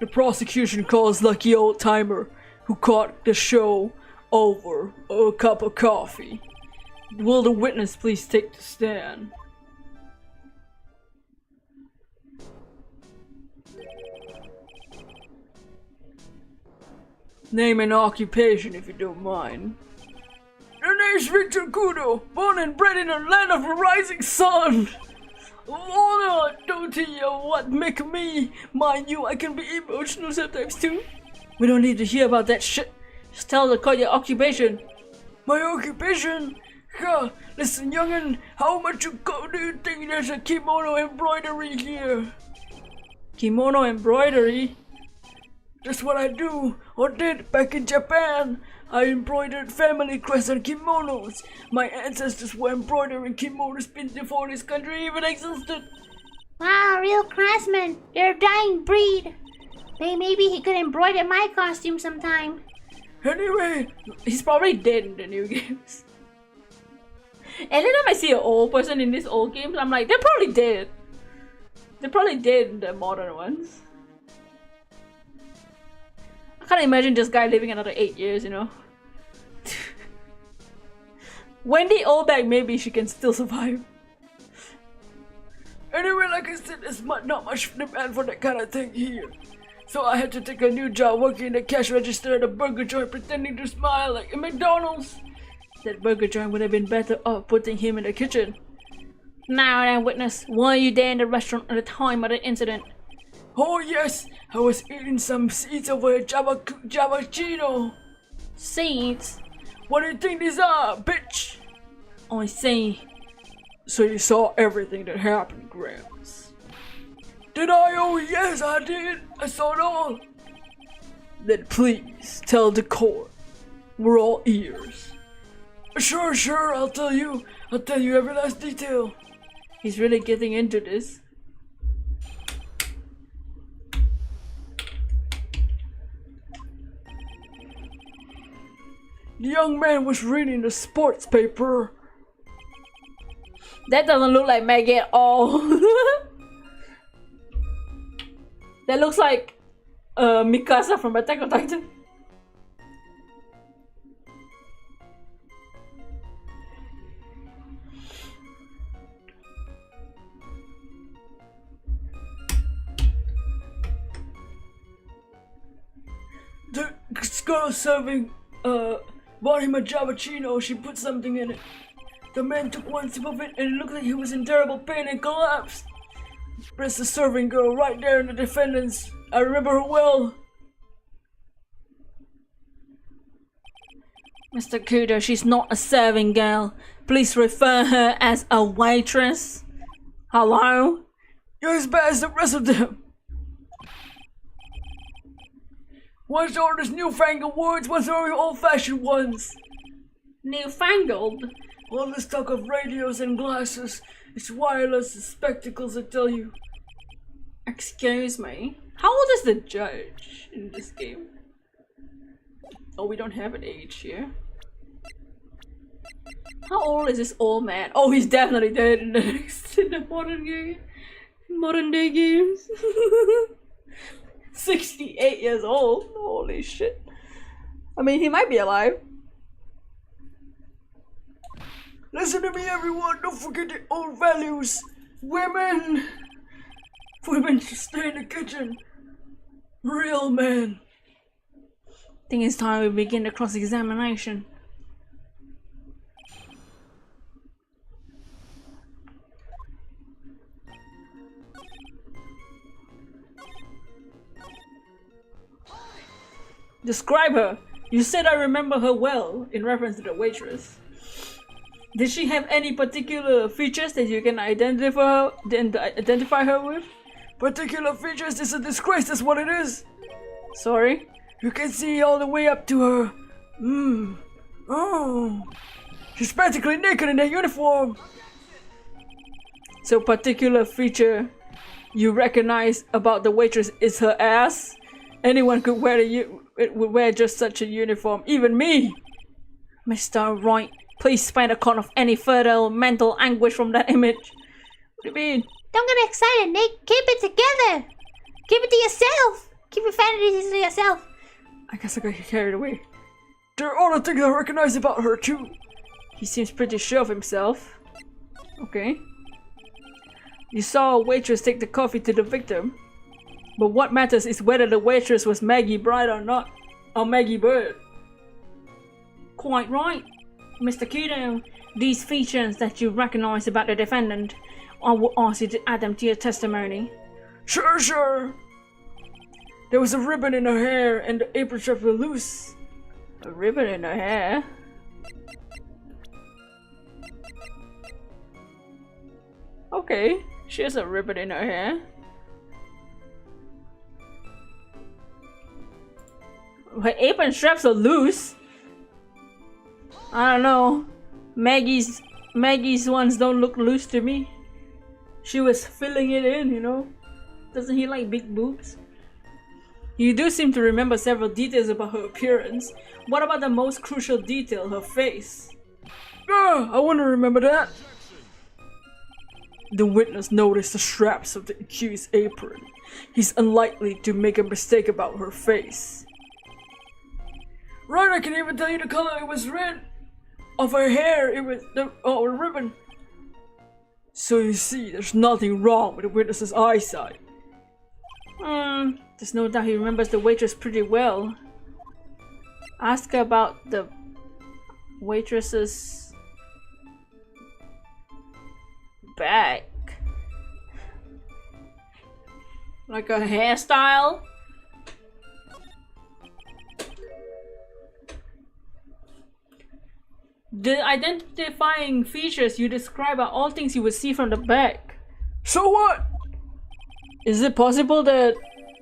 The prosecution calls lucky old timer who caught the show over a cup of coffee. Will the witness please take the stand? Name and occupation if you don't mind. The name's Victor Kudo, born and bred in the land of the rising sun. Oh no, don't tell you what make me. Mind you, I can be emotional sometimes too. We don't need to hear about that shit. Just tell the court your occupation. My occupation? Huh, listen youngin', how much do you think there's a kimono embroidery here? Kimono embroidery? That's what I do, or did back in Japan. I embroidered family crests on kimonos. My ancestors were embroidering kimonos before this country even existed. Wow, real craftsman. They're a dying breed. Maybe he could embroider my costume sometime. Anyway, he's probably dead in the new games. Every time I see an old person in these old games, I'm like, they're probably dead. They're probably dead in the modern ones. I can't imagine this guy living another 8 years, you know. Wendy Oldback, maybe she can still survive. Anyway, like I said, there's not much demand for that kind of thing here. So I had to take a new job working the cash register at a burger joint pretending to smile like a McDonald's. That burger joint would have been better off putting him in the kitchen. Now then, witness, were you there in the restaurant at the time of the incident? Oh yes, I was eating some seeds of a Javachino. Seeds? What do you think these are, bitch? I see. So you saw everything that happened, Gramps. Did I? Oh yes, I did. I saw it all. Then please tell the court. We're all ears. Sure, I'll tell you every last detail. He's really getting into this. The young man was reading the sports paper. That doesn't look like Maggie at all. That looks like Mikasa from Attack on Titan. The girl serving bought him a Javachino. She put something in it. The man took one sip of it and it looked like he was in terrible pain and collapsed. There's the serving girl right there in the defendants. I remember her well. Mr. Kudo, she's not a serving girl. Please refer her as a waitress. Hello? You're as bad as the rest of them. What's all these newfangled words? What's all your old-fashioned ones? Newfangled? All this talk of radios and glasses, it's wireless and spectacles, I tell you. Excuse me. How old is the judge in this game? Oh, we don't have an age here. How old is this old man? Oh, he's definitely dead in the modern day games. 68 years old. Holy shit. I mean, he might be alive. Listen to me, everyone. Don't forget the old values. Women should stay in the kitchen. Real men. I think it's time we begin the cross-examination. Describe her. You said I remember her well, in reference to the waitress. Did she have any particular features that you can identify her with? Particular features is a disgrace, that's what it is. Sorry? You can see all the way up to her. Oh. She's practically naked in that uniform. So particular feature you recognize about the waitress is her ass? Anyone could would wear just such a uniform, even me. Mr. Wright, please spare the court of any further mental anguish from that image. What do you mean? Don't get excited, Nick. Keep it together. Keep it to yourself. Keep your fantasies to yourself. I guess I got carried away. There are other things I recognize about her too. He seems pretty sure of himself. Okay. You saw a waitress take the coffee to the victim. But what matters is whether the waitress was Maggie Bride or not. Or Maggie Bird. Quite right, Mr. Kudo. These features that you recognize about the defendant, I will ask you to add them to your testimony. Sure. There was a ribbon in her hair and the apron strap were loose. A ribbon in her hair? Okay, she has a ribbon in her hair. Her apron straps are loose. I don't know. Maggie's ones don't look loose to me. She was filling it in, you know. Doesn't he like big boobs? You do seem to remember several details about her appearance. What about the most crucial detail, her face? I want to remember that. The witness noticed the straps of the accused's apron. He's unlikely to make a mistake about her face. Right, I can even tell you the color. It was red. Of her hair, it was the ribbon. So you see, there's nothing wrong with the witness's eyesight. There's no doubt he remembers the waitress pretty well. Ask her about the waitress's back. Like a hairstyle? The identifying features you describe are all things you would see from the back. So what? Is it possible that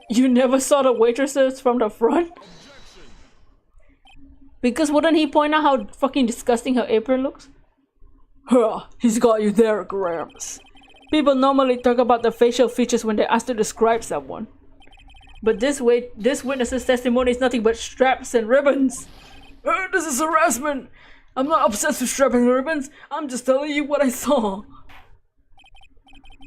you never saw the waitresses from the front? Because wouldn't he point out how fucking disgusting her apron looks? Huh, he's got you there, Gramps. People normally talk about the facial features when they're asked to describe someone. But this witness's testimony is nothing but straps and ribbons. This is harassment. I'm not obsessed with straps and ribbons. I'm just telling you what I saw.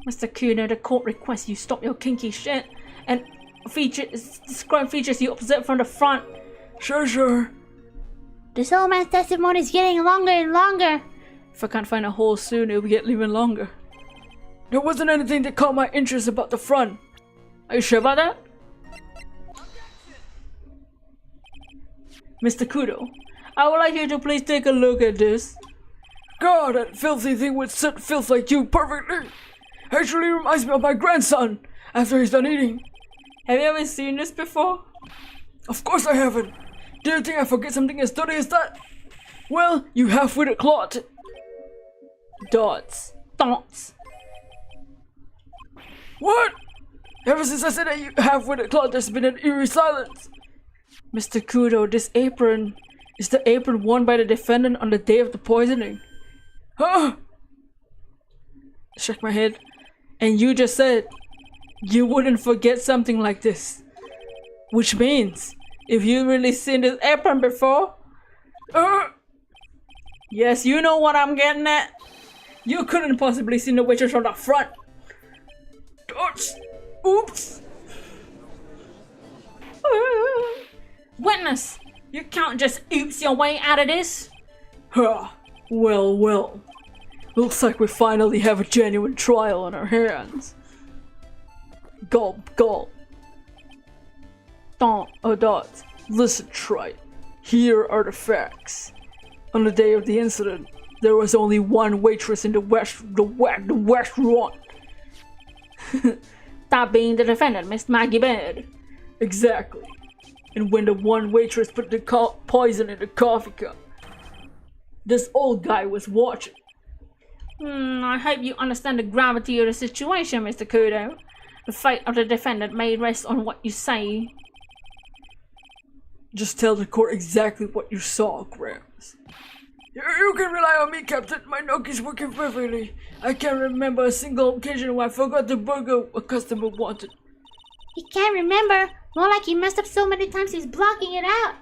Mr. Kuno, the court requests you stop your kinky shit and describe features you observe from the front. Sure. This old man's testimony is getting longer and longer. If I can't find a hole soon, it'll get even longer. There wasn't anything that caught my interest about the front. Are you sure about that? Mr. Kudo, I would like you to please take a look at this. God, that filthy thing would suit filth like you perfectly. Actually reminds me of my grandson after he's done eating. Have you ever seen this before? Of course I haven't. Do you think I forget something as dirty as that? Well, you half-witted clot. Dots. What? Ever since I said that you half-witted clot, there's been an eerie silence. Mr. Kudo, this apron is the apron worn by the defendant on the day of the poisoning. Huh? Shake my head. And you just said you wouldn't forget something like this. Which means, if you really seen this apron before, yes, you know what I'm getting at. You couldn't possibly see the waitress from the front. Oops. Witness, you can't just oops your way out of this. Huh. Well. Looks like we finally have a genuine trial on our hands. Gulp. Dots. Listen, Trite. Here are the facts. On the day of the incident, there was only one waitress in the restaurant. That being the defendant, Miss Maggie Bird. Exactly. And when the one waitress put the poison in the coffee cup, this old guy was watching. I hope you understand the gravity of the situation, Mr. Kudo. The fate of the defendant may rest on what you say. Just tell the court exactly what you saw, Gramps. You can rely on me, Captain. My Noki's working perfectly. I can't remember a single occasion where I forgot the burger a customer wanted. He can't remember. More like he messed up so many times he's blocking it out.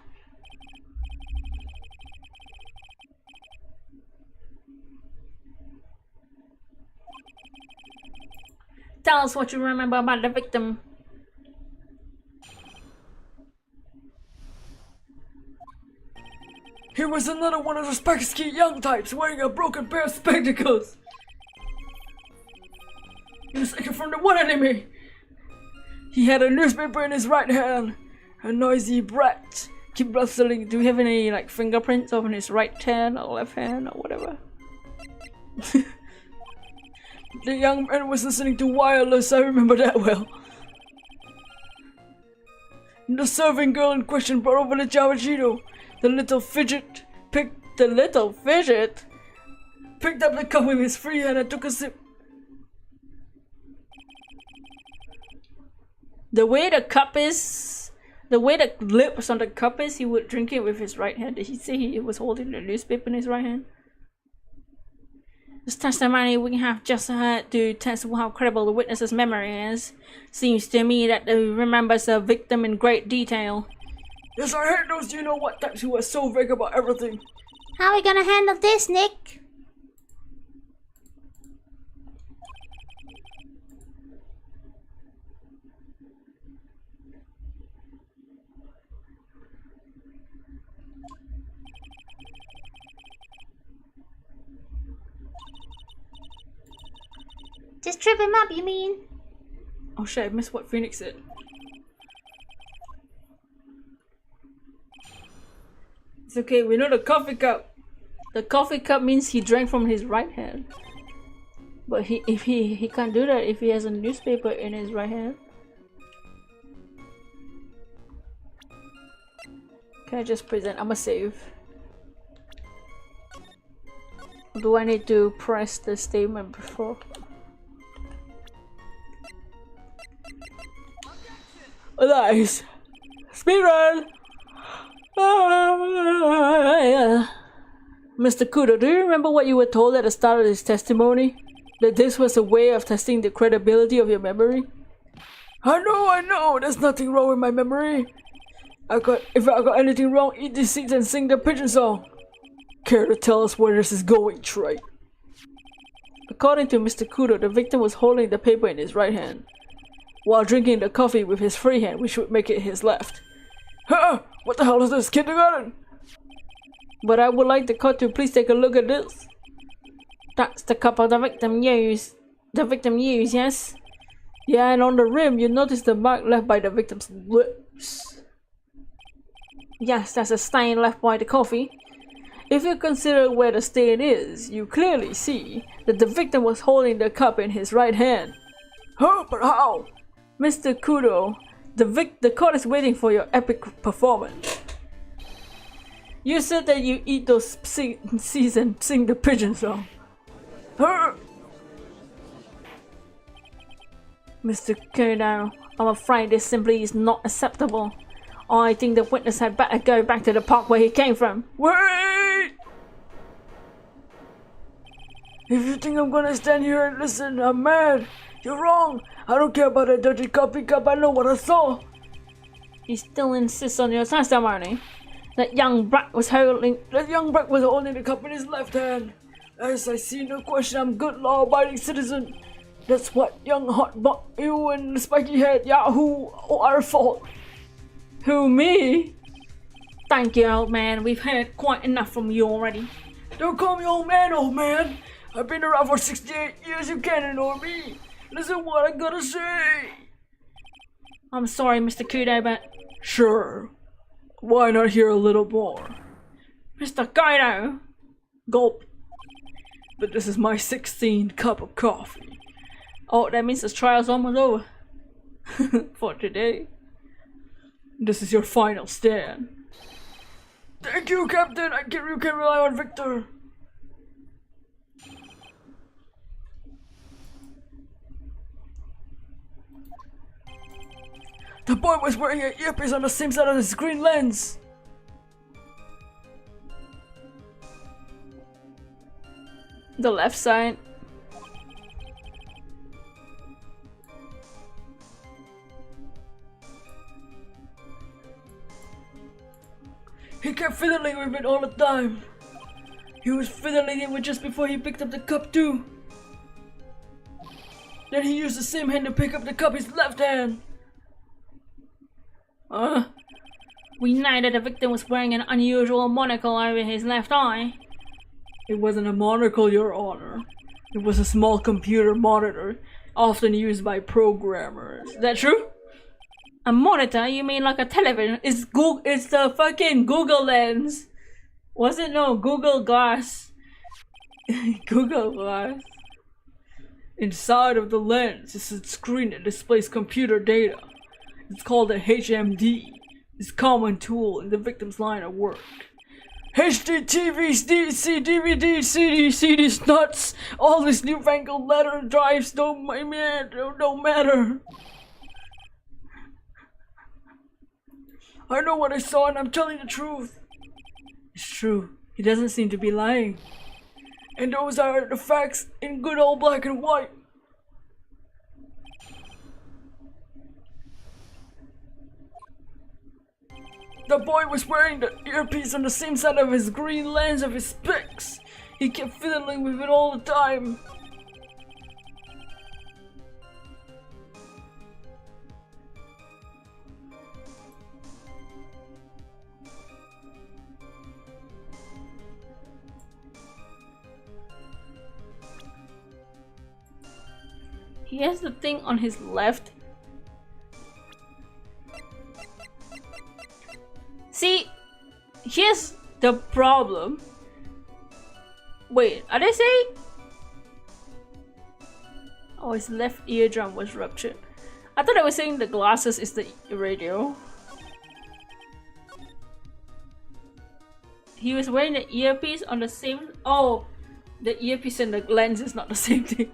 Tell us what you remember about the victim. Here was another one of those Pakistani young types wearing a broken pair of spectacles. He was taken from the one enemy. He had a newspaper in his right hand. A noisy brat. Keep rustling. Do we have any like fingerprints on his right hand or left hand or whatever? The young man was listening to wireless, I remember that well. The serving girl in question brought over the Javajito. The little fidget picked up the cup with his free hand and took a sip. The way the lips on the cup is, he would drink it with his right hand. Did he say he was holding the newspaper in his right hand? This testimony we have just heard to test how credible the witness's memory is. Seems to me that he remembers the victim in great detail. Yes, I hate those you-know-what types who are so vague about everything. How are we gonna handle this, Nick? Just trip him up, you mean? Oh shit, I missed what Phoenix said. It's okay, we know the coffee cup. The coffee cup means he drank from his right hand. But if he can't do that if he has a newspaper in his right hand. Can I just present? I'm a save. Or do I need to press the statement before? Nice! Speedrun! Mr. Kudo, do you remember what you were told at the start of this testimony? That this was a way of testing the credibility of your memory? I know, there's nothing wrong with my memory. If I got anything wrong, eat these seeds and sing the pigeon song. Care to tell us where this is going, Trey? According to Mr. Kudo, the victim was holding the paper in his right hand, while drinking the coffee with his free hand, which would make it his left. Huh? What the hell is this, kindergarten? But I would like the court to please take a look at this. That's the cup of the victim used. Yes? Yeah, and on the rim, you notice the mark left by the victim's lips. Yes, that's a stain left by the coffee. If you consider where the stain is, you clearly see that the victim was holding the cup in his right hand. Huh? But how? Mr. Kudo, the court is waiting for your epic performance. You said that you eat those seeds and sing the pigeon song. Huh? Mr. Kudo, I'm afraid this simply is not acceptable. I think the witness had better go back to the park where he came from. Wait! If you think I'm gonna stand here and listen, I'm mad. You're wrong. I don't care about a dirty coffee cup. I know what I saw. You still insist on your testimony? That young brat was holding the cup in his left hand. As I see, no question, I'm good law-abiding citizen. That's what young hot butt you and spiky head Yahoo are fault. Who, me? Thank you, old man. We've heard quite enough from you already. Don't call me old man. I've been around for 68 years. You can't ignore me. Listen what I gotta say. I'm sorry, Mr. Kudo, but... Sure. Why not hear a little more? Mr. Kudo! Gulp. But this is my 16th cup of coffee. Oh, that means the trial's almost over. For today. This is your final stand. Thank you, Captain. You can rely on Victor. The boy was wearing an earpiece on the same side of his green lens. The left side. He kept fiddling with it all the time. He was fiddling it with just before he picked up the cup too. Then he used the same hand to pick up the cup, his left hand. We know that the victim was wearing an unusual monocle over his left eye. It wasn't a monocle, Your Honor. It was a small computer monitor, often used by programmers. Is that true? A monitor? You mean like a television? It's the fucking Google Lens. Was it? No, Google Glass. Google Glass. Inside of the lens is a screen that displays computer data. It's called a HMD. It's a common tool in the victim's line of work. HD, TV, DC, DVD, CDs nuts. All these newfangled letter drives don't matter. I know what I saw and I'm telling the truth. It's true. He doesn't seem to be lying. And those are the facts in good old black and white. The boy was wearing the earpiece on the same side of his green lens of his specs. He kept fiddling with it all the time. He has the thing on his left. See, here's the problem. Wait, are they saying? Oh, his left eardrum was ruptured. I thought I was saying the glasses is the radio. He was wearing the earpiece on the same... Oh! The earpiece and the lens is not the same thing.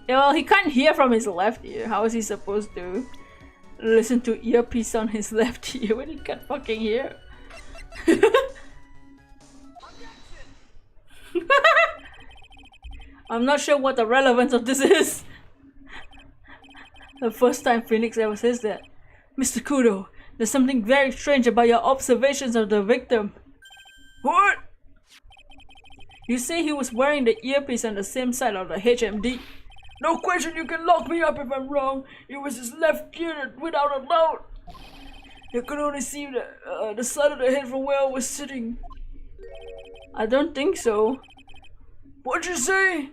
Yeah, well, he can't hear from his left ear. How is he supposed to listen to earpiece on his left ear when he can't fucking hear? I'm not sure what the relevance of this is. The first time Phoenix ever says that. Mr. Kudo, there's something very strange about your observations of the victim. What? You say he was wearing the earpiece on the same side of the HMD. No question, you can lock me up if I'm wrong. It was his left ear without a doubt. You could only see the side of the head from where I was sitting. I don't think so. What'd you say?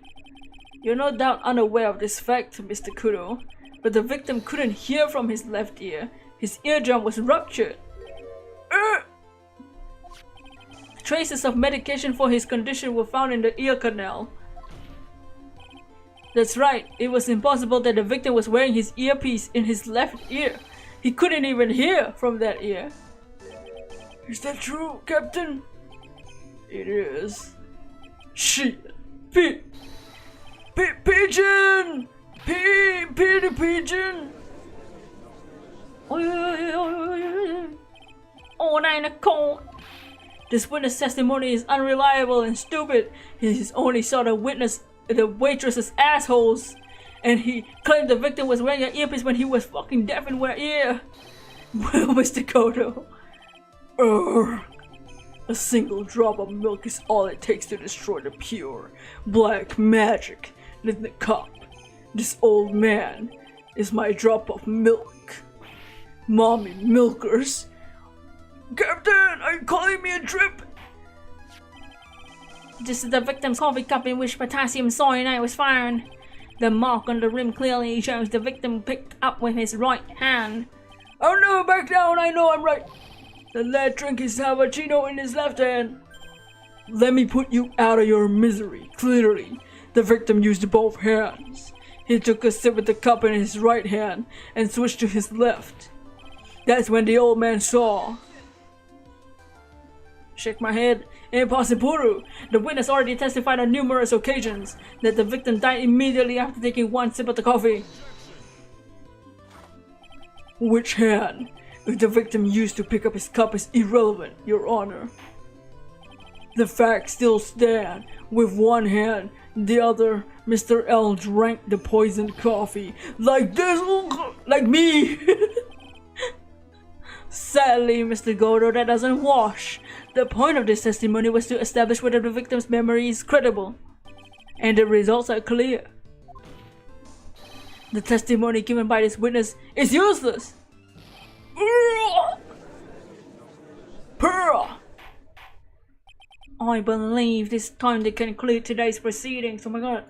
You're no doubt unaware of this fact, Mr. Kudo, but the victim couldn't hear from his left ear. His eardrum was ruptured. Traces of medication for his condition were found in the ear canal. That's right, it was impossible that the victim was wearing his earpiece in his left ear. He couldn't even hear from that ear. Is that true, Captain? It is. Shit. Pigeon! The pigeon! Order in the court. This witness testimony is unreliable and stupid. He only saw the waitress's assholes, and he claimed the victim was wearing an earpiece when he was fucking deaf in one ear. Well, Mr. Kodo, a single drop of milk is all it takes to destroy the pure black magic in the cup. This old man is my drop of milk. Mommy milkers. Captain, are you calling me a drip? This is the victim's coffee cup in which potassium cyanide was found. The mark on the rim clearly shows the victim picked up with his right hand. Oh no, back down, I know I'm right. The lad drank his cappuccino in his left hand. Let me put you out of your misery. Clearly, the victim used both hands. He took a sip with the cup in his right hand and switched to his left. That's when the old man saw. Shake my head. Impossible. The witness already testified on numerous occasions that the victim died immediately after taking one sip of the coffee. Which hand the victim used to pick up his cup is irrelevant, Your Honor. The facts still stand. With one hand, the other, Mr. L drank the poisoned coffee like this, like me. Sadly, Mr. Godo, that doesn't wash. The point of this testimony was to establish whether the victim's memory is credible, and the results are clear. The testimony given by this witness is useless. I believe this time to conclude today's proceedings. Oh my god.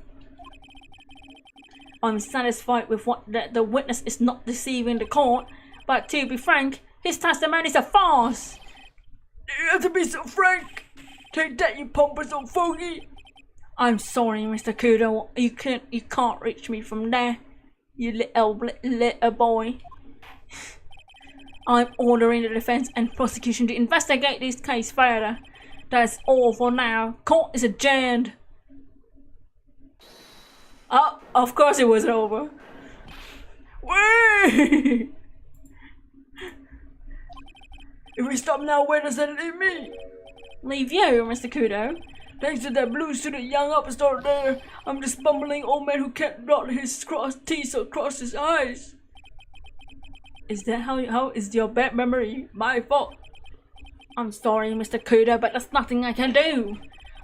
I'm satisfied with that the witness is not deceiving the court, but to be frank, his testimony is a farce. You have to be so frank. Take that, you pompous old fogey. I'm sorry, Mr. Kudo. You can't reach me from there, you little boy. I'm ordering the defense and prosecution to investigate this case further. That's all for now. Court is adjourned. Oh, of course it wasn't over. Wait! If we stop now, where does that leave me? Leave you, Mr. Kudo? Thanks to that blue-suited young upstart there, I'm just bumbling old man who can't dot his teeth or cross his eyes. Is that how is your bad memory my fault? I'm sorry, Mr. Kudo, but there's nothing I can do.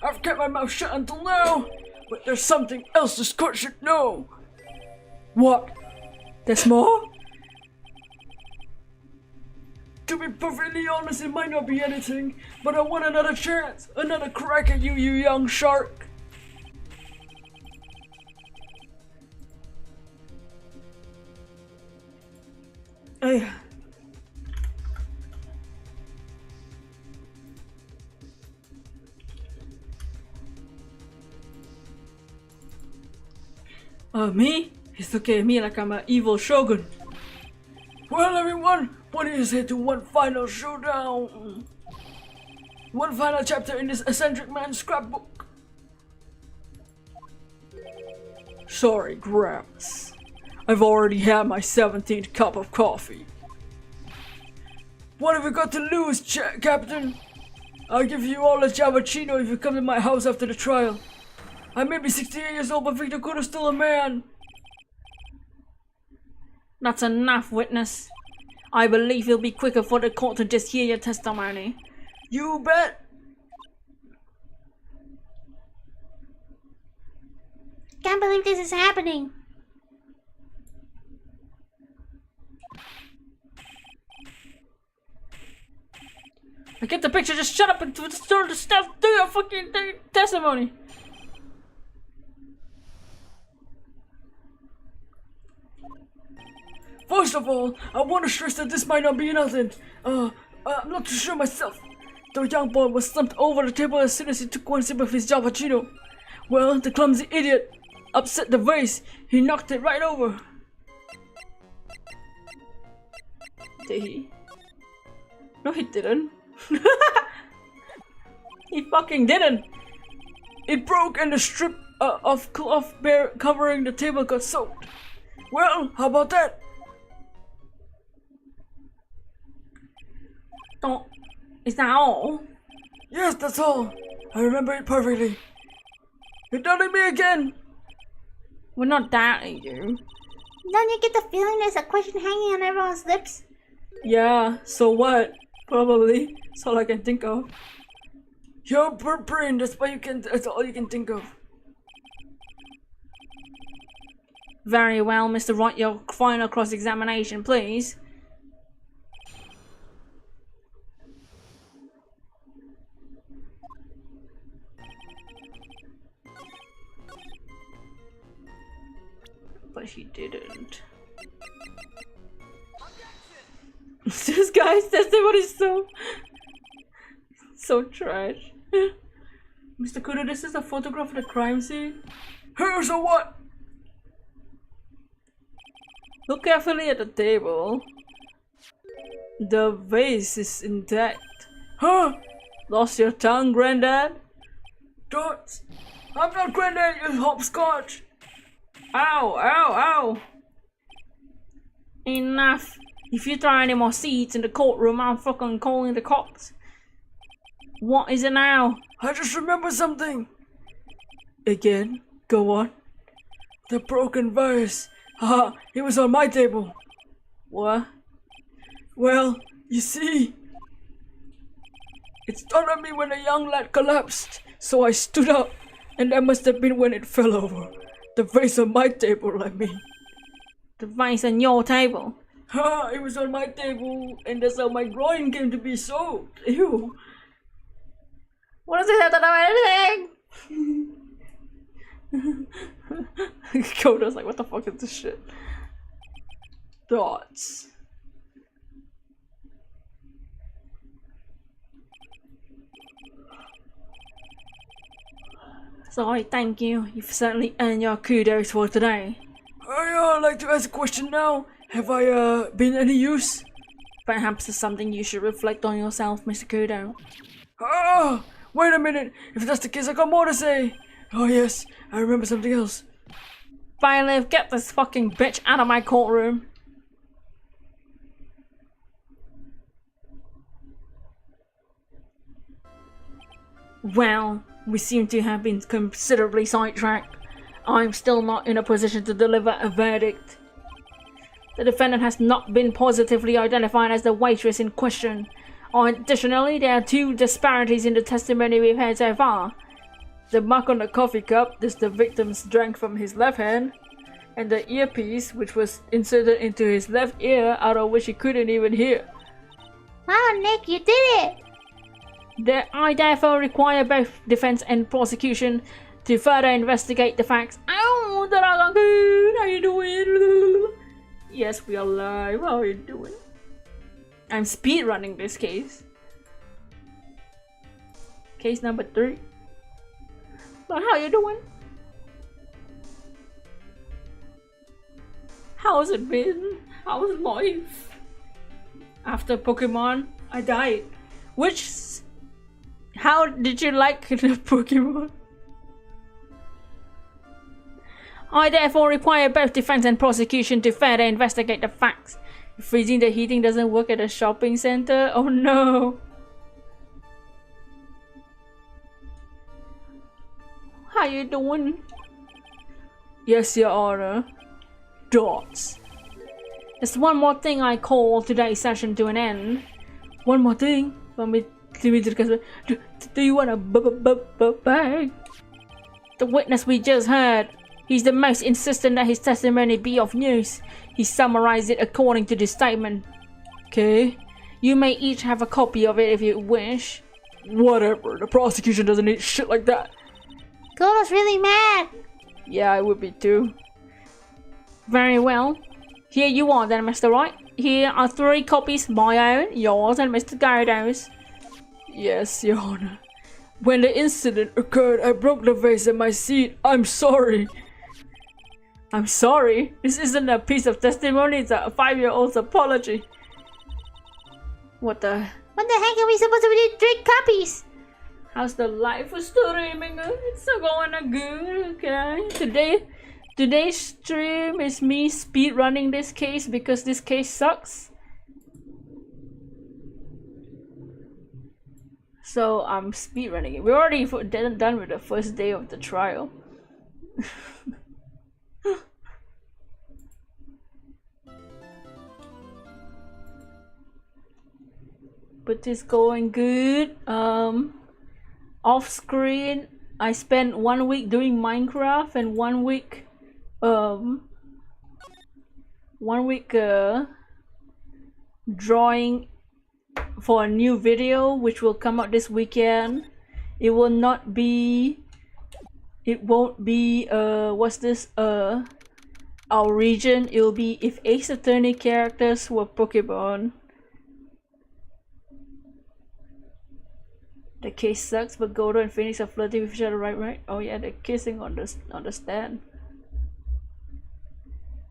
I've kept my mouth shut until now, but there's something else this court should know. What? There's more? To be perfectly honest, it might not be anything, but I want another chance, another crack at you, you young shark. Me? He's looking at me like I'm an evil shogun. Well, everyone, What do you say to one final showdown? One final chapter in this eccentric man's scrapbook. Sorry, Gramps. I've already had my 17th cup of coffee. What have we got to lose, Captain? I'll give you all a Javachino if you come to my house after the trial. I may be 68 years old, but Victor Kudo's still a man. That's enough, witness. I believe it'll be quicker for the court to just hear your testimony. You bet. Can't believe this is happening. I get the picture, just shut up and start the stuff. Do your fucking testimony. First of all, I want to stress that this might not be innocent. I'm not too sure myself. The young boy was slumped over the table as soon as he took one sip of his Javachino. Well, the clumsy idiot upset the vase. He knocked it right over. Did he? No, he didn't. He fucking didn't. It broke and the strip of cloth covering the table got soaked. Well, how about that? Oh, is that all? Yes, that's all. I remember it perfectly. You're doubting me again. We're not doubting you. Don't you get the feeling there's a question hanging on everyone's lips? Yeah, so what? Probably. That's all I can think of. Your brain, that's all you can think of. Very well, Mr. Wright, your final cross-examination, please. But he didn't. This guy's testimony is so trash. Mr. Kudo, this is a photograph of the crime scene. Here's a what? Look carefully at the table. The vase is intact. Huh? Lost your tongue, Granddad? Don't. I'm not Granddad, you hopscotch. Ow, ow, ow. Enough. If you throw any more seeds in the courtroom, I'm fucking calling the cops. What is it now? I just remembered something. Again? Go on. The broken vase. Haha, it was on my table. What? Well, you see, it stunned on me when a young lad collapsed, so I stood up, and that must have been when it fell over. The vase on my table, I mean. The vase on your table? Ha! It was on my table, and that's how my groin came to be soaked. Ew. What does it have to do with anything? Koda's like, what the fuck is this shit? Thoughts? Sorry, thank you. You've certainly earned your kudos for today. I'd like to ask a question now. Have I been any use? Perhaps it's something you should reflect on yourself, Mr. Kudo. Ah! Wait a minute. If that's the case, I got more to say. Oh yes, I remember something else. Bailiff, get this fucking bitch out of my courtroom. Well, we seem to have been considerably sidetracked. I'm still not in a position to deliver a verdict. The defendant has not been positively identified as the waitress in question. Additionally, there are two disparities in the testimony we've had so far. The mark on the coffee cup that the victim's drank from his left hand, and the earpiece which was inserted into his left ear out of which he couldn't even hear. Wow, Nick, you did it! I therefore require both defense and prosecution to further investigate the facts. Ow, Dragon, how you doing? Yes, we are live. How are you doing? I'm speedrunning this case. Case number 3. But how you doing? How's it been? How's life? After Pokemon, I died. How did you like the Pokemon? I therefore require both defense and prosecution to further investigate the facts. Freezing the heating doesn't work at a shopping center? Oh no! How you doing? Yes, Your Honor. Dots. There's one more thing I call today's session to an end. One more thing? Do you want a bag? The witness we just heard. He's the most insistent that his testimony be of use. He summarized it according to this statement. Okay. You may each have a copy of it if you wish. Whatever. The prosecution doesn't need shit like that. Goto's really mad. Yeah, I would be too. Very well. Here you are then, Mr. Wright. Here are 3 copies, my own, yours, and Mr. Goto's. Yes, Your Honor. When the incident occurred, I broke the vase in my seat. I'm sorry. I'm sorry? This isn't a piece of testimony, it's a 5-year-old's apology. What the heck are we supposed to do 3 copies? How's the life of streaming? It's going good, okay? Today's stream is me speedrunning this case because this case sucks. So I'm speedrunning it. We're already done with the first day of the trial. But it's going good. Off screen, I spent 1 week doing Minecraft and 1 week drawing for a new video which will come out this weekend. It won't be what's this, our region. It will be if Ace Attorney characters were Pokemon. The case sucks, but Goto and Phoenix are flirting with each other, right? Oh yeah, they're kissing on the stand.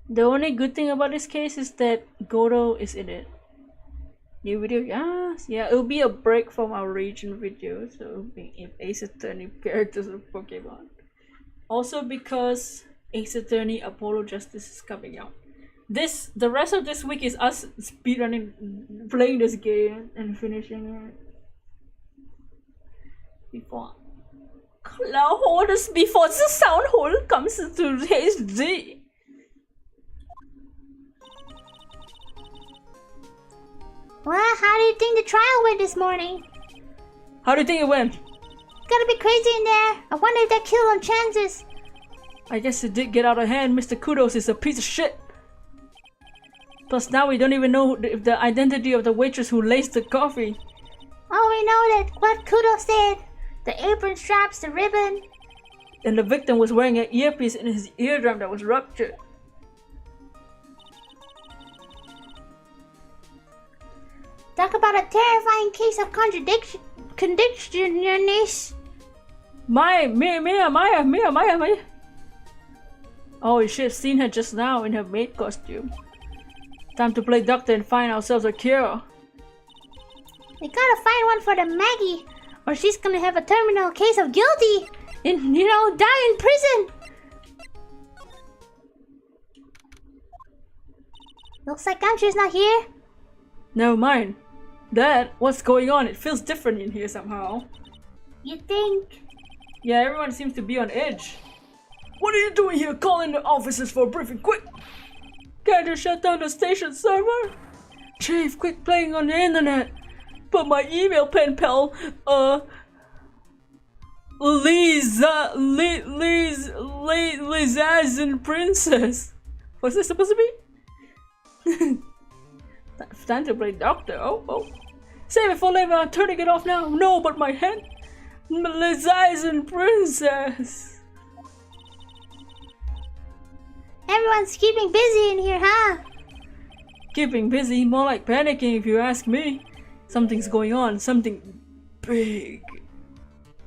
The only good thing about this case is that Goto is in it. New video, yes, yeah, it'll be a break from our region video, so it'll be if Ace Attorney characters of Pokemon. Also because Ace Attorney Apollo Justice is coming out. The rest of this week is us speedrunning, playing this game and finishing it. Before the sound hole comes to HD. Well, how do you think the trial went this morning? How do you think it went? Gotta be crazy in there. I wonder if that killed on chances. I guess it did get out of hand. Mr. Kudos is a piece of shit. Plus now we don't even know if the identity of the waitress who laced the coffee. Oh, we know that what Kudos did. The apron straps, the ribbon. And the victim was wearing an earpiece in his eardrum that was ruptured. Talk about a terrifying case of contradictioniness. Maya. Oh, you should have seen her just now in her maid costume. Time to play doctor and find ourselves a cure. We gotta find one for the Maggie, or she's gonna have a terminal case of guilty and, die in prison. Looks like Gumshoe's not here. Never mind. Dad, what's going on? It feels different in here somehow. You think? Yeah, everyone seems to be on edge. What are you doing here? Calling the officers for a briefing, quick! Can't you shut down the station server? Chief, quit playing on the internet. But my email pen pal, Lizazen Princess. What's this supposed to be? Time to play doctor. Oh. Save it for later. I'm turning it off now. No, but my head. Lizazen Princess. Everyone's keeping busy in here, huh? Keeping busy? More like panicking if you ask me. Something's going on. Something big.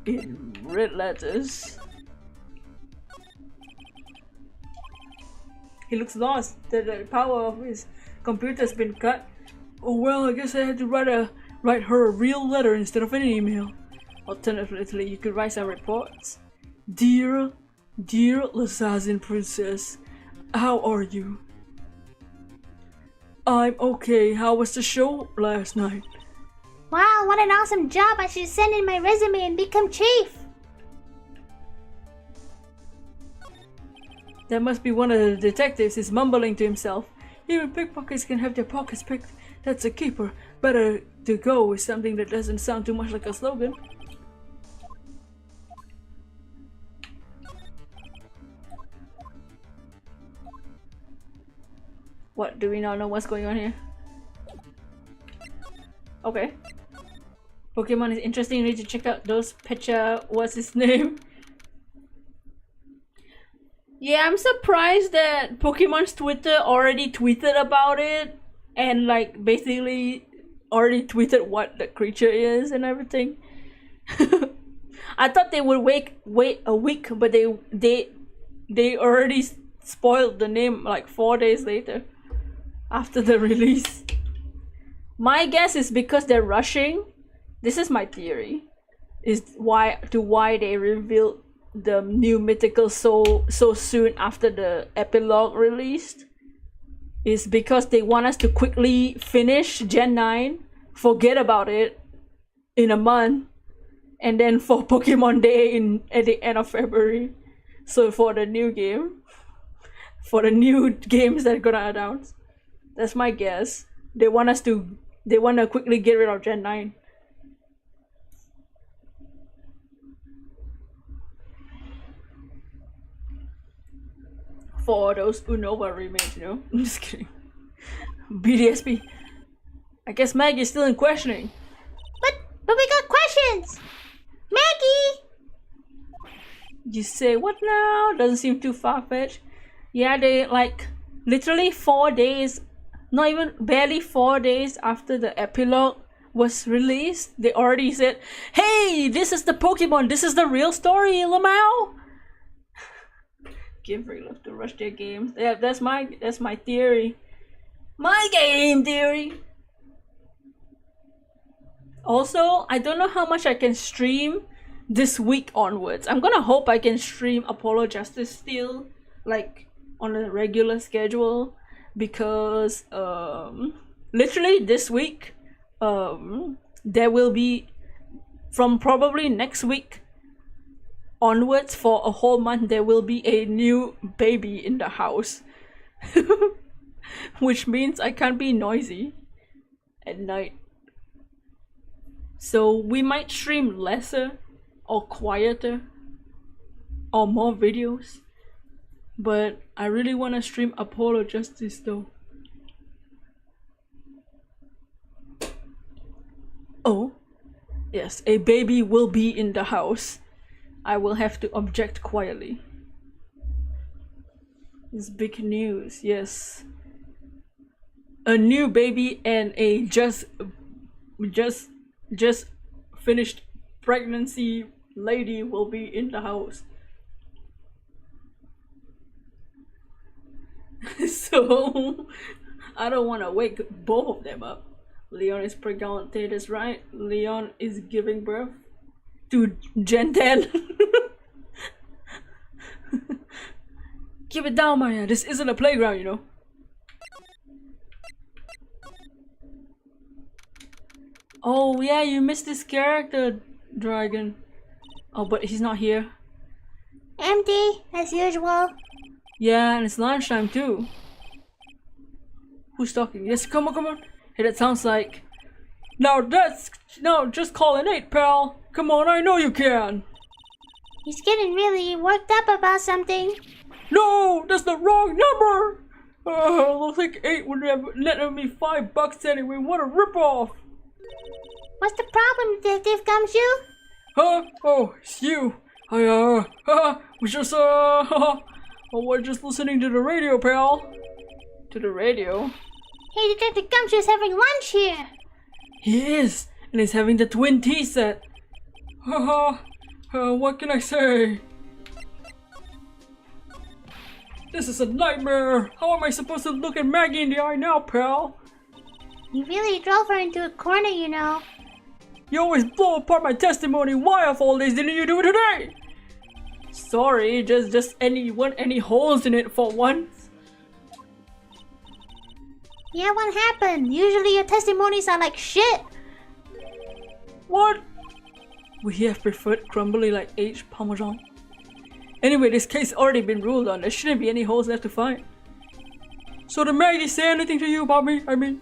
In red letters. He looks lost. The power of his computer's been cut. Oh well, I guess I had to write her a real letter instead of an email. Alternatively, you could write some reports. Dear Lassazin Princess, how are you? I'm okay. How was the show last night? Wow, what an awesome job. I should send in my resume and become chief. That must be one of the detectives. He's mumbling to himself. Even pickpockets can have their pockets picked. That's a keeper. Better to go with something that doesn't sound too much like a slogan. What? Do we not know what's going on here? Okay. Pokemon is interesting. You need to check out those picture. What's his name? Yeah, I'm surprised that Pokemon's Twitter already tweeted about it and like basically already tweeted what the creature is and everything. I thought they would wait a week, but they already spoiled the name like 4 days later after the release. My guess is because they're rushing. This is my theory. Is why they revealed the new mythical so soon after the epilogue released. Is because they want us to quickly finish Gen 9, forget about it in a month, and then for Pokemon Day at the end of February. So for the new game, for the new games that are gonna announce, that's my guess. They want to quickly get rid of Gen 9. For those Unova remakes, you know? I'm just kidding. BDSP. I guess Maggie's still in questioning. But we got questions! Maggie! You say, what now? Doesn't seem too far-fetched. Yeah, they like literally 4 days, not even barely 4 days after the epilogue was released, they already said, hey, this is the Pokemon, this is the real story, Lamau! Game Freak love to rush their games. Yeah, that's my theory. My game theory! Also, I don't know how much I can stream this week onwards. I'm gonna hope I can stream Apollo Justice still, like, on a regular schedule, because literally this week there will be, from probably next week onwards for a whole month, there will be a new baby in the house. Which means I can't be noisy at night. So we might stream lesser or quieter or more videos. But I really want to stream Apollo Justice though. Oh, yes, a baby will be in the house. I will have to object quietly. It's big news, yes. A new baby and a just finished pregnancy lady will be in the house. So I don't want to wake both of them up. Leon is pregnant, that's right. Leon is giving birth to Gen 10. Keep it down, Maya. This isn't a playground, you know. Oh yeah, you missed this character, Dragon. Oh, but he's not here. Empty, as usual. Yeah, and it's lunchtime too. Who's talking? Yes, come on. Hey, that sounds like... No, just call an 8, pal. Come on, I know you can. He's getting really worked up about something. No, that's the wrong number. Looks like 8 would have netted me $5 anyway. What a ripoff. What's the problem, Detective Gumshoe? Huh? Oh, it's you. I was just we're just listening to the radio, pal. To the radio? Hey, Detective Gumshoe's having lunch here. He is, and he's having the twin tea set. What can I say? This is a nightmare. How am I supposed to look at Maggie in the eye now, pal? You really drove her into a corner, you know. You always blow apart my testimony. Why of all days didn't you do it today? Sorry, just any holes in it for once. Yeah, what happened? Usually your testimonies are like shit. What? We have preferred crumbly like aged parmesan. Anyway, this case already been ruled on. There shouldn't be any holes left to find. So did Maggie say anything to you about me? I mean...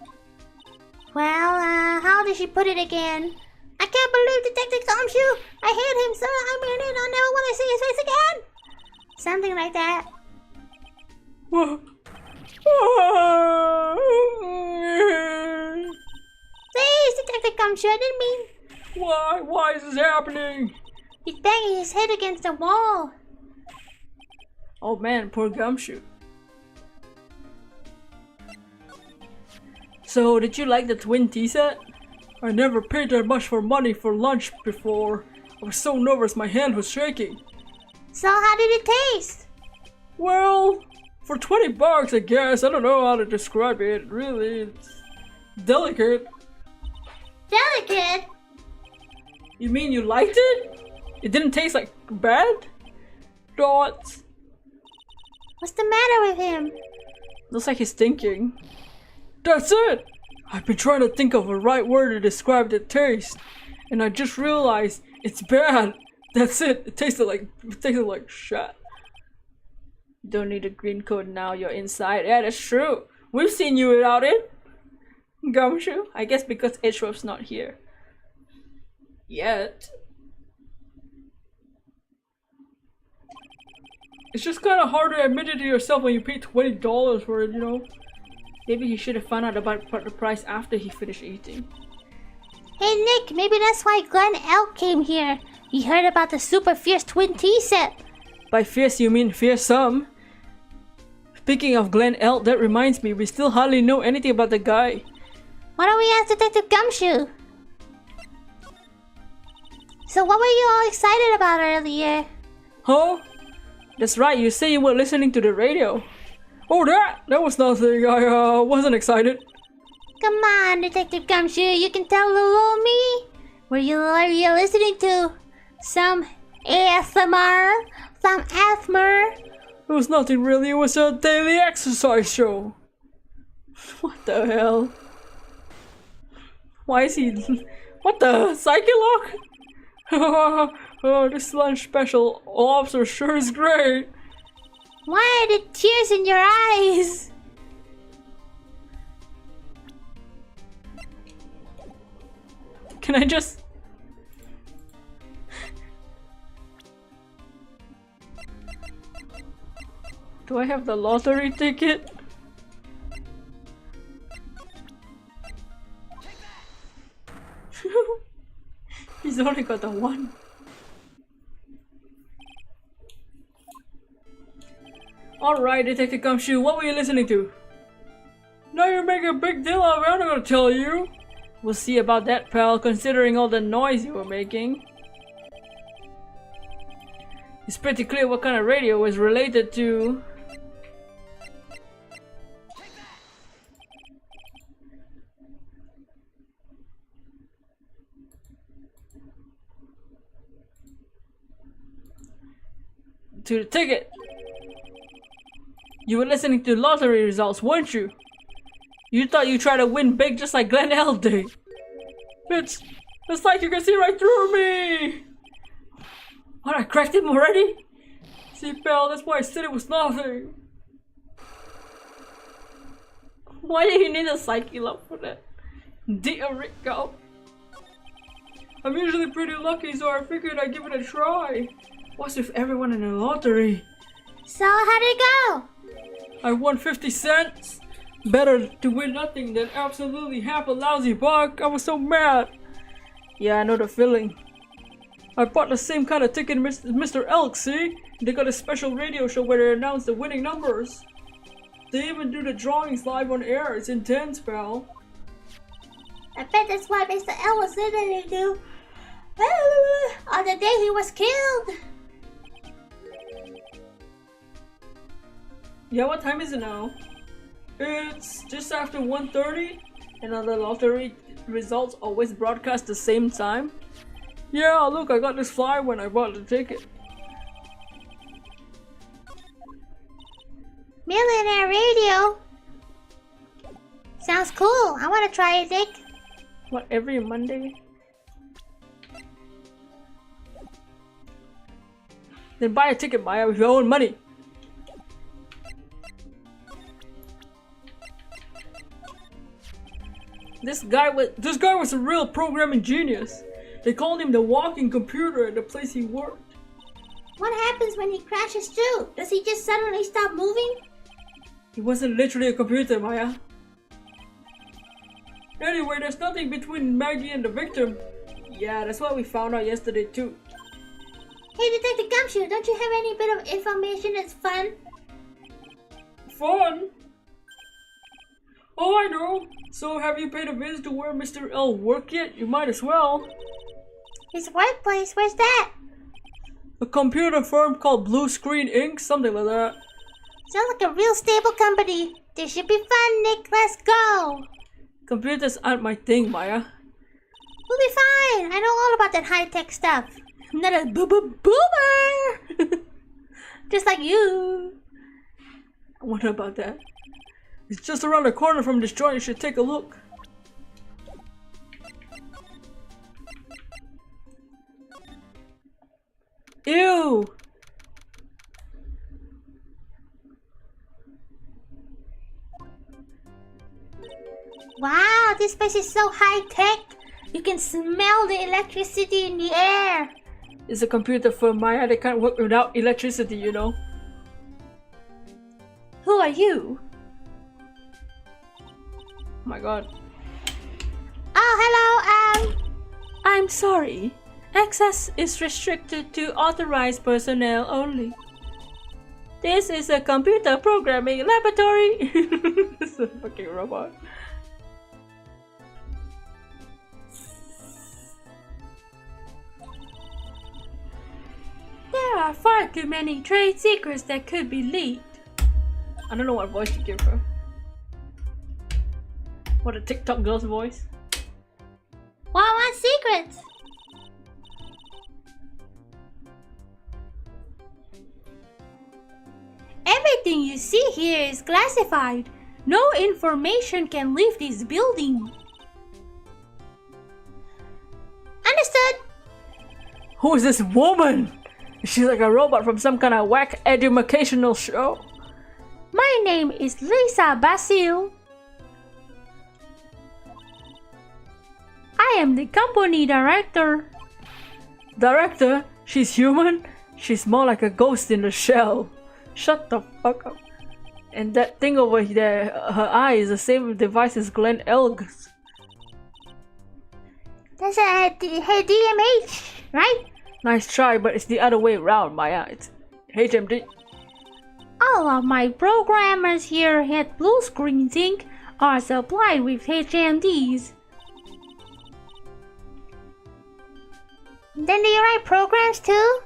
Well, how did she put it again? I can't believe Detective Gumshoe! I hate him so I mean it, I'll never want to see his face again! Something like that. Please, Detective Gumshoe, I didn't mean... Why? Why is this happening? He's banging his head against the wall. Oh man, poor Gumshoe. So, did you like the twin tea set? I never paid that much for money for lunch before. I was so nervous my hand was shaking. So how did it taste? Well, for 20 bucks I guess. I don't know how to describe it. Really, it's delicate. Delicate? You mean you liked it? It didn't taste like bad? Dots. What's the matter with him? Looks like he's thinking. That's it! I've been trying to think of a right word to describe the taste, and I just realized it's bad. That's it. It tasted like shit. You don't need a green coat now. You're inside. Yeah, that's true. We've seen you without it. Gumshoe. I guess because Edgeworth's not here yet. It's just kind of hard to admit it to yourself when you pay $20 for it, you know? Maybe he should have found out about the price after he finished eating. Hey Nick, maybe that's why Glenn Elk came here. He heard about the super fierce twin tea set. By fierce you mean fearsome. Speaking of Glenn Elk, that reminds me, we still hardly know anything about the guy. Why don't we ask Detective Gumshoe? So what were you all excited about earlier? Huh? That's right, you say you were listening to the radio. Oh, that was nothing. I wasn't excited. Come on, Detective Gumshoe, you can tell Lulu me. Were you listening to some ASMR? Some ASMR? It was nothing really, it was a daily exercise show. What the hell? Why is he... What the? Psyche-lock? Oh, this lunch special officer sure is great. Why are the tears in your eyes? Can I just... Do I have the lottery ticket? He's only got the one. Alright, Detective Gumshoe, what were you listening to? Now you're making a big deal out of it, I'm not gonna tell you. We'll see about that, pal, considering all the noise you were making. It's pretty clear what kind of radio was related to. To the ticket. You were listening to lottery results, weren't you? You thought you tried to win big just like Glenn L did. It's like you can see right through me! What, I cracked him already? See, pal, that's why I said it was nothing. Why do you need a psyche lock for that? Dear Rico. I'm usually pretty lucky, so I figured I'd give it a try. What's with everyone in the lottery? So how'd it go? I won 50 cents. Better to win nothing than absolutely half a lousy buck. I was so mad. Yeah, I know the feeling. I bought the same kind of ticket as Mr. Elk, see? They got a special radio show where they announce the winning numbers. They even do the drawings live on air. It's intense, pal. I bet that's why Mr. L was listening to on the day he was killed. Yeah, what time is it now? It's just after 1:30. And are the lottery results always broadcast the same time? Yeah, look, I got this flyer when I bought the ticket. Millionaire radio. Sounds cool. I want to try it, Dick. What, every Monday? Then buy a ticket, Maya, with your own money. This guy was a real programming genius. They called him the walking computer at the place he worked. What happens when he crashes too? Does he just suddenly stop moving? He wasn't literally a computer, Maya. Anyway, there's nothing between Maggie and the victim. Yeah, that's what we found out yesterday too. Hey, Detective Gumshoe, don't you have any bit of information that's fun? Fun? Oh, I know. So have you paid a visit to where Mr. L worked yet? You might as well. His workplace? Where's that? A computer firm called Blue Screen Inc., something like that. Sounds like a real stable company. This should be fun, Nick. Let's go. Computers aren't my thing, Maya. We'll be fine. I know all about that high-tech stuff. I'm not a boomer. Just like you. I wonder about that. It's just around the corner from this joint. You should take a look. Ew! Wow, this place is so high-tech. You can smell the electricity in the air. It's a computer firm, Maya. They can't work without electricity, you know. Who are you? Oh my god. Oh, hello, I'm sorry. Access is restricted to authorized personnel only. This is a computer programming laboratory. It's a fucking robot. There are far too many trade secrets that could be leaked. I don't know what voice to give her. What, a TikTok girl's voice? What secrets? Everything you see here is classified. No information can leave this building. Understood. Who is this woman? Is she like a robot from some kind of whack educational show? My name is Lisa Basil. I am the company director. Director? She's human? She's more like a ghost in the shell. Shut the fuck up. And that thing over there, her eye is the same device as Glenn Elg's. That's a DMH, right? Nice try, but it's the other way around, Maya. It's HMD. All of my programmers here at Blue Screen Inc. are supplied with HMDs. Then do you write programs too?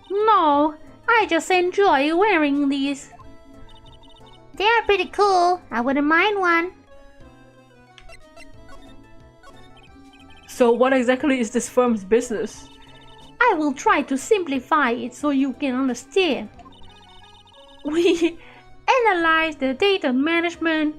No, I just enjoy wearing these. They are pretty cool. I wouldn't mind one. So what exactly is this firm's business? I will try to simplify it so you can understand. We analyze the data management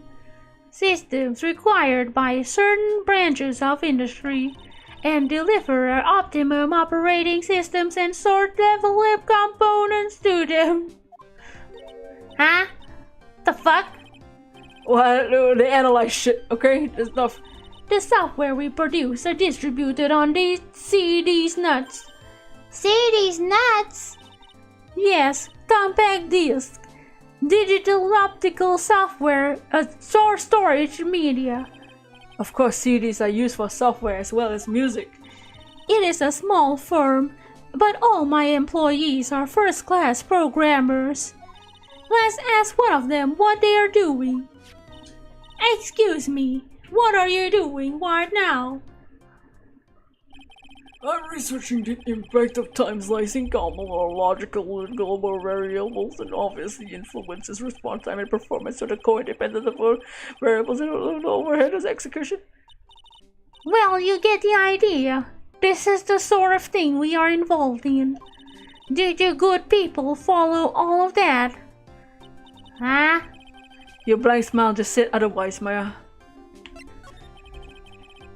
systems required by certain branches of industry and deliver optimum operating systems and sort develop components to them. Huh? The fuck? Well, they analyze shit, okay? There's enough. The software we produce are distributed on these CDs nuts. CDs nuts? Yes, compact disc, digital optical software, storage media. Of course, CDs are used for software as well as music. It is a small firm, but all my employees are first-class programmers. Let's ask one of them what they are doing. Excuse me, what are you doing right now? I'm researching the impact of time slicing on logical and global variables and obviously influences response time and performance of the co-independent variables and overhead as execution. Well, you get the idea. This is the sort of thing we are involved in. Did you good people follow all of that? Huh? Your blank smile just said otherwise, Maya.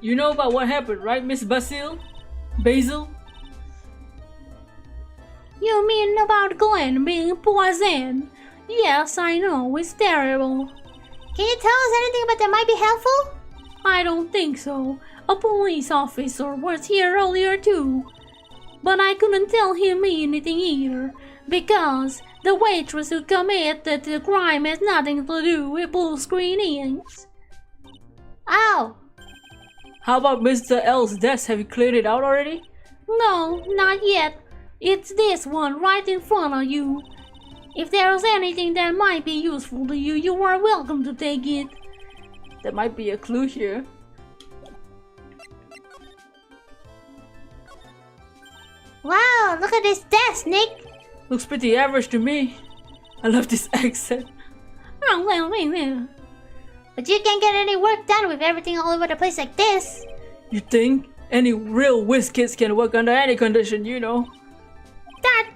You know about what happened, right, Miss Basil? Basil? You mean about Glenn being poisoned? Yes, I know, it's terrible. Can you tell us anything about that might be helpful? I don't think so. A police officer was here earlier too. But I couldn't tell him anything either, because the waitress who committed the crime has nothing to do with blue screen inks. Oh! How about Mr. L's desk? Have you cleared it out already? No, not yet. It's this one right in front of you. If there's anything that might be useful to you, you are welcome to take it. There might be a clue here. Wow, look at this desk, Nick. Looks pretty average to me. I love this accent. But you can't get any work done with everything all over the place like this. You think? Any real whiz kids can work under any condition, you know. That...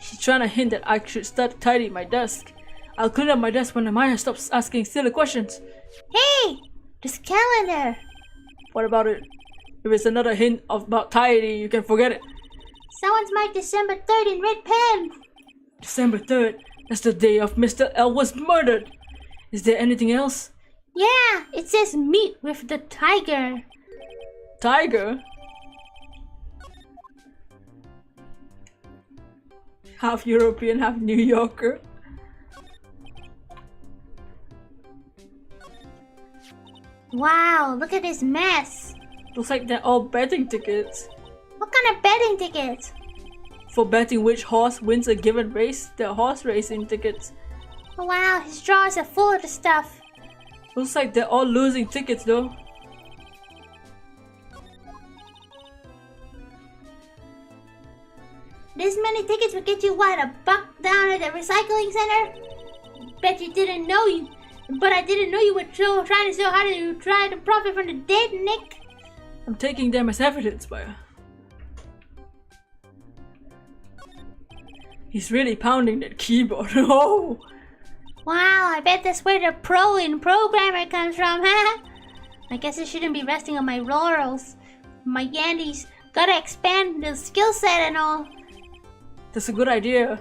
She's trying to hint that I should start tidying my desk. I'll clean up my desk when Maya stops asking silly questions. Hey! This calendar! What about it? If it's another hint about tidying, you can forget it. Someone's marked December 3rd in red pen! December 3rd? That's the day of Mr. L was murdered! Is there anything else? Yeah, it says meet with the tiger. Tiger? Half European, half New Yorker. Wow, look at this mess. Looks like they're all betting tickets. What kind of betting tickets? For betting which horse wins a given race, they're horse racing tickets. Oh, wow, his drawers are full of the stuff. Looks like they're all losing tickets though. This many tickets would get you what, $1 down at the recycling center? Bet you didn't know you. But I didn't know you were trying to show how to try to profit from the dead, Nick. I'm taking them as evidence, Maya. He's really pounding that keyboard. Oh! Wow, I bet that's where the pro in programmer comes from, huh? I guess I shouldn't be resting on my laurels. My Yandees gotta expand the skill set and all. That's a good idea.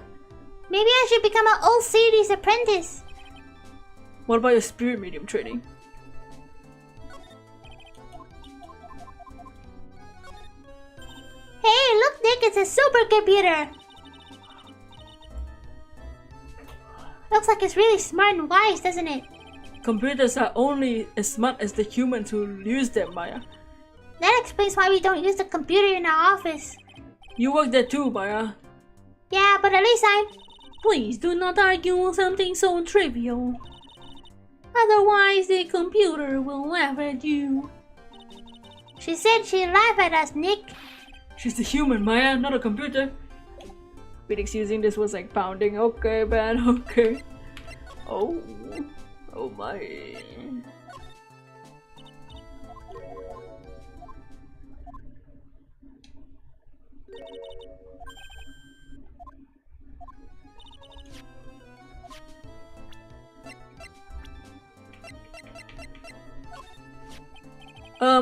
Maybe I should become an old city's apprentice. What about your spirit medium training? Hey, look, Nick, it's a supercomputer. Looks like it's really smart and wise, doesn't it? Computers are only as smart as the humans who use them, Maya. That explains why we don't use the computer in our office. You work there too, Maya. Yeah, but at least I'm... Please do not argue on something so trivial. Otherwise, the computer will laugh at you. She said she'd laugh at us, Nick. She's a human, Maya, not a computer. Felix using this was like pounding. Okay, man, okay. Oh my.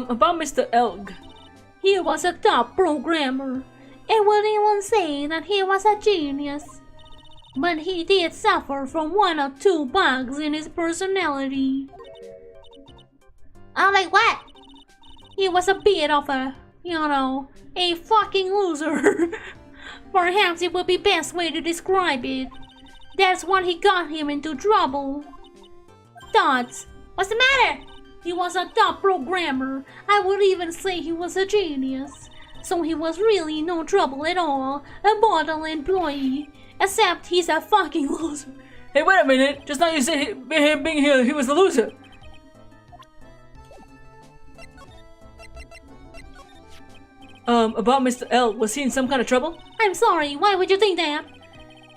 About Mr. Elg. He was a top programmer, and would even say that he was a genius. But he did suffer from 1 or 2 bugs in his personality. Oh, like what? He was a bit of a, a fucking loser. Perhaps it would be best way to describe it. That's what he got him into trouble. Thoughts? What's the matter? He was a top programmer. I would even say he was a genius. So he was really no trouble at all. A model employee. Except he's a fucking loser. Hey, wait a minute. Just now you said him being here, he was a loser. About Mr. L. Was he in some kind of trouble? I'm sorry, why would you think that?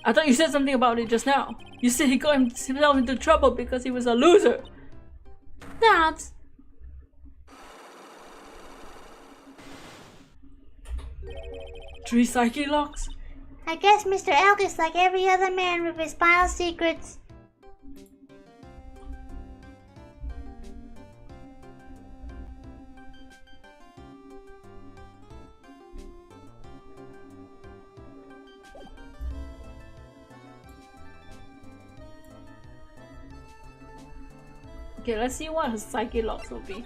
I thought you said something about it just now. You said he got himself into trouble because he was a loser. That's... 3 psyche locks? I guess Mr. Elk is like every other man with his pile of secrets. Okay, let's see what his psyche locks will be.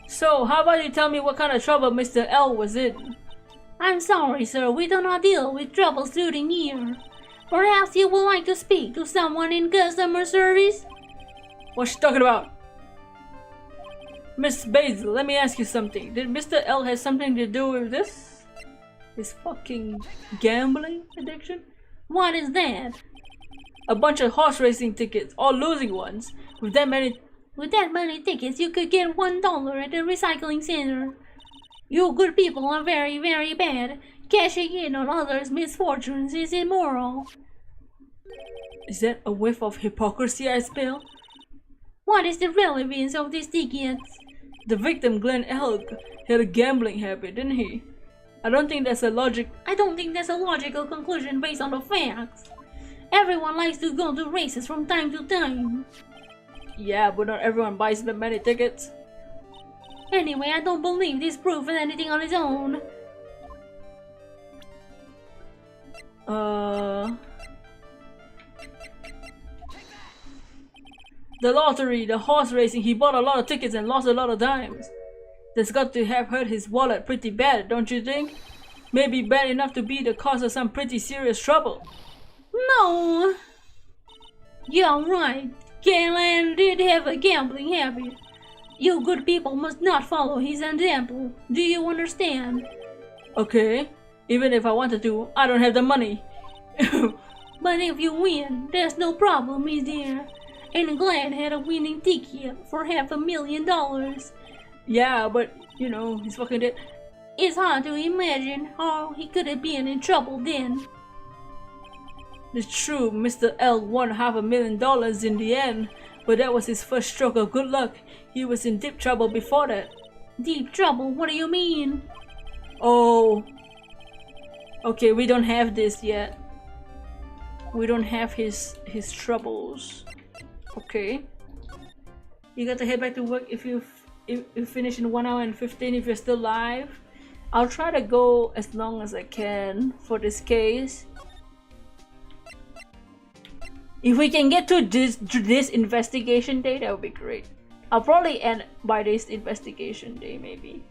So, how about you tell me what kind of trouble Mr. L was in? I'm sorry, sir, we do not deal with troubleshooting here. Perhaps you would like to speak to someone in customer service? What's she talking about? Miss Basil, let me ask you something. Did Mr. L have something to do with this? His fucking gambling addiction? What is that? A bunch of horse racing tickets, all losing ones. With that many tickets, you could get $1 at the recycling center. You good people are very, very bad. Cashing in on others' misfortunes is immoral. Is that a whiff of hypocrisy I smell? What is the relevance of these tickets? The victim, Glenn Elk, had a gambling habit, didn't he? I don't think that's a logical conclusion based on the facts. Everyone likes to go to races from time to time. Yeah, but not everyone buys that many tickets. Anyway, I don't believe this proof is anything on its own. The lottery, the horse racing, he bought a lot of tickets and lost a lot of dimes. That's got to have hurt his wallet pretty bad, don't you think? Maybe bad enough to be the cause of some pretty serious trouble. No! You're right. Galen did have a gambling habit. You good people must not follow his example. Do you understand? Okay. Even if I wanted to, I don't have the money. But if you win, there's no problem, is there? And Glenn had a winning ticket for $500,000. Yeah, but, you know, he's fucking dead. It's hard to imagine how he could have been in trouble then. It's true, Mr. L won $500,000 in the end, but that was his first stroke of good luck. He was in deep trouble before that. Deep trouble? What do you mean? Oh. Okay, we don't have this yet. We don't have his troubles. Okay. You got to head back to work if you finish in 1 hour and 15 if you're still live. I'll try to go as long as I can for this case. If we can get to this investigation day, that would be great. I'll probably end by this investigation day, maybe.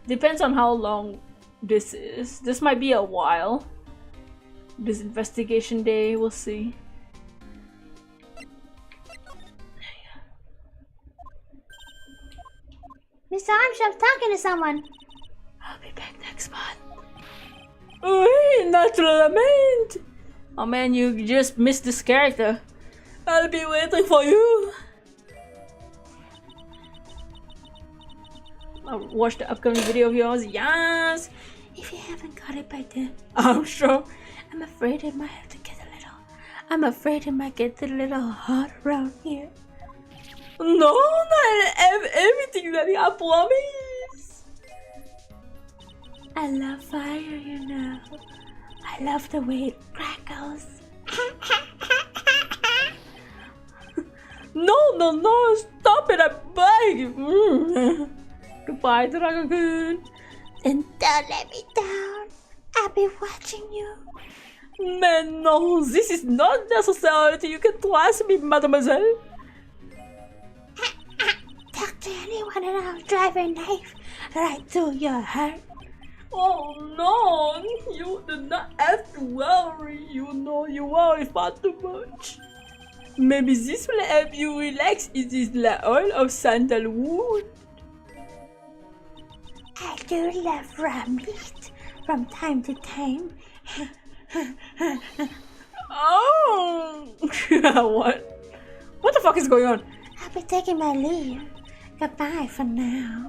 Depends on how long this is. This might be a while. This investigation day, we'll see. Mr. Armstrong's talking to someone. I'll be back next month. Oh, natural lament! Oh man, you just missed this character. I'll be waiting for you. I'll watch the upcoming video of yours. Yes! If you haven't got it by then, I'm sure. I'm afraid it might have to get a little. I'm afraid it might get a little hot around here. No, not everything, Daddy, I promise. I love fire, you know. I love the way it crackles. No, stop it, I beg. Goodbye, Dragon. And don't let me down. I'll be watching you. Man, no, this is not necessary. You can trust me, mademoiselle. Talk to anyone and I'll drive a knife right through your heart. Oh no, you do not have to worry. You know you worry far too much. Maybe this will help you relax. It is the oil of sandalwood. I'll do love raw meat from time to time. Oh! What? What the fuck is going on? I'll be taking my leave. Goodbye for now.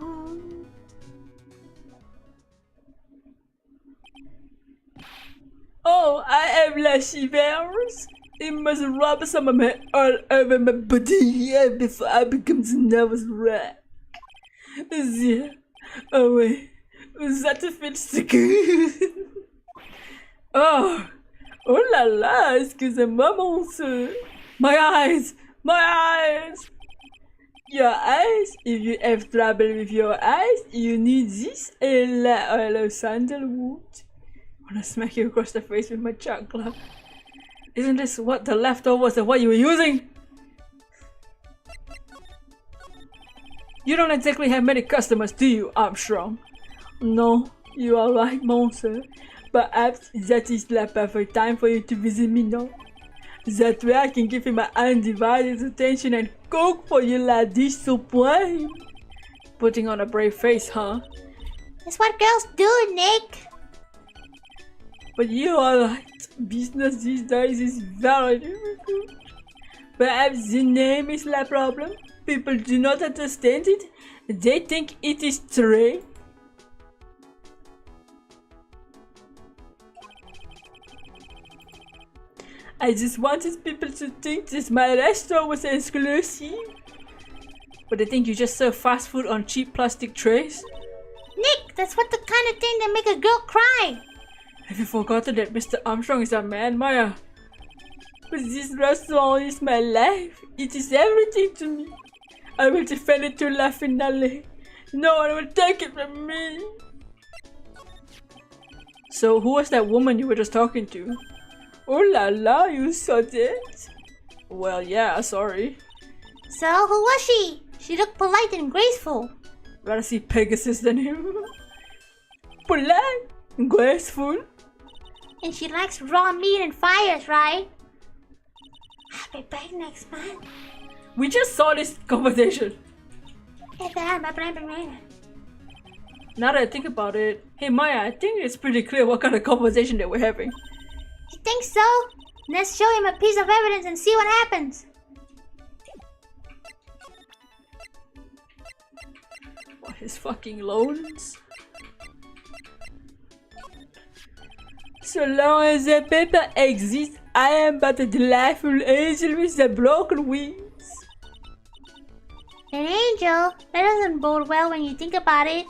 Oh, I have la shivers. It must rub some of it all over my body before I become the nervous wreck. Yeah. Oh wait, that feels sick. Oh la la, excusez-moi, monsieur. My eyes, my eyes. Your eyes, if you have trouble with your eyes, you need this oil sandalwood. I wanna smack you across the face with my chancla. Isn't this what the leftovers of what you were using? You don't exactly have many customers, do you, Armstrong? No, you are right, monsieur. Perhaps that is the perfect time for you to visit me now. That way I can give you my undivided attention and cook for you la dish supreme. Putting on a brave face, huh? That's what girls do, Nick. But you are right. Business these days is very difficult. Perhaps the name is the problem. People do not understand it. They think it is true. I just wanted people to think that my restaurant was exclusive. But they think you just serve fast food on cheap plastic trays? Nick, that's what the kind of thing that make a girl cry. Have you forgotten that Mr. Armstrong is a man, Maya? But this restaurant is my life. It is everything to me. I will defend it to la finale. No one will take it from me. So who was that woman you were just talking to? Oh la la, you saw it? Well, yeah, sorry. So, who was she? She looked polite and graceful. Rather see Pegasus than him. Polite, graceful. And she likes raw meat and fires, right? I'll be back next month. We just saw this conversation. Now that I think about it, hey Maya, I think it's pretty clear what kind of conversation that we're having. You think so? Let's show him a piece of evidence and see what happens. What, his fucking loans? So long as the paper exists, I am but a delightful angel with the broken wings. An angel? That doesn't bode well when you think about it.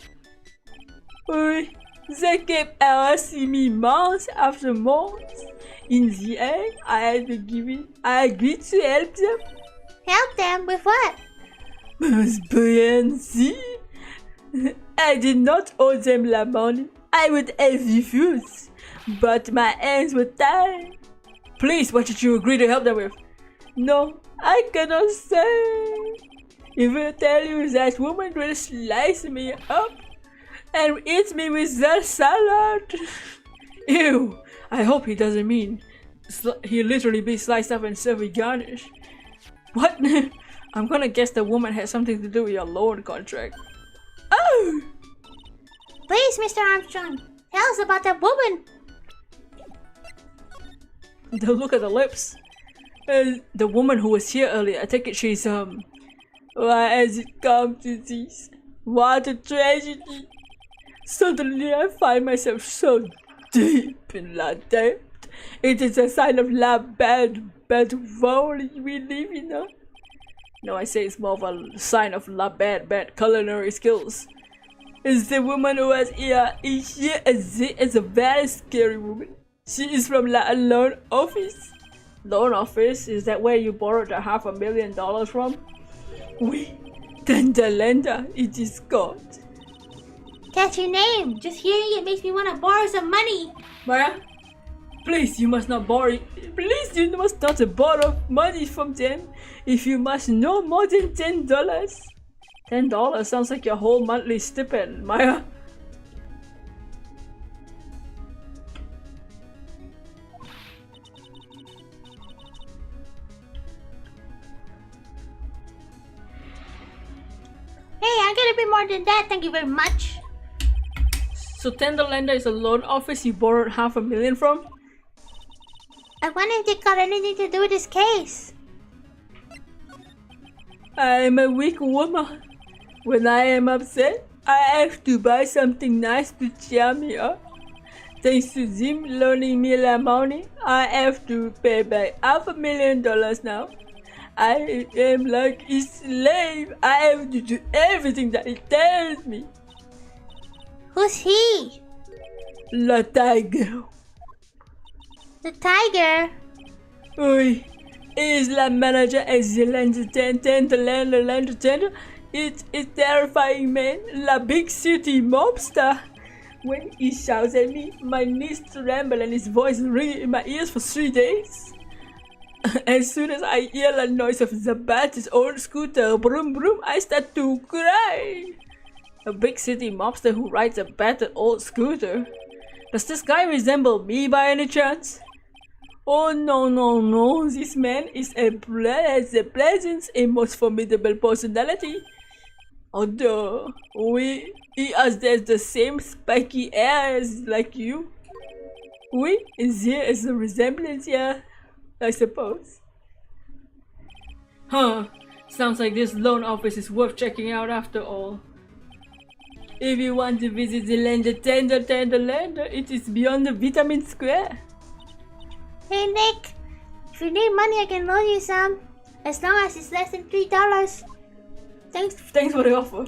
They kept harassing me months after months. In the end, I agreed to help them. Help them with what? Buoyancy. I did not owe them la money. I would have refused, but my hands were tied. Please, what did you agree to help them with? No, I cannot say. If I tell you that woman will slice me up and eat me with that salad. Ew, I hope he doesn't mean he'll literally be sliced up and served with garnish. What? I'm gonna guess the woman had something to do with your loan contract. Oh! Please, Mr. Armstrong, tell us about that woman. The look at the lips. The woman who was here earlier, I take it she's why has it come to this? What a tragedy. Suddenly I find myself so deep in la debt. It is a sign of la bad world we live in. No, I say it's more of a sign of la bad culinary skills. Is the woman who was here is a very scary woman. She is from la loan office. Loan office? Is that where you borrowed the $500,000 from? Oui, then the lender, it is God. That's your name. Just hearing it makes me want to borrow some money. Maya, please, you must not borrow. Please, you must not borrow money from them. If you must no more than $10. $10 sounds like your whole monthly stipend, Maya. Hey, I get a bit more than that, thank you very much. So Tenderlander is a loan office you borrowed $500,000 from? I wonder if it got anything to do with this case. I am a weak woman. When I am upset, I have to buy something nice to cheer me up. Thanks to Jim loaning me the money, I have to pay back $500,000 now. I am like a slave. I have to do everything that he tells me. Who's he? The tiger. The tiger? Oi, is la manager as the land. It's a terrifying man, la big city mobster. When he shouts at me, my knees tremble and his voice rings in my ears for 3 days. As soon as I hear the noise of the bat's old scooter, broom broom, I start to cry. A big city mobster who rides a battered old scooter. Does this guy resemble me by any chance? Oh no, this man is has a pleasant and most formidable personality. Although, he has the same spiky ears like you. There is a resemblance here, I suppose. Huh, sounds like this loan office is worth checking out after all. If you want to visit the Tenderlander, it is beyond the Vitamin Square. Hey Nick, if you need money I can loan you some. As long as it's less than $3. Thanks for the offer.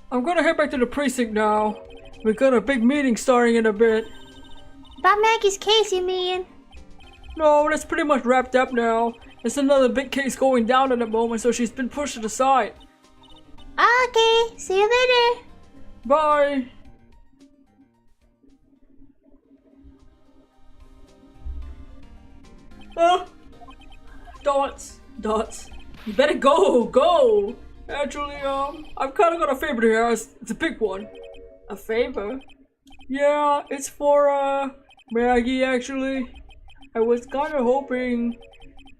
I'm gonna head back to the precinct now. We got a big meeting starting in a bit. About Maggie's case, you mean? No, that's pretty much wrapped up now. There's another big case going down at the moment, so she's been pushed to the side. Okay, see you later. Bye. Dots. You better go. Actually, I've kind of got a favor here. It's a big one. A favor? Yeah, it's for, Maggie, actually. I was kind of hoping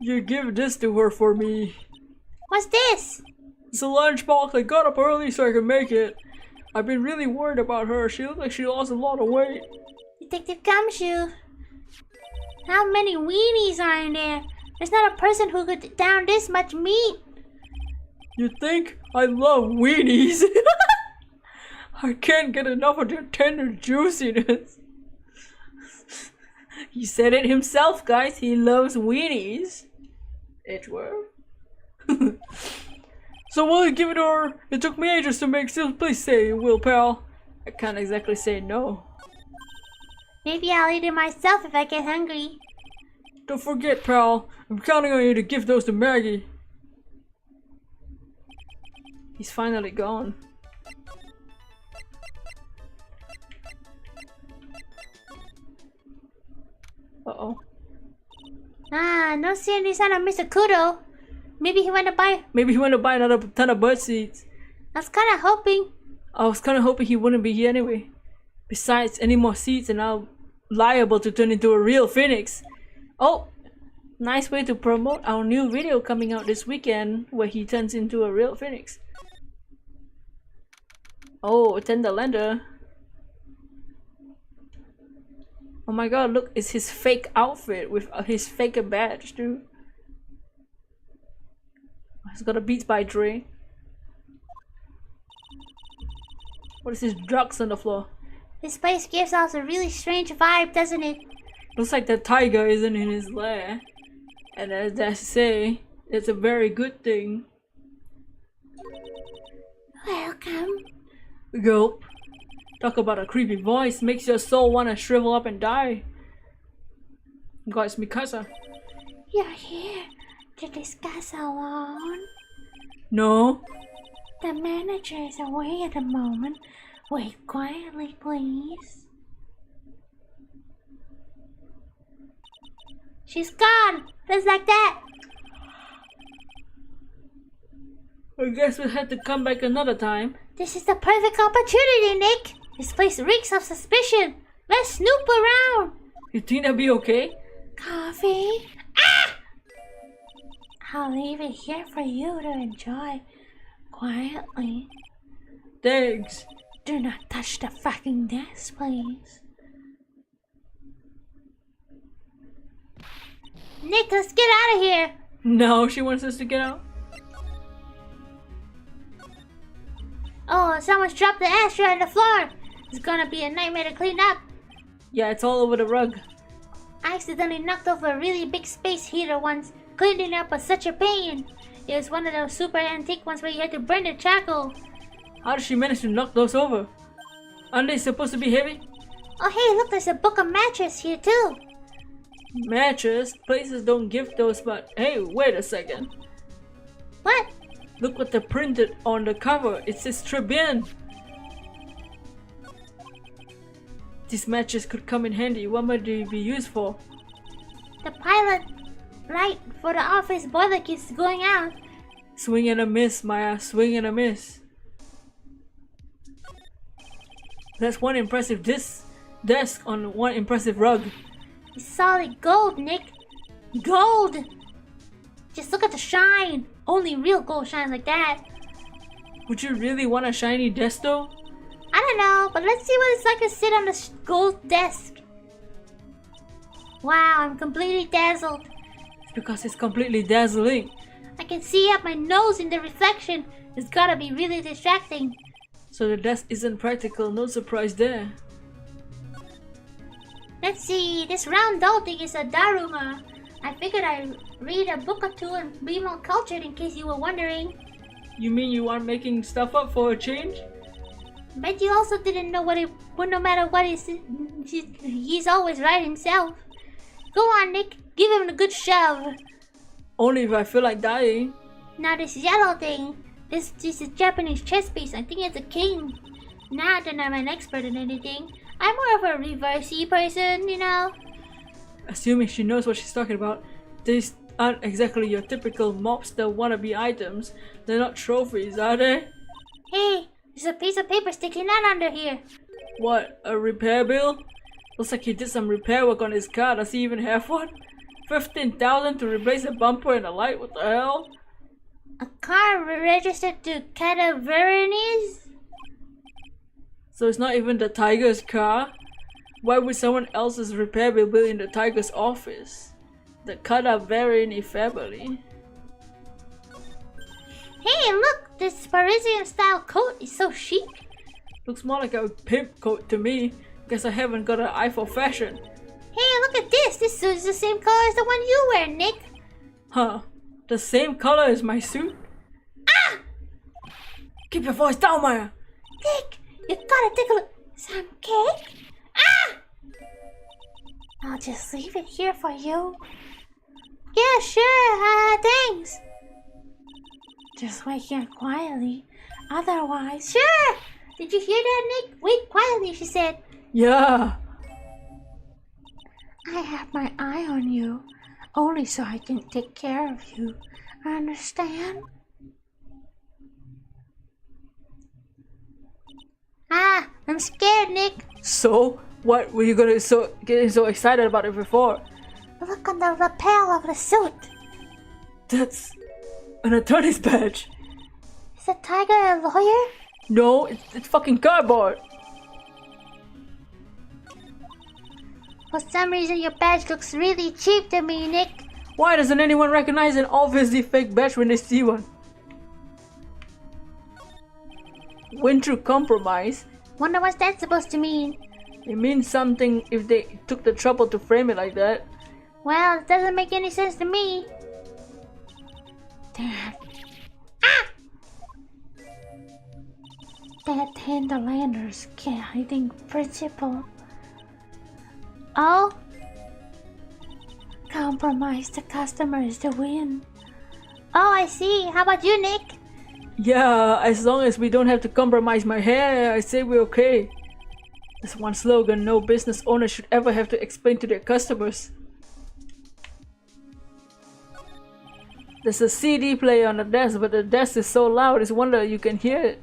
you'd give this to her for me. What's this? It's a lunchbox. I got up early so I could make it. I've been really worried about her. She looks like she lost a lot of weight. Detective Gumshoe. How many weenies are in there? There's not a person who could down this much meat. You think? I love weenies. I can't get enough of their tender juiciness. He said it himself, guys. He loves weenies. Edgeworth. So will you give it to her? It took me ages to make, so please say you will, pal. I can't exactly say no. Maybe I'll eat it myself if I get hungry. Don't forget, pal. I'm counting on you to give those to Maggie. He's finally gone. Uh-oh. No seeing any sign of Mr. Kudo. Maybe he went to buy another ton of bird seeds. I was kinda hoping. I was kinda hoping he wouldn't be here anyway. Besides, any more seeds and I'm liable to turn into a real phoenix. Oh! Nice way to promote our new video coming out this weekend where he turns into a real phoenix. Oh, Tenderlander. Oh my god, look, it's his fake outfit with his fake badge too. He's got a Beats by Dre. What is this drugs on the floor? This place gives off a really strange vibe, doesn't it? Looks like the tiger isn't in his lair. And as I say, it's a very good thing. Welcome. Gulp. Talk about a creepy voice, makes your soul wanna shrivel up and die. God, it's Mikasa. You're here to discuss a loan? No. The manager is away at the moment. Wait quietly, please. She's gone! Just like that! I guess we'll have to come back another time. This is the perfect opportunity, Nick! This place reeks of suspicion. Let's snoop around. You think that'll be okay? Coffee? Ah! I'll leave it here for you to enjoy quietly. Thanks. Do not touch the fucking desk, please. Nick, let's get out of here. No, she wants us to get out. Oh, someone's dropped the ashtray on the floor. It's gonna be a nightmare to clean up. Yeah, it's all over the rug. I accidentally knocked over a really big space heater once. Cleaning up was such a pain. It was one of those super antique ones where you had to burn the charcoal. How did she manage to knock those over? Aren't they supposed to be heavy? Oh hey, look, there's a book of mattress here too. Matches? Places don't give those, but hey, wait a second. What? Look what they printed on the cover. It says TRIBULATIONS. These matches could come in handy. What might they be used for? The pilot light for the office boiler keeps going out. Swing and a miss, Maya. Swing and a miss. That's one impressive desk on one impressive rug. It's solid gold, Nick. Gold! Just look at the shine. Only real gold shines like that. Would you really want a shiny desk though? I don't know, but let's see what it's like to sit on the gold desk. Wow, I'm completely dazzled. It's because it's completely dazzling. I can see up my nose in the reflection. It's gotta be really distracting. So the desk isn't practical, no surprise there. Let's see, this round doll thing is a Daruma. I figured I'd read a book or two and be more cultured in case you were wondering. You mean you aren't making stuff up for a change? Bet you also didn't know no matter what he's always right himself. Go on, Nick, give him a good shove. Only if I feel like dying. Now this yellow thing, this is a Japanese chess piece. I think it's a king. Not that I'm an expert in anything. I'm more of a reversey person, you know. Assuming she knows what she's talking about, these aren't exactly your typical mobster wannabe items. They're not trophies, are they? Hey, there's a piece of paper sticking out under here. What, a repair bill? Looks like he did some repair work on his car. Does he even have one? 15,000 to replace a bumper and a light? What the hell? A car registered to Cadavernies? So it's not even the tiger's car? Why would someone else's repair bill be in the tiger's office? The Cadaverini family. Hey, look! This Parisian style coat is so chic. Looks more like a pimp coat to me. Guess I haven't got an eye for fashion. Hey, look at this! This suit is the same color as the one you wear, Nick. Huh? The same color as my suit? Ah! Keep your voice down, Maya! Nick, you gotta take a look. Some cake? Ah! I'll just leave it here for you. Yeah, sure. Thanks. Just wait here quietly. Otherwise, sure. Did you hear that, Nick? Wait quietly, she said. Yeah. I have my eye on you, only so I can take care of you. Understand? Ah, I'm scared, Nick. So, what were you getting so excited about it before? Look on the lapel of the suit. That's an attorney's badge. Is the tiger a lawyer? No, it's fucking cardboard. For some reason, your badge looks really cheap to me, Nick. Why doesn't anyone recognize an obviously fake badge when they see one? Went through compromise. Wonder what's that supposed to mean? It means something if they took the trouble to frame it like that. Well, it doesn't make any sense to me. Damn. Ah! That Hinterlander's guiding principle. Oh? Compromise the customers to win. Oh, I see. How about you, Nick? Yeah, as long as we don't have to compromise my hair, I say we're okay. There's one slogan no business owner should ever have to explain to their customers. There's a CD player on the desk, but the desk is so loud it's wonder you can hear it.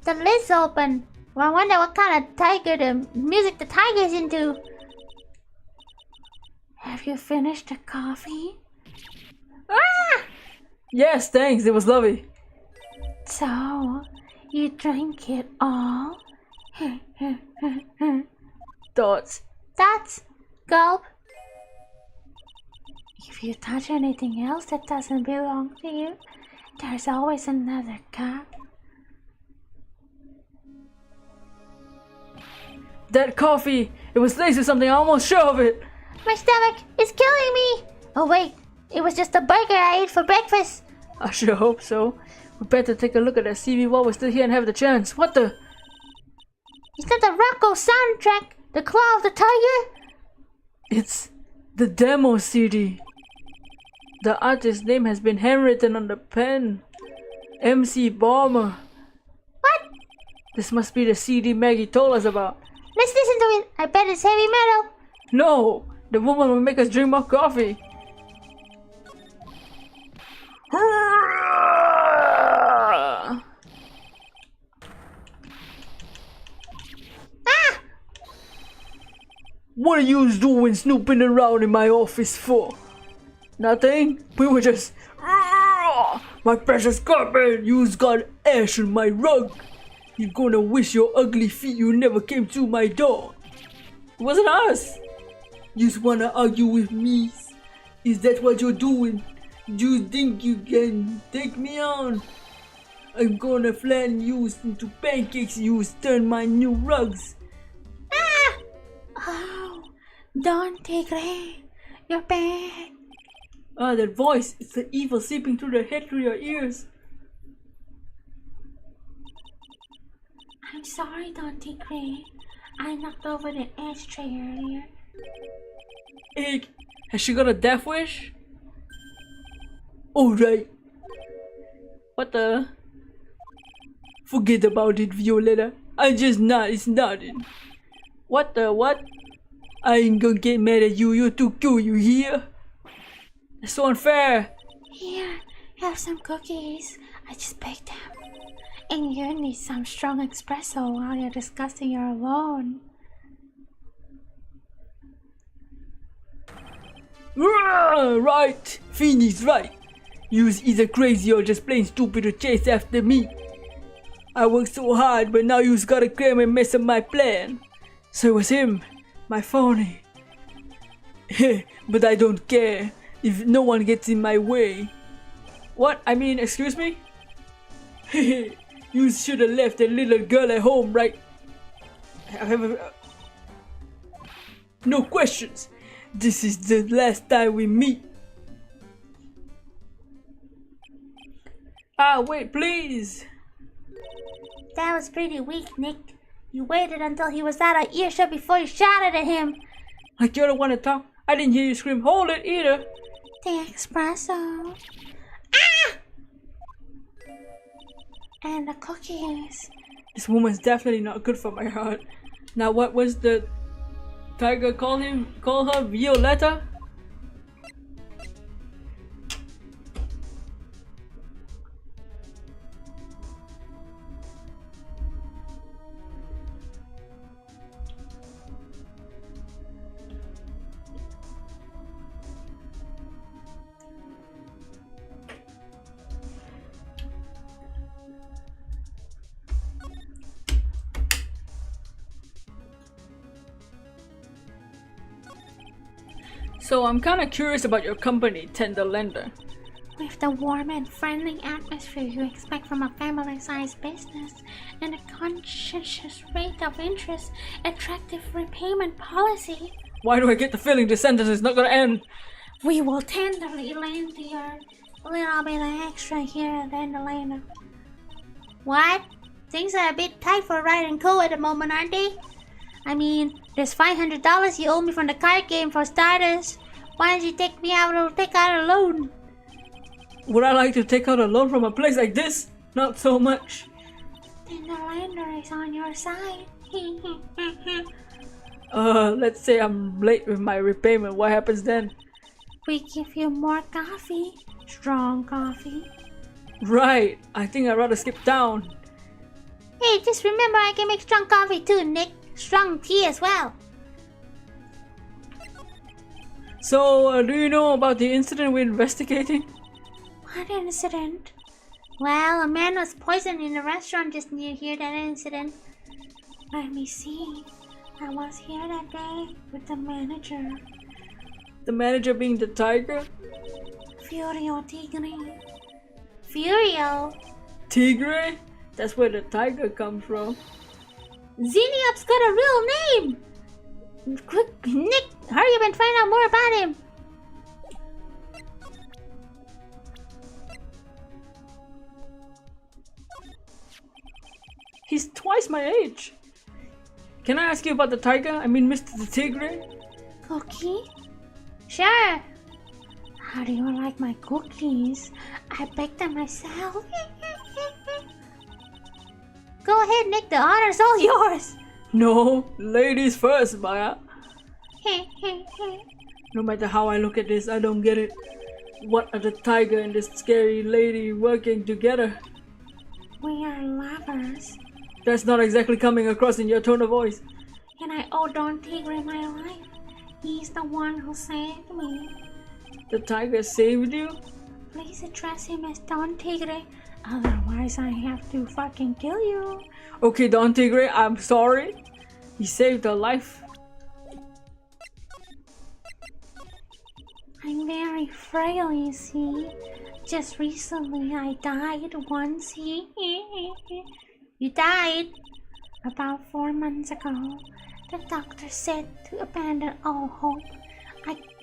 The lid's open. Well, I wonder what kind of music the tiger's into. Have you finished the coffee? Ah! Yes, thanks. It was lovely. So, you drank it all? Thoughts? That's gulp. If you touch anything else that doesn't belong to you, there's always another cup. That coffee! It was laced with something. I'm almost sure of it. My stomach is killing me! Oh wait, it was just a burger I ate for breakfast. I sure hope so. We better take a look at that CV while we're still here and have the chance. What the? Is that the Rocco soundtrack? The Claw of the Tiger? It's the demo CD. The artist's name has been handwritten on the pen. MC Bomber. What? This must be the CD Maggie told us about. Let's listen to it. I bet it's heavy metal. No! The woman will make us drink more coffee. Ah! What are you doing snooping around in my office for? Nothing? We were just... My precious carpet! You's got ash on my rug! You're gonna wish your ugly feet you never came to my door! It wasn't us! You just wanna argue with me? Is that what you're doing? You think you can take me on? I'm gonna flatten you into pancakes, you turn my new rugs! Ah! Oh, don't take it. You're bad. Ah, that voice! It's the evil seeping through the head through your ears! I'm sorry, Dante Gray. I knocked over the ashtray earlier. Egg, has she got a death wish? Alright. What the? Forget about it, Violetta. It's nothing. What the what? I ain't gonna get mad at you, you're too cool, you hear? It's so unfair. Here, have some cookies. I just baked them. And you need some strong espresso while you're discussing you're alone. Right, Phoenix, right. You's either crazy or just plain stupid to chase after me. I worked so hard, but now you's gotta come and mess up my plan. So it was him, my phony. But I don't care if no one gets in my way. What? I mean, excuse me? You should have left that little girl at home, right? No questions. This is the last time we meet. Ah, wait, please. That was pretty weak, Nick. You waited until he was out of earshot before you shouted at him. Like you're the one to talk. I didn't hear you scream, hold it either. The espresso. Ah! And the cookies. This woman's definitely not good for my heart. Now what was the tiger call her Violetta? So I'm kinda curious about your company, Tender Lender. With the warm and friendly atmosphere you expect from a family-sized business, and a conscientious rate of interest, attractive repayment policy, Why do I get the feeling this sentence is not gonna end? we will tenderly lend you a little bit of extra here and then later. What? Things are a bit tight for Ride and Co at the moment, aren't they? I mean, there's $500 you owe me from the card game for starters. Why don't you take out a loan? Would I like to take out a loan from a place like this? Not so much. Then the lender is on your side. Let's say I'm late with my repayment. What happens then? We give you more coffee. Strong coffee. Right. I think I'd rather skip town. Hey, just remember I can make strong coffee too, Nick. Strong tea as well. So, do you know about the incident we're investigating? What incident? Well, a man was poisoned in a restaurant just near here, that incident. Let me see. I was here that day with the manager. The manager being the tiger? Furio Tigre. Furio? Tigre? That's where the tiger comes from. Xeniop's got a real name! Quick, Nick, hurry up and find out more about him! He's twice my age. Can I ask you about the tiger? I mean, Mr. the Tigre? Cookie? Sure. How do you like my cookies? I baked them myself. Go ahead, Nick, the honor's all yours. No, ladies first, Maya. No matter how I look at this, I don't get it. What are the tiger and this scary lady working together? We are lovers. That's not exactly coming across in your tone of voice. And I owe Don Tigre my life. He's the one who saved me. The tiger saved you? Please address him as Don Tigre. Otherwise, I have to fucking kill you. Okay, Don Tigre, I'm sorry. He saved her life. I'm very frail, you see. Just recently I died once. You died? About 4 months ago. The doctor said to abandon all hope.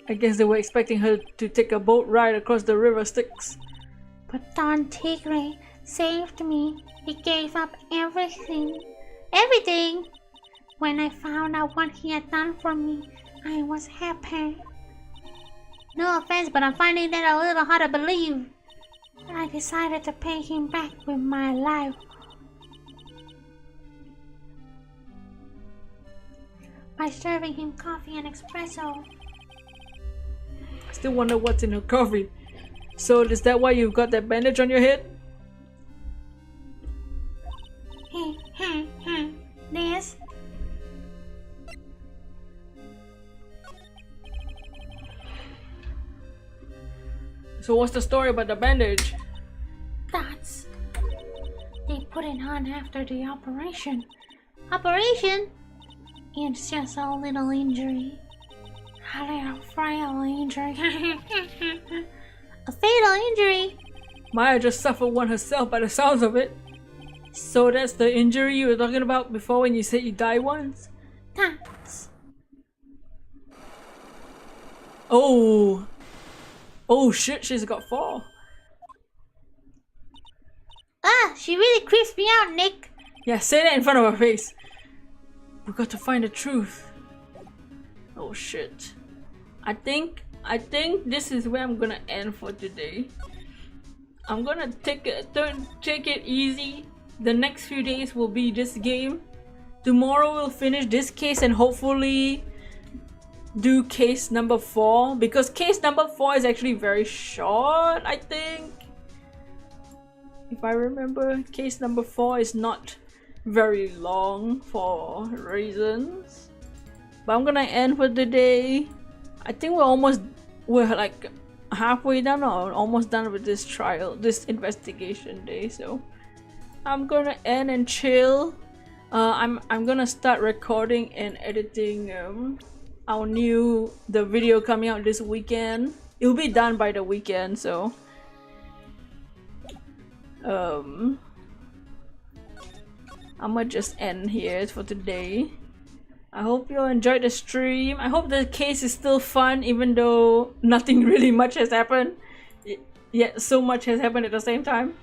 I guess they were expecting her to take a boat ride across the river Styx. But Don Tigre saved me. He gave up everything. Everything! When I found out what he had done for me, I was happy. No offense, but I'm finding that a little hard to believe. I decided to pay him back with my life. By serving him coffee and espresso. I still wonder what's in her coffee. So is that why you've got that bandage on your head? This? So what's the story about the bandage? That's... They put it on after the operation. Operation? It's just a little injury. A little frail injury. A fatal injury. Maya just suffered one herself by the sounds of it. So that's the injury you were talking about before when you said you died once? That's... Oh. Oh shit, she's got 4. Ah, she really creeps me out, Nick. Yeah, say that in front of her face. We got to find the truth. Oh shit. I think this is where I'm gonna end for today. I'm gonna take it easy. The next few days will be this game. Tomorrow we'll finish this case and hopefully do case number 4, because case number 4 is actually very short, I think. If I remember, case number 4 is not very long for reasons. But I'm gonna end for the day. I think we're like halfway done or almost done with this trial, this investigation day, so I'm gonna end and chill. I'm gonna start recording and editing the video coming out this weekend. It'll be done by the weekend, so I'ma just end here for today. I hope you all enjoyed the stream. I hope the case is still fun even though nothing really much has happened. Yet so much has happened at the same time.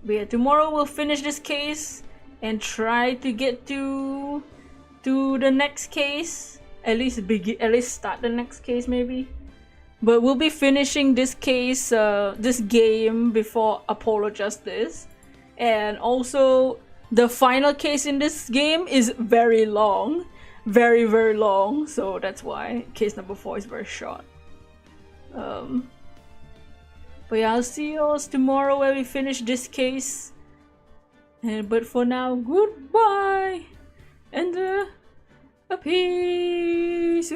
But yeah, tomorrow we'll finish this case and try to get to the next case. At least start the next case maybe. But we'll be finishing this case, this game before Apollo Justice. And also, the final case in this game is very long. Very, very long. So that's why case number 4 is very short. But yeah, I'll see you all tomorrow where we finish this case. But for now, goodbye and a peace.